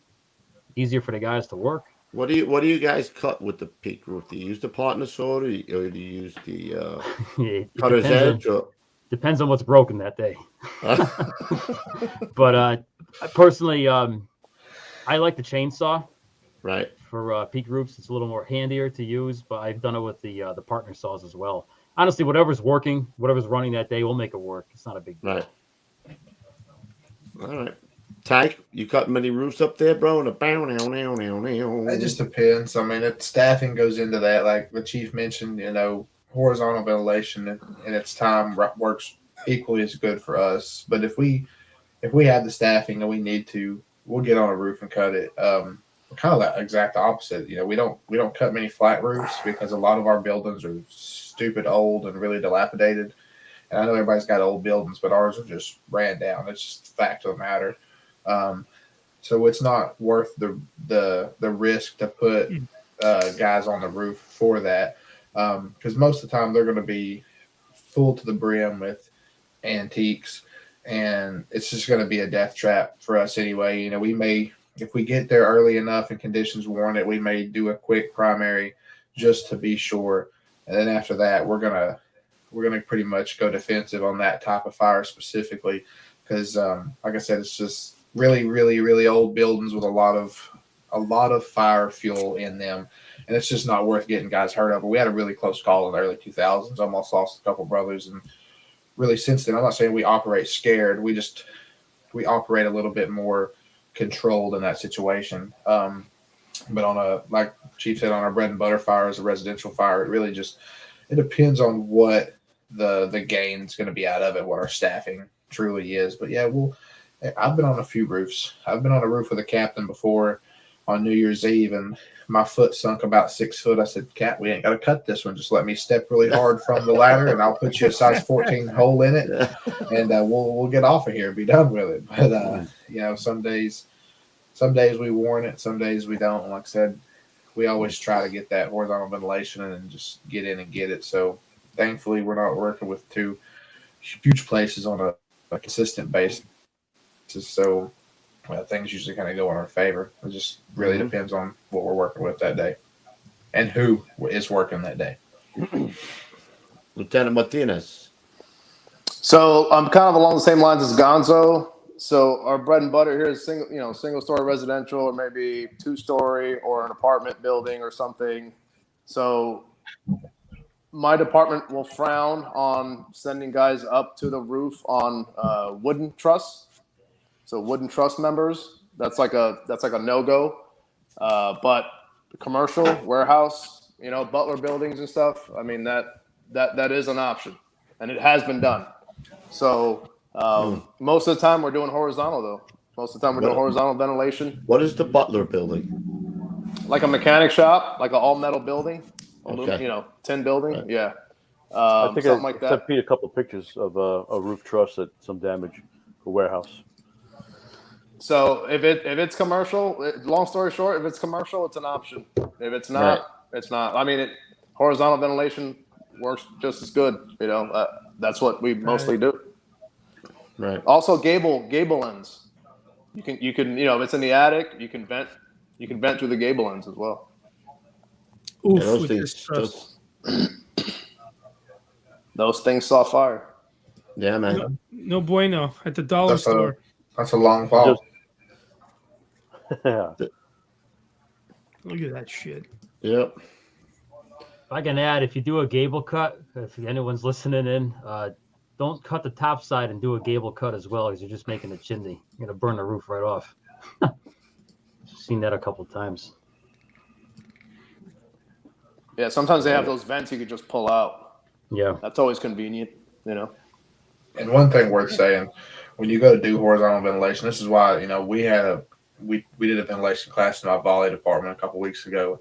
Easier for the guys to work. What do you guys cut with the peak roof? Do you use the partner saw, or do you use the cutter's edge? Depends on what's broken that day. But personally, I like the chainsaw. Right. For peak roofs, it's a little more handier to use, but I've done it with the partner saws as well. Honestly, whatever's working, whatever's running that day, we'll make it work. It's not a big deal. Right. All right. Tank, you cut many roofs up there, bro? It just depends. I mean, staffing goes into that. Like the chief mentioned, horizontal ventilation in its time works equally as good for us. But if we have the staffing and we need to, we'll get on a roof and cut it. Kind of the exact opposite. We don't cut many flat roofs because a lot of our buildings are stupid old and really dilapidated. And I know everybody's got old buildings, but ours are just ran down. It's just the fact of the matter. So it's not worth the risk to put guys on the roof for that, because most of the time they're going to be full to the brim with antiques, and it's just going to be a death trap for us anyway. We may, if we get there early enough and conditions warrant it, we may do a quick primary just to be sure, and then after that we're gonna pretty much go defensive on that type of fire specifically, because like I said, it's just really, really, really old buildings with a lot of fire fuel in them, and it's just not worth getting guys hurt over. We had a really close call in the early 2000s, almost lost a couple brothers, and really since then, I'm not saying we operate scared. We operate a little bit more controlled in that situation. But on like Chief said, on our bread and butter fire as a residential fire, it really it depends on what the gain's going to be out of it, what our staffing truly is. But yeah, I've been on a few roofs. I've been on a roof with a captain before on New Year's Eve, and my foot sunk about 6 foot. I said, Cap, we ain't got to cut this one. Just let me step really hard from the ladder, and I'll put you a size 14 hole in it, and we'll get off of here and be done with it. But, some days we warrant it, some days we don't. And like I said, we always try to get that horizontal ventilation and just get in and get it. So thankfully, we're not working with two huge places on a consistent basis. So things usually kind of go in our favor. It just really depends on what we're working with that day and who is working that day. Lieutenant Martinez. So I'm kind of along the same lines as Gonzo. So our bread and butter here is single story residential, or maybe 2-story, or an apartment building or something. So my department will frown on sending guys up to the roof on wooden truss. So wooden truss members, that's like a no-go. But the commercial warehouse, Butler buildings and stuff, I mean, that is an option, and it has been done. So most of the time we're doing horizontal though. Most of the time we're doing horizontal ventilation. What is the Butler building? Like a mechanic shop, like an all metal building, Okay. tin building. Right. Yeah. I think something like that. sent Pete a couple of pictures of a roof truss at some damage, a warehouse. So if it's commercial, long story short, if it's commercial, it's an option. If it's not, it's not. I mean, horizontal ventilation works just as good. That's what we mostly do. Right. Also, gable ends. You can if it's in the attic, you can vent through the gable ends as well. Oof, Yeah, with this truss. Those things saw fire. Yeah, man. No bueno at the dollar store. That's a long fall. Yeah. Look at that shit. Yep. If I can add, if you do a gable cut, if anyone's listening in, don't cut the top side and do a gable cut as well, because you're just making a chimney. You're gonna burn the roof right off. Seen that a couple times. Yeah, sometimes they have those vents you could just pull out. Yeah, that's always convenient. And one thing worth saying, when you go to do horizontal ventilation, this is why we did a ventilation class in my volley department a couple weeks ago.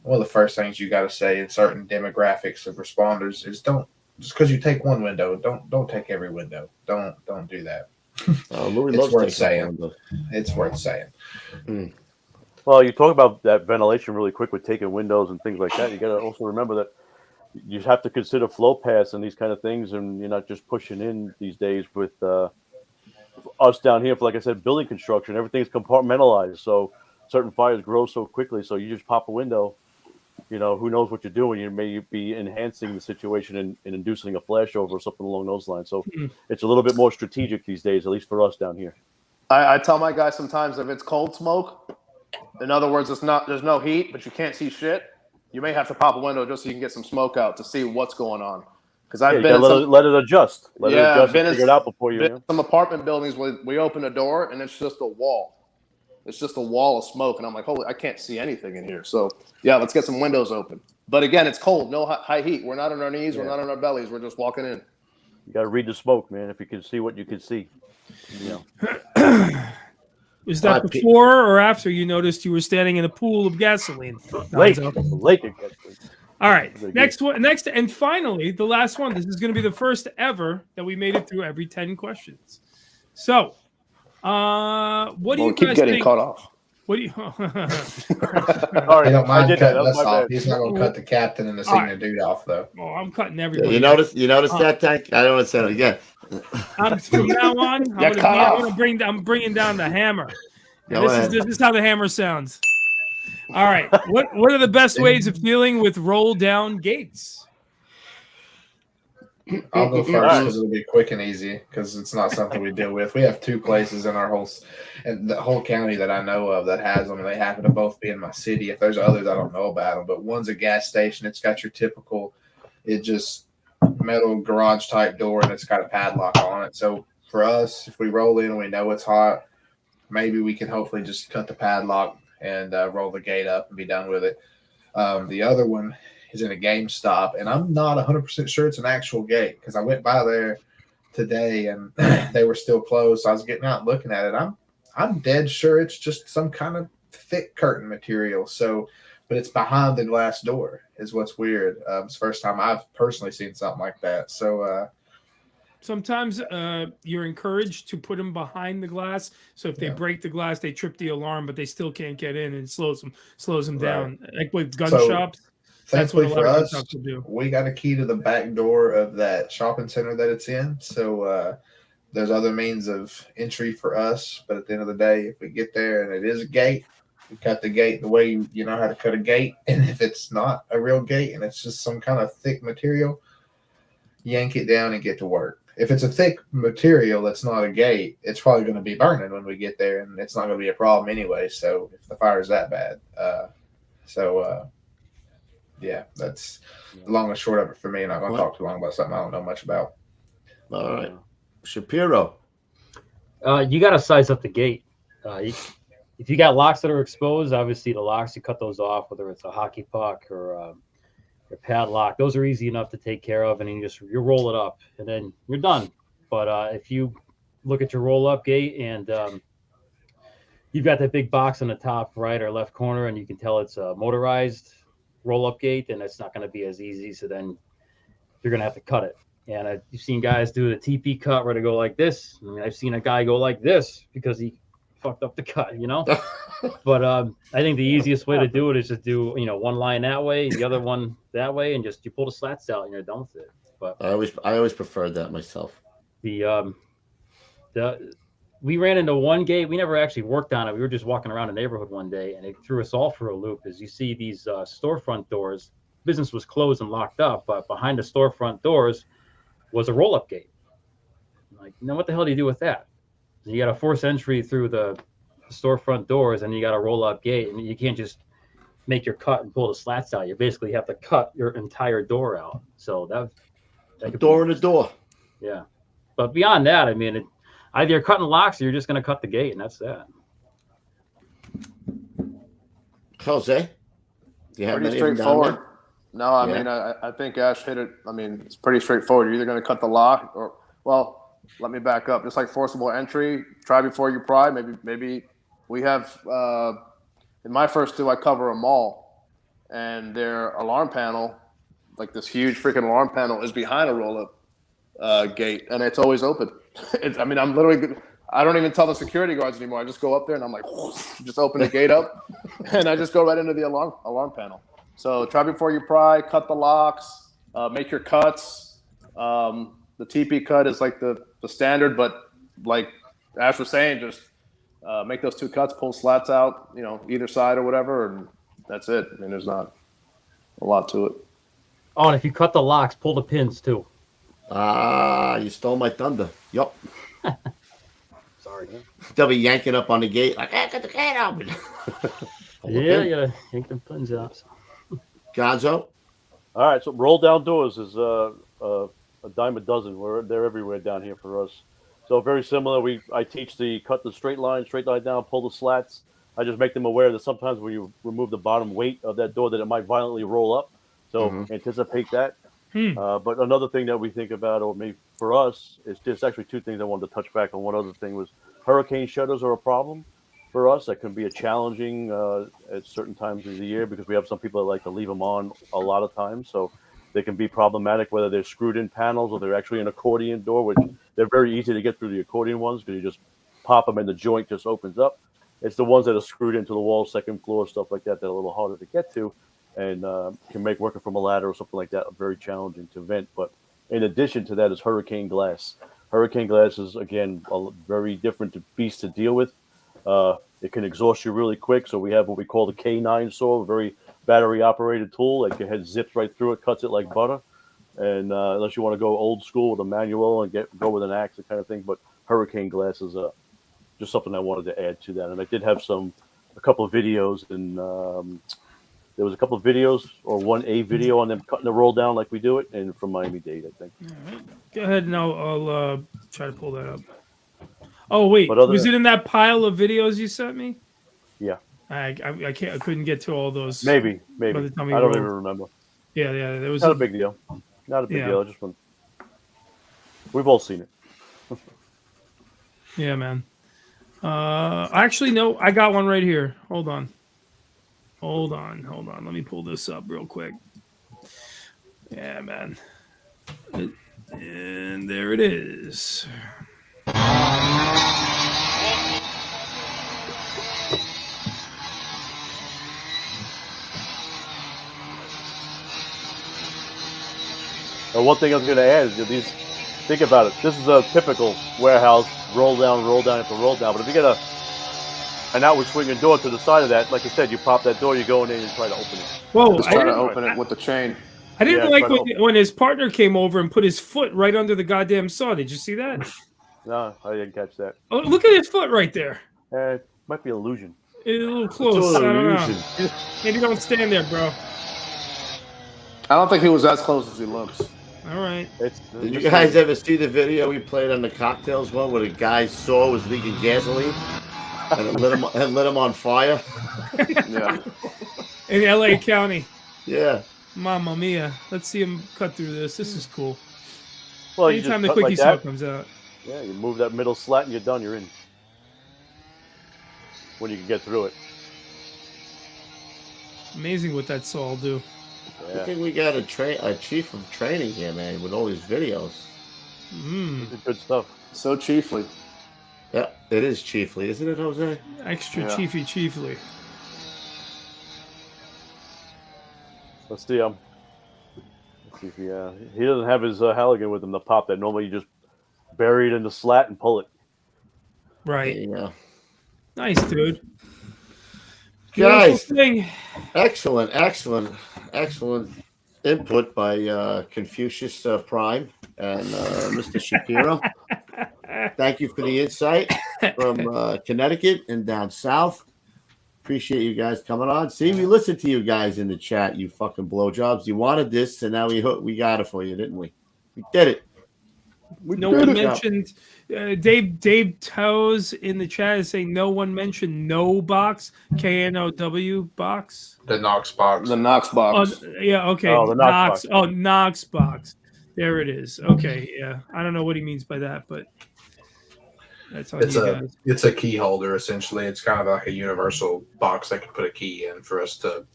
One of the first things you got to say in certain demographics of responders is don't just because you take one window, don't take every window. Don't do that. It's worth saying. It's worth saying. Well, you talk about that ventilation really quick with taking windows and things like that. You got to also remember that you have to consider flow paths and these kind of things, and you're not just pushing in these days with us down here. For like I said, building construction, everything's compartmentalized. So certain fires grow so quickly. So you just pop a window. Who knows what you're doing? You may be enhancing the situation and inducing a flashover or something along those lines. So it's a little bit more strategic these days, at least for us down here. I tell my guys sometimes if it's cold smoke, in other words, there's no heat, but you can't see shit, you may have to pop a window just so you can get some smoke out to see what's going on. Because I've been let it adjust. Let it adjust and figure it out before you. Some apartment buildings where we open a door and it's just a wall. It's just a wall of smoke, and I'm like, holy, I can't see anything in here. So, yeah, let's get some windows open. But again, it's cold, no high heat. We're not on our knees. We're not on our bellies. We're just walking in. You got to read the smoke, man, if you can see what you can see. Was that before or after you noticed you were standing in a pool of gasoline? Lake of gasoline. All right, next, and finally, the last one. This is going to be the first ever that we made it through every 10 questions. So, what do you keep guys getting think? Caught off? What do you? Sorry, I don't mind cutting us off. He's not going to cut the captain and the senior dude off, though. Oh, I'm cutting everybody. You notice that, Tank? I don't want to say it again. From now on, I'm bringing down the hammer. This is how the hammer sounds. All right. What are the best ways of dealing with roll down gates? I'll go first because it'll be quick and easy because it's not something we deal with. We have two places in the whole county that I know of that has them, and they happen to both be in my city. If there's others, I don't know about them, but one's a gas station. It's got your typical, metal garage type door, and it's got a padlock on it. So for us, if we roll in and we know it's hot, maybe we can hopefully just cut the padlock and roll the gate up and be done with it. The other one is in a GameStop, and I'm not 100% sure it's an actual gate because I went by there today and they were still closed. So I was getting out and looking at it. I'm dead sure it's just some kind of thick curtain material. So, but it's behind the glass door is what's weird. It's the first time I've personally seen something like that. So sometimes you're encouraged to put them behind the glass. So if they break the glass, they trip the alarm, but they still can't get in, and it slows them down. Like with gun shops. Thankfully for us, we got a key to the back door of that shopping center that it's in. So there's other means of entry for us. But at the end of the day, if we get there and it is a gate, we cut the gate the way you know how to cut a gate. And if it's not a real gate and it's just some kind of thick material, yank it down and get to work. If it's a thick material that's not a gate, it's probably going to be burning when we get there, and it's not going to be a problem anyway. So if the fire is that bad, yeah, that's the long and short of it for me. And I'm not going to talk too long about something I don't know much about. All right, Shapiro. You got to size up the gate. If you got locks that are exposed, obviously the locks, you cut those off, whether it's a hockey puck or your padlock. Those are easy enough to take care of, and you roll it up, and then you're done. But if you look at your roll-up gate and you've got that big box on the top right or left corner, and you can tell it's a motorized roll-up gate, then it's not going to be as easy. So then you're going to have to cut it. And you've seen guys do the TP cut where they go like this. I mean, I've seen a guy go like this because he fucked up the cut, But I think the easiest way to do it is just do, one line that way, the other one that way, and just you pull the slats out and you're done with it. But I always preferred that myself. we ran into one gate. We never actually worked on it. We were just walking around the neighborhood one day, and it threw us all for a loop. As you see these storefront doors, business was closed and locked up, but behind the storefront doors was a roll-up gate. I'm like, now what the hell do you do with that? You got to force entry through the storefront doors, and you got a roll-up gate, and you can't just make your cut and pull the slats out. You basically have to cut your entire door out. So that could Door in the door. Yeah, but beyond that, I mean, either you're cutting locks or you're just going to cut the gate, and that's that. Jose, do you have Pretty any of them down straightforward. there? No, I Yeah. mean, I think Ash hit it. I mean, it's pretty straightforward. You're either going to cut the lock or, well, let me back up. Just like forcible entry, try before you pry. Maybe we have, in my first two, I cover a mall, and their alarm panel, like this huge freaking alarm panel, is behind a roll-up gate, and it's always open. I don't even tell the security guards anymore. I just go up there, and I'm like, just open the gate up, and I just go right into the alarm panel. So try before you pry, cut the locks, make your cuts. The TP cut is like the standard, but like Ash was saying, just make those two cuts, pull slats out, either side or whatever, and that's it. I mean, there's not a lot to it. Oh, and if you cut the locks, pull the pins too. You stole my thunder. Yup. Sorry. They'll be yanking up on the gate like, hey, get the gate open. Yeah, you gotta yank the pins out. Gonzo? All right, so roll down doors is a dime a dozen. They're everywhere down here for us. So very similar. I teach the cut the straight line down, pull the slats. I just make them aware that sometimes when you remove the bottom weight of that door, that it might violently roll up. So anticipate that. But another thing that we think about, or maybe for us, is just actually two things I wanted to touch back on. One other thing was hurricane shutters are a problem for us. That can be a challenging at certain times of the year because we have some people that like to leave them on a lot of times. So they can be problematic, whether they're screwed in panels or they're actually an accordion door, which they're very easy to get through the accordion ones because you just pop them and the joint just opens up. It's the ones that are screwed into the wall, second floor, stuff like that, that are a little harder to get to and can make working from a ladder or something like that very challenging to vent. But in addition to that is hurricane glass. Hurricane glass is, again, a very different beast to deal with. It can exhaust you really quick. So we have what we call the K9 saw, a very battery-operated tool. Like your head zips right through it, cuts it like butter. And unless you want to go old school with a manual and go with an axe, that kind of thing. But hurricane glass is just something I wanted to add to that. And I did have a couple of videos, and there was a couple of videos, or a video on them cutting the roll down like we do it, and from Miami-Dade, I think. All right. Go ahead, and I'll try to pull that up. Oh wait, But was it in that pile of videos you sent me? Yeah. I couldn't get to all those. Maybe. by I the time we don't rolled. even remember. Yeah, there was Not a big deal. Not a big Yeah. deal. I just want. We've all seen it. Yeah, man. Actually, no, I got one right here. Hold on. Let me pull this up real quick. Yeah, man. And there it is. One thing I was going to add is these. Think about it. This is a typical warehouse roll down after roll down. But if you get an outward swinging door to the side of that, like I said, you pop that door, you go in there and you try to open it. Whoa! Just try to open it with the chain. I didn't Yeah, like try to when his partner came over and put his foot right under the goddamn saw. Did you see that? No, I didn't catch that. Oh, look at his foot right there. It might be illusion. It's a little close. I don't know. Maybe don't stand there, bro. I don't think he was as close as he looks. All right. Did you guys ever see the video we played on the cocktails one where the guy's saw was leaking gasoline and it lit him on fire? Yeah. In L.A. County. Yeah. Mamma mia. Let's see him cut through this. This is cool. Well, Anytime the cut quickie like saw that. comes out. Yeah, you move that middle slat and you're done. You're in. When you can get through it. Amazing what that saw will do. I think we got a chief of training here, man, with all these videos. Good stuff. So chiefly. Yeah, it is chiefly, isn't it, Jose? Extra Yeah. chiefly. Let's see. Let's see if he doesn't have his Halligan with him to pop that. Normally you just bury it in the slat and pull it. Right. Yeah. Nice, dude. Guys, thing. excellent input by Confucius Prime and Mr. Shapiro. Thank you for the insight from Connecticut and down south. Appreciate you guys coming on. See, we listened to you guys in the chat, you fucking blowjobs. You wanted this, and now we got it for you, didn't we? We did it. No one mentioned Dave Toes in the chat is saying no one mentioned no box, KNOW box. The Knox box. The Knox box. Yeah, okay. Oh, the Knox box. Oh, Knox box. There it is. Okay, yeah. I don't know what he means by that, but that's how It's a key holder essentially. It's kind of like a universal box that can put a key in for us to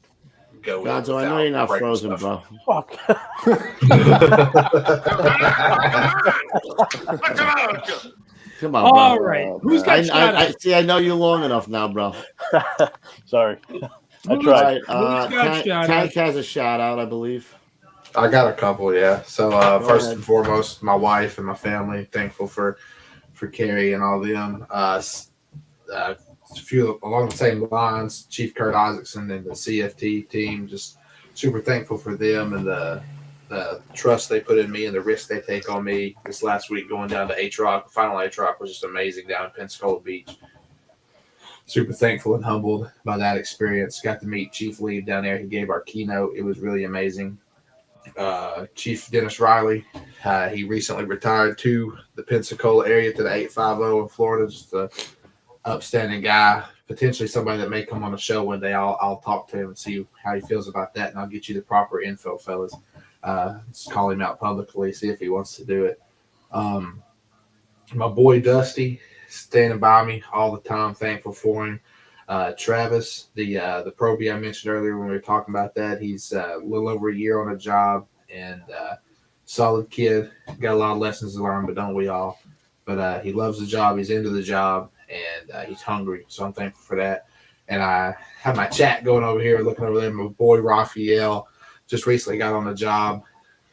go. Gonzo, I know you're not frozen, bro. Fuck. Come on, All bro. right. Who's got shout I see. I know you long enough now, bro. Sorry. I Who's tried. got shout Tank has a shout out, I believe. I got a couple, yeah. So first ahead. and foremost, my wife and my family, thankful for Carrie and all them. A few along the same lines, Chief Kurt Isaacson and the CFT team, just super thankful for them and the trust they put in me and the risk they take on me. This last week going down to H-Rock, the final H-Rock was just amazing down in Pensacola Beach. Super thankful and humbled by that experience. Got to meet Chief Lee down there. He gave our keynote. It was really amazing. Chief Dennis Riley, he recently retired to the Pensacola area to the 850 in Florida. Just a upstanding guy, potentially somebody that may come on the show one day. I'll talk to him and see how he feels about that, and I'll get you the proper info, fellas. Just call him out publicly, see if he wants to do it. My boy Dusty, standing by me all the time, thankful for him. Travis, the probie I mentioned earlier when we were talking about that, he's a little over a year on a job and solid kid. Got a lot of lessons to learn, but don't we all? But he loves the job. He's into the job, and he's hungry. So I'm thankful for that. And I have my chat going over here, looking over there. My boy Raphael just recently got on a job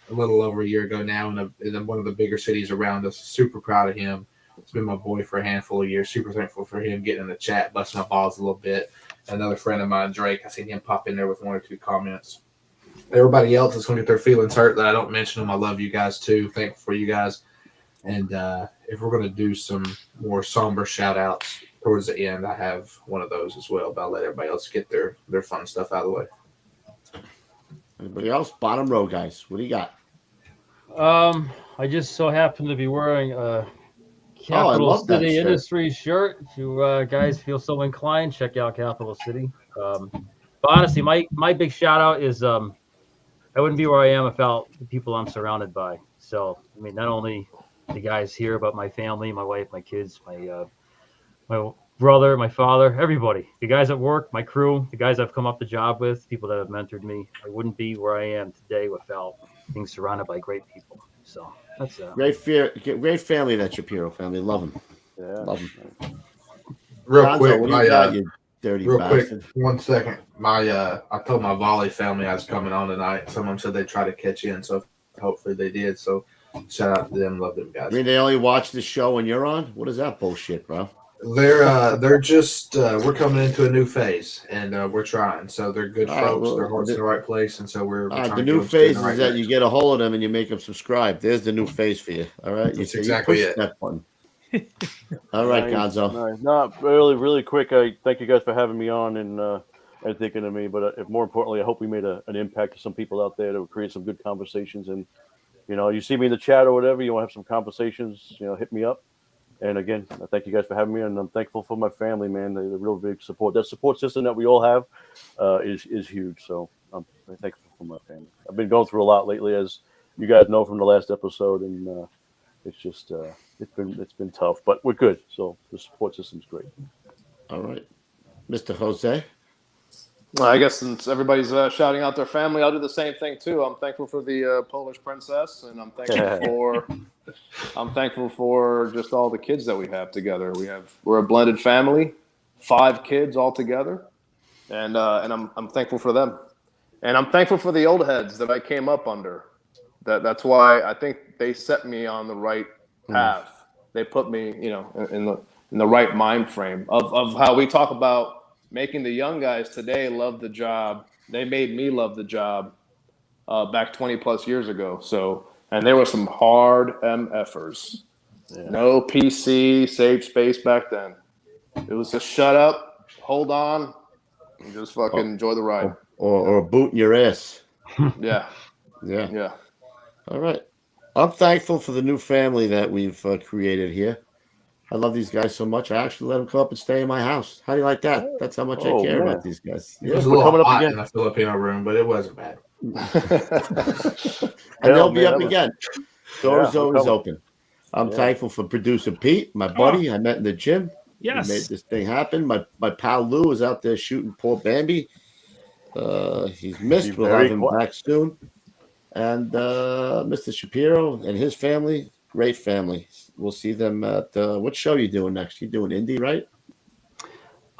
a little over a year ago now in one of the bigger cities around us. Super proud of him. It's been my boy for a handful of years. Super thankful for him getting in the chat, busting my balls a little bit. Another friend of mine, Drake, I seen him pop in there with one or two comments. Everybody else is going to get their feelings hurt that I don't mention them. I love you guys too. Thankful for you guys. And if we're going to do some more somber shout outs towards the end, I have one of those as well. But I'll let everybody else get their fun stuff out of the way. Anybody else? Bottom row, guys. What do you got? I just so happen to be wearing a Capital love that City shirt. Industries shirt. If you guys feel so inclined, check out Capital City. But honestly, my big shout out is I wouldn't be where I am without the people I'm surrounded by. So I mean, not only the guys here, but my family, my wife, my kids, my brother, my father, everybody. The guys at work, my crew, the guys I've come up the job with, people that have mentored me. I wouldn't be where I am today without being surrounded by great people. So that's Great family, that Shapiro family. Love them. Yeah. Love them. Real Gonzo, quick, what do you got, you dirty real bastard? quick, 1 second. I told my volley family I was coming on tonight. Someone said they'd try to catch in, so hopefully they did. So shout out to them. Love them guys. I mean, they only watch the show when you're on? What is that bullshit, bro? They're just we're coming into a new phase and we're trying. So they're good All right, folks. well, their heart's in the right place, and so we're trying the to new get them steered in phase the is right that you direction. get a hold of them and you make them subscribe. There's the new phase for you. All right, That's you exactly push it. that button. All right, Gonzo. Nice. No, really quick. I thank you guys for having me on and thinking of me. But more importantly, I hope we made an impact to some people out there to create some good conversations. And you see me in the chat or whatever, you want to have some conversations, hit me up. And again, I thank you guys for having me, and I'm thankful for my family, man. They're real big support. That support system that we all have is huge. So I'm thankful from my family. I've been going through a lot lately, as you guys know from the last episode, and it's just it's been tough, but we're good. So the support system's great. All right, Mr. Jose. Well, I guess since everybody's shouting out their family, I'll do the same thing too. I'm thankful for the Polish princess, and I'm thankful for just all the kids that we have together. We're a blended family, 5 kids all together, and I'm thankful for them, and I'm thankful for the old heads that I came up under. That's why I think they set me on the right path. They put me, in the right mind frame of how we talk about making the young guys today love the job. They made me love the job back 20 plus years ago. So, and there were some hard MFers. Yeah. No PC, save space back then. It was just shut up, hold on, and just fucking enjoy the ride. Or boot in your ass. Yeah. Yeah. All right. I'm thankful for the new family that we've created here. I love these guys so much. I actually let them come up and stay in my house. How do you like that? That's how much I care about these guys. It was a little hot in the Filipino room, but it wasn't bad. And they'll be up again. Doors always open. I'm thankful for producer Pete, my buddy. I met in the gym. Yes. He made this thing happen. My pal Lou is out there shooting poor Bambi. He's missed. We'll have him back soon. And Mr. Shapiro and his family, great family. We'll see them at what show are you doing next? You're doing Indy, right?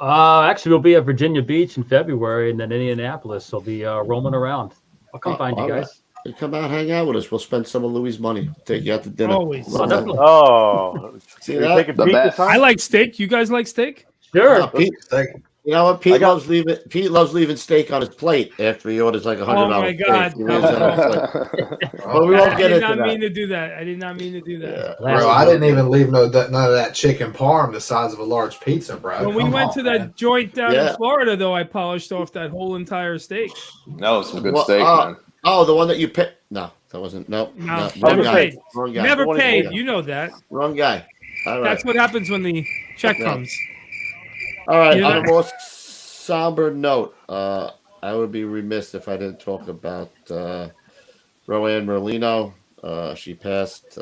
Actually, we'll be at Virginia Beach in February, and then Indianapolis. I'll be roaming around. I'll come find you guys. Right. You come out, hang out with us. We'll spend some of Louis' money. Take you out to dinner. Always. Definitely. See that? I like steak. You guys like steak? Sure. No, Pete, you know what? Pete loves leaving steak on his plate after he orders like $100. Oh my God! But we won't get into that. I did not mean to do that. I did not mean to do that. Yeah. Bro, I didn't even leave none of that chicken parm the size of a large pizza, bro. When we went to that joint down in Florida, though, I polished off that whole entire steak. That was some good steak, man. Oh, the one that you picked? No, that wasn't. No. Never paid. Wrong guy. Never paid. You know that. Wrong guy. All right. That's what happens when the check comes. All right. On a more somber note, I would be remiss if I didn't talk about Roanne Merlino. She passed.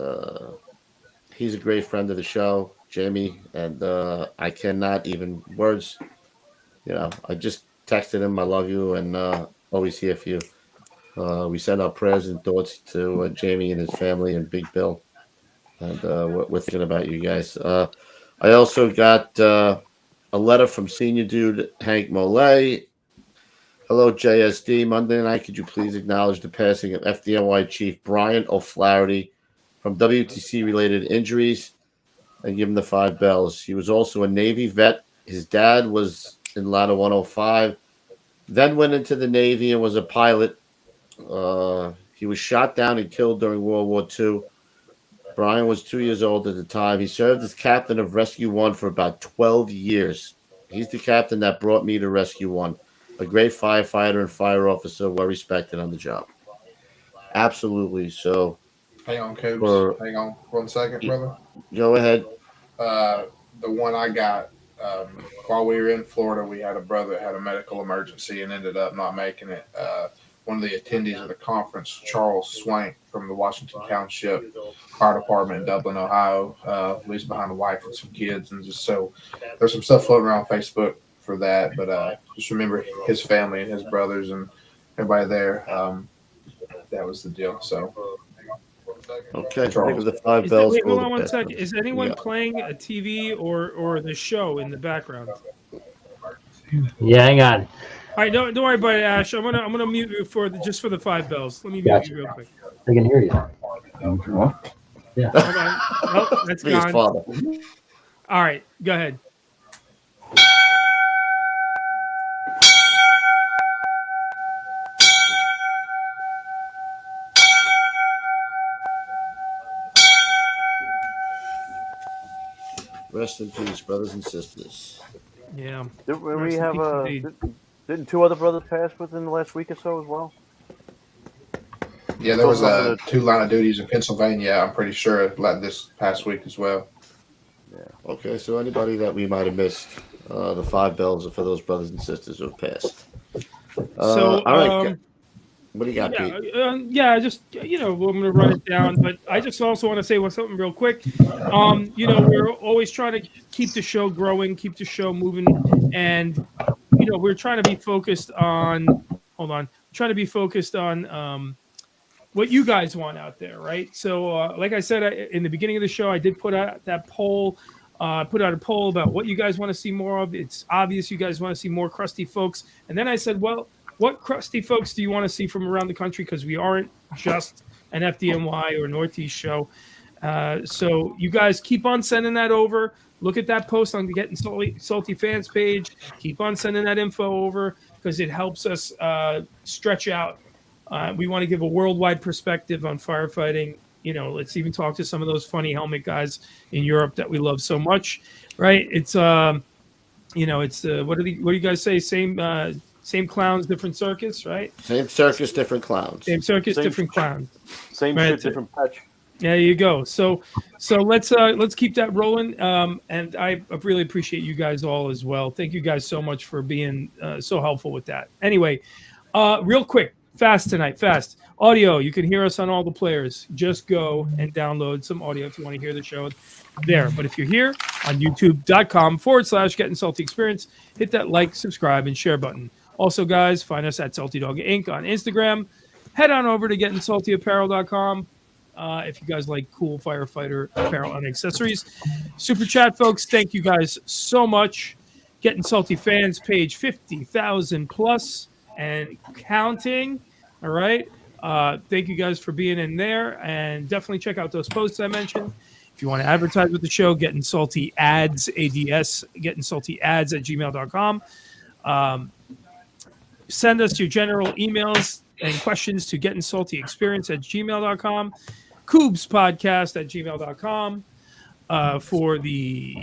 He's a great friend of the show, Jamie, and I cannot even words. I just texted him, "I love you," and always here for you. We send our prayers and thoughts to Jamie and his family and Big Bill, and we're thinking about you guys. I also got a letter from Senior Dude Hank Molay. Hello, JSD. Monday night, could you please acknowledge the passing of FDNY Chief Brian O'Flaherty from WTC-related injuries and give him the 5 bells. He was also a Navy vet. His dad was in Ladder 105, then went into the Navy and was a pilot. He was shot down and killed during World War II. Brian was 2 years old at the time. He served as captain of Rescue 1 for about 12 years. He's the captain that brought me to Rescue 1. A great firefighter and fire officer, well respected on the job. Absolutely. So, hang on, Coops. Hang on 1 second, brother. Go ahead. The one I got while we were in Florida, we had a brother that had a medical emergency and ended up not making it. One of the attendees of the conference, Charles Swank from the Washington Township Fire Department in Dublin, Ohio, leaves behind a wife and some kids. And just so there's some stuff floating around Facebook for that. But just remember his family and his brothers and everybody there. That was the deal. So, okay. Charles. The 5 bells. Wait, hold on 1 second. Is anyone playing a TV or the show in the background? Yeah, hang on. All right, don't worry about it, Ash. I'm gonna mute you for the 5 bells. Let me mute you real quick. I can hear you. Yeah. Hold on. Oh, that's gone. Father. All right, go ahead. Rest in peace, brothers and sisters. Yeah. Didn't 2 other brothers pass within the last week or so as well? Yeah, there was 2 line of duties in Pennsylvania. I'm pretty sure this past week as well. Yeah. Okay, so anybody that we might have missed, the 5 bells are for those brothers and sisters who have passed. So, all right. What do you got, Pete? Just I'm going to run it down, but I just also want to say something real quick. We're always trying to keep the show growing, keep the show moving, and we're trying to be focused on. Hold on, trying to be focused on what you guys want out there, right? So, like I said in the beginning of the show, I did put out that poll. Put out a poll about what you guys want to see more of. It's obvious you guys want to see more crusty folks, and then I said, well, what crusty folks do you want to see from around the country? Because we aren't just an FDNY or Northeast show. So you guys keep on sending that over. Look at that post on the Getting Salty Fans page. Keep on sending that info over because it helps us stretch out. We want to give a worldwide perspective on firefighting. Let's even talk to some of those funny helmet guys in Europe that we love so much, right? It's what do you guys say? Same clowns, different circus, right? Same circus, different clowns. Same circus, different clown. Same right. shit, different patch. There you go. So let's keep that rolling. And I really appreciate you guys all as well. Thank you guys so much for being so helpful with that. Anyway, real quick, fast audio. You can hear us on all the players. Just go and download some audio if you want to hear the show there. But if you're here on youtube.com/Getting Salty Experience, hit that like, subscribe, and share button. Also, guys, find us at Salty Dog Inc. on Instagram. Head on over to gettingsaltyapparel.com if you guys like cool firefighter apparel and accessories. Super chat, folks. Thank you guys so much. Getting Salty Fans page 50,000 plus and counting. All right. Thank you guys for being in there, and definitely check out those posts I mentioned. If you want to advertise with the show, Getting Salty Ads, ADS, Getting Salty Ads at gmail.com. Send us your general emails and questions to Getting Salty Experience at gmail.com. Koobs Podcast at gmail.com for the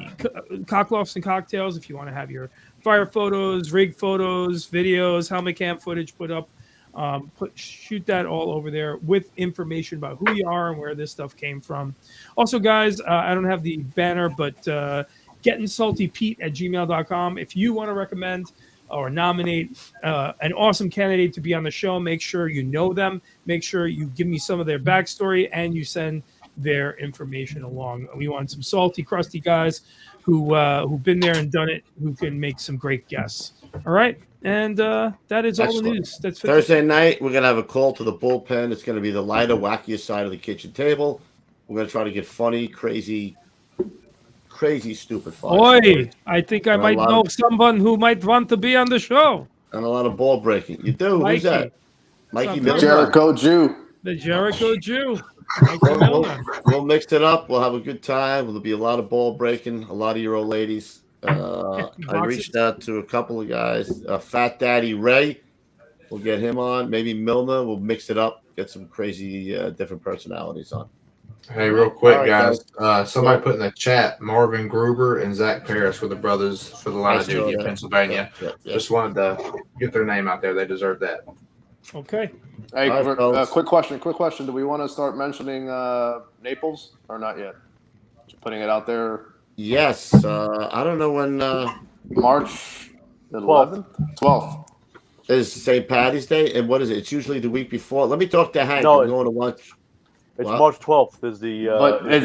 cocklofts and cocktails. If you want to have your fire photos, rig photos, videos, helmet cam footage put up, shoot that all over there with information about who you are and where this stuff came from. Also, guys, I don't have the banner, but gettingsaltypete at gmail.com. If you want to recommend or nominate an awesome candidate to be on the show, make sure you know them. Make sure you give me some of their backstory and you send their information along. We want some salty, crusty guys who've been there and done it, who can make some great guests. All right. And that is all the news. That's Thursday night. We're gonna have a call to the bullpen. It's gonna be the lighter, wackiest side of the kitchen table. We're gonna try to get funny, crazy, stupid fun. Boy, I think I might know someone who might want to be on the show. And a lot of ball breaking. You do? Mikey. Who's that? Mikey Miller. Jericho Jew. The Jericho Jew. We'll mix it up. We'll have a good time. There'll be a lot of ball breaking. A lot of your old ladies. I reached out to a couple of guys. Fat Daddy Ray, we'll get him on. Maybe Milner. We'll mix it up. Get some crazy different personalities on. Hey, real quick, right, guys. Somebody put in the chat, Marvin Gruber and Zach Parrish were the brothers for the line of duty in Pennsylvania. Yeah. Just wanted to get their name out there. They deserve that. Okay. Hey, right, quick question. Do we want to start mentioning Naples or not yet? Just putting it out there. Yes. I don't know when March 11th? 12th. is St. Patty's Day. And what is it? It's usually the week before. Let me talk to Hank. No, I'm going to lunch. It's What? March 12th is the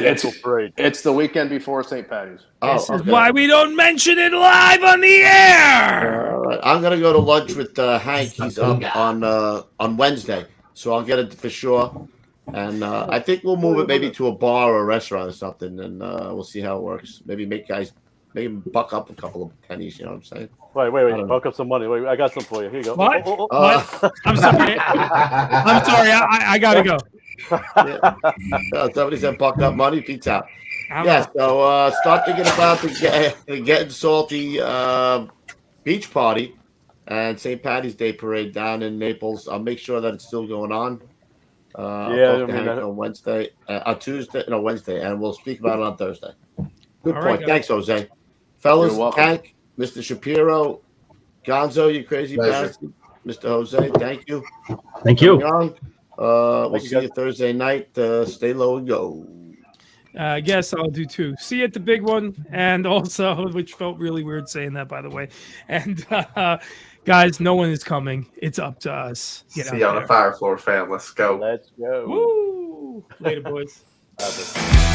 actual parade. It's the weekend before St. Patty's. This is okay. why we don't mention it live on the air. All right. I'm gonna go to lunch with Hank. He's up on Wednesday, so I'll get it for sure. And I think we'll move it maybe to a bar or a restaurant or something, and we'll see how it works. Maybe make them buck up a couple of pennies. You know what I'm saying? Wait. Buck up some money. Wait, I got some for you. Here you go. What? What? I'm sorry. I gotta go. Yeah. Somebody said buck up money. Pete's out. So start thinking about the Getting Salty beach party and St. Patty's Day parade down in Naples. I'll make sure that it's still going on. I'll talk to Hank on Wednesday, Wednesday, and we'll speak about it on Thursday. Good All point. right, Thanks, Jose. Fellas, You're welcome. Hank, Mr. Shapiro, Gonzo, you crazy bastard. Mr. Jose, thank you. Thank you. Young, we'll see you Thursday night. Stay low and go. I guess I'll do 2. See you at the big one, and also, which felt really weird saying that, by the way. And guys, no one is coming. It's up to us. Get See out you on there. the fire floor, fam. Let's go. Let's go. Woo! Later, boys. Have it.